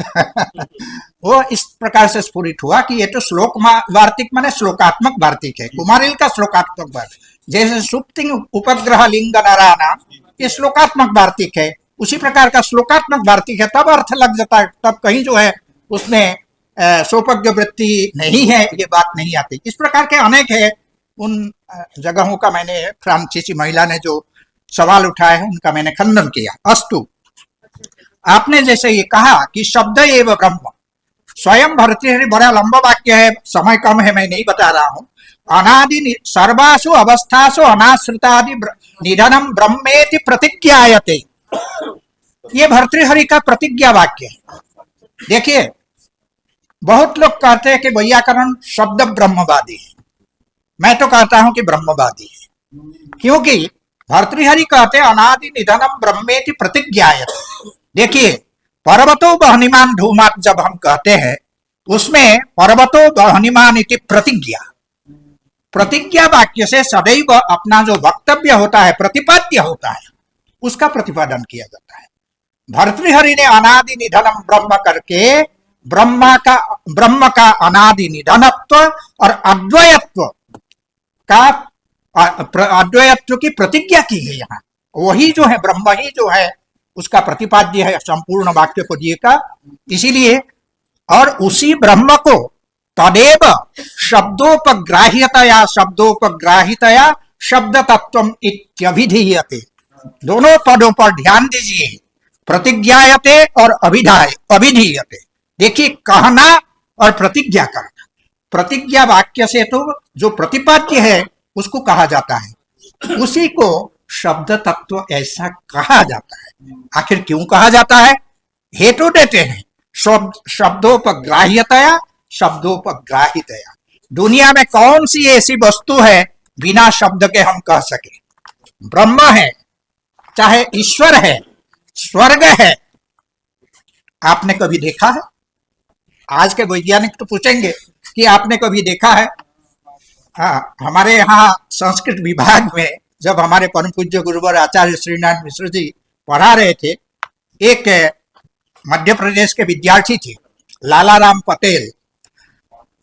वो इस प्रकार से स्फुरित हुआ कि ये तो श्लोक वार्तिक माने श्लोकात्मक वार्तिक है, कुमारिल का श्लोकात्मक वार्तिक। जैसे सुप्ति उपग्रह लिंग नारायण ये श्लोकात्मक वार्तिक है, उसी प्रकार का श्लोकात्मक वार्तिक है, तब अर्थ लग जाता है। तब कहीं जो है उसमें सोपज्ञ वृत्ति नहीं है, ये बात नहीं आती। इस प्रकार के अनेक है। उन जगहों का मैंने फ्रांसीसी महिला ने जो सवाल उठाए हैं उनका मैंने खंडन किया। अस्तु, आपने जैसे ये कहा कि शब्द एव ब्रह्म, स्वयं भर्तृहरि बड़ा लंबा वाक्य है, समय कम है, मैं नहीं बता रहा हूं। अनादि सर्वासु अवस्थासु अनाश्रितादि निधनम ब्रह्मेति प्रतिज्ञायते, ये भर्तृहरि का प्रतिज्ञा वाक्य है। देखिए बहुत लोग कहते हैं कि वैयाकरण शब्द ब्रह्मवादी है, मैं तो कहता हूं कि ब्रह्मवादी है, क्योंकि भर्तृहरि कहते हैं अनादि निधनम ब्रह्मेति प्रतिज्ञायते। देखिए पर्वतो बहनिमान धूमात जब हम कहते हैं उसमें पर्वतो बहनिमान इति प्रतिज्ञा, प्रतिज्ञा वाक्य से सदैव अपना जो वक्तव्य होता है, प्रतिपाद्य होता है, उसका प्रतिपादन किया जाता है। भर्तृहरि ने अनादि निधनम ब्रह्म करके ब्रह्म का अनादि निधनत्व और अद्वयत्व की प्रतिज्ञा की है। यहाँ वही जो है ब्रह्म ही जो है उसका प्रतिपाद्य है संपूर्ण वाक्य को दिए का। इसीलिए और उसी ब्रह्म को तदेव शब्दोपग्राह्यतया शब्द तत्वम इत्यभिधीयते, दोनों पदों पर ध्यान दीजिए, प्रतिज्ञायते और अभिधीयते। देखिए कहना और प्रतिज्ञा करना, प्रतिज्ञा वाक्य से तो जो प्रतिपाद्य है उसको कहा जाता है, उसी को शब्द तत्व ऐसा कहा जाता है। आखिर क्यों कहा जाता है, हेतु देते हैं। शब्दोपग्राह्यतया शब्दोपग्राहितया, दुनिया में कौन सी ऐसी वस्तु है बिना शब्द के हम कह सके। ब्रह्म है, चाहे ईश्वर है, स्वर्ग है, आपने कभी देखा है? आज के वैज्ञानिक तो पूछेंगे कि आपने कभी देखा है? हाँ, हमारे यहाँ संस्कृत विभाग में जब हमारे परम पूज्य गुरुवर आचार्य श्रीनारायण मिश्र जी पढ़ा रहे थे, एक मध्य प्रदेश के विद्यार्थी थे लालाराम पटेल,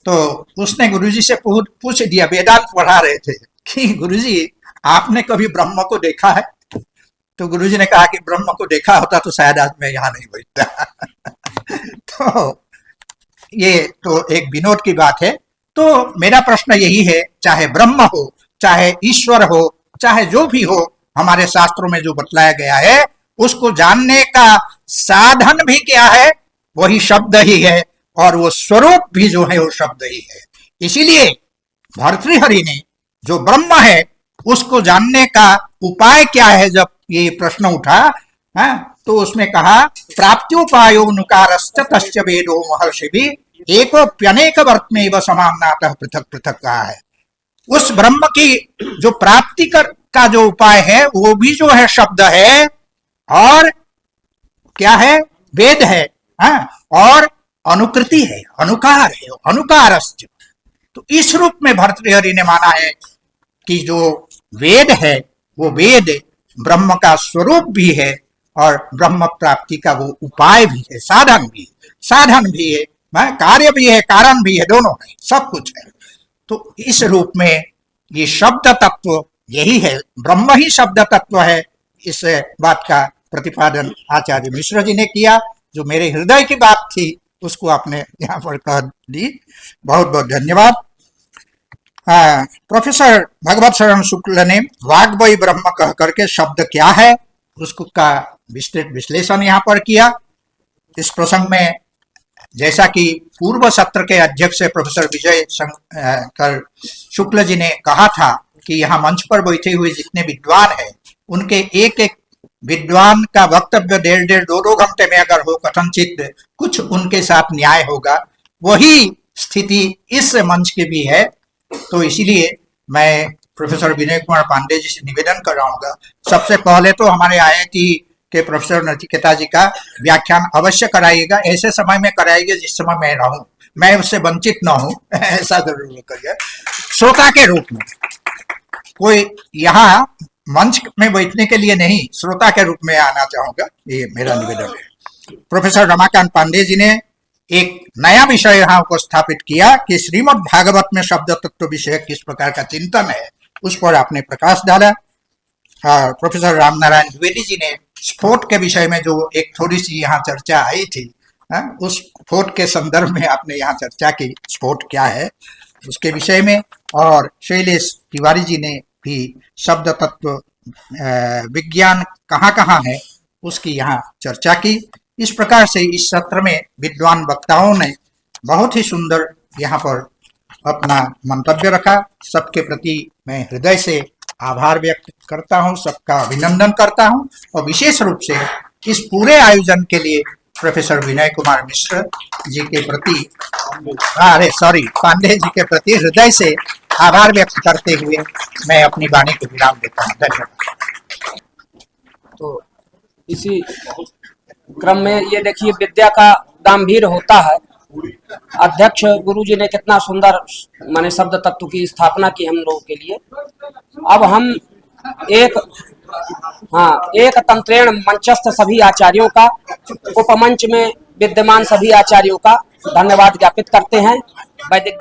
तो उसने गुरुजी से पूछ दिया, वेदांत पढ़ा रहे थे, कि गुरुजी आपने कभी ब्रह्म को देखा है? तो गुरुजी ने कहा कि ब्रह्म को देखा होता तो शायद आज मैं यहाँ नहीं बैठता तो ये तो एक विनोद की बात है। तो मेरा प्रश्न यही है, चाहे ब्रह्म हो, चाहे ईश्वर हो, चाहे जो भी हो, हमारे शास्त्रों में जो बतलाया गया है उसको जानने का साधन भी क्या है, वही शब्द ही है, और वो स्वरूप भी जो है वो शब्द ही है। इसीलिए भर्तृहरि ने जो ब्रह्म है उसको जानने का उपाय क्या है, जब ये प्रश्न उठा है तो उसमें कहा प्राप्त्योपायो नुकारश्च तस्य वेदो महर्षि भी एकोप्यनेक वर्त्मेव समाम्नातः पृथक पृथक कहा है। उस ब्रह्म की जो प्राप्ति का जो उपाय है वो भी जो है शब्द है, और क्या है, वेद है, और अनुकृति है, अनुकार है, अनुकारश्च। तो इस रूप में भर्तृहरि ने माना है कि जो वेद है वो वेद ब्रह्म का स्वरूप भी है और ब्रह्म प्राप्ति का वो उपाय भी है, साधन भी है, कार्य भी है, कारण भी है, दोनों है, सब कुछ है। तो इस रूप में ये शब्द तत्व यही है, ब्रह्म ही शब्द तत्व है। इस बात का प्रतिपादन आचार्य मिश्र जी ने किया, जो मेरे हृदय की बात थी उसको आपने यहाँ पर कह दी। बहुत बहुत धन्यवाद। प्रोफेसर भगवत शरण शुक्ल ने वाग्वई ब्रह्म कह करके शब्द क्या है उसको का विस्तृत विश्लेषण यहाँ पर किया। इस प्रसंग में जैसा कि पूर्व सत्र के अध्यक्ष प्रोफेसर विजय शंकर शुक्ल जी ने कहा था कि यहाँ मंच पर बैठे हुए जितने विद्वान हैं उनके एक एक विद्वान का वक्तव्य 1.5-2 घंटे में अगर हो कथनचित कुछ उनके साथ न्याय होगा, वही स्थिति इस मंच की भी है। तो इसीलिए मैं प्रोफेसर विनय कुमार पांडे जी से निवेदन कर रहा हूँ, सबसे पहले तो हमारे IIT के प्रोफेसर नचिकेता जी का व्याख्यान अवश्य कराइएगा, ऐसे समय में कराइएगा जिस समय मैं रहूं, मैं उससे वंचित न हूं, ऐसा जरूर करिए। श्रोता के रूप में, कोई यहाँ मंच में बैठने के लिए नहीं, श्रोता के रूप में आना चाहूंगा, ये मेरा निवेदन है। प्रोफेसर रमाकांत पांडे जी ने एक नया विषय यहाँ उपस्थापित किया कि श्रीमद् भागवत में शब्द तत्व विषय किस प्रकार का चिंतन है, उस पर आपने प्रकाश डाला। प्रोफेसर रामनारायण द्विवेदी जी ने स्फोट के विषय में जो एक थोड़ी सी यहाँ चर्चा आई थी, उस स्फोट के संदर्भ में आपने यहाँ चर्चा की, स्फोट क्या है उसके विषय में। और शैलेश तिवारी जी ने भी शब्द तत्व विज्ञान कहाँ कहाँ है उसकी यहाँ चर्चा की। इस प्रकार से इस सत्र में विद्वान वक्ताओं ने बहुत ही सुंदर यहाँ पर अपना मंतव्य रखा। सबके प्रति मैं हृदय से आभार व्यक्त करता हूँ, सबका अभिनंदन करता हूँ, और विशेष रूप से इस पूरे आयोजन के लिए प्रोफेसर विनय कुमार मिश्र जी के प्रति, पांडे जी के प्रति हृदय से आभार व्यक्त करते हुए मैं अपनी वाणी को विराम देता हूँ। धन्यवाद। तो इसी क्रम में ये देखिए विद्या का गांभीर्य होता है। अध्यक्ष गुरु जी ने कितना सुंदर माने शब्द तत्व की स्थापना की हम लोगों के लिए। अब हम एक तंत्रेण मंचस्थ सभी आचार्यों का, उपमंच में विद्यमान सभी आचार्यों का धन्यवाद ज्ञापित करते हैं। वैदिक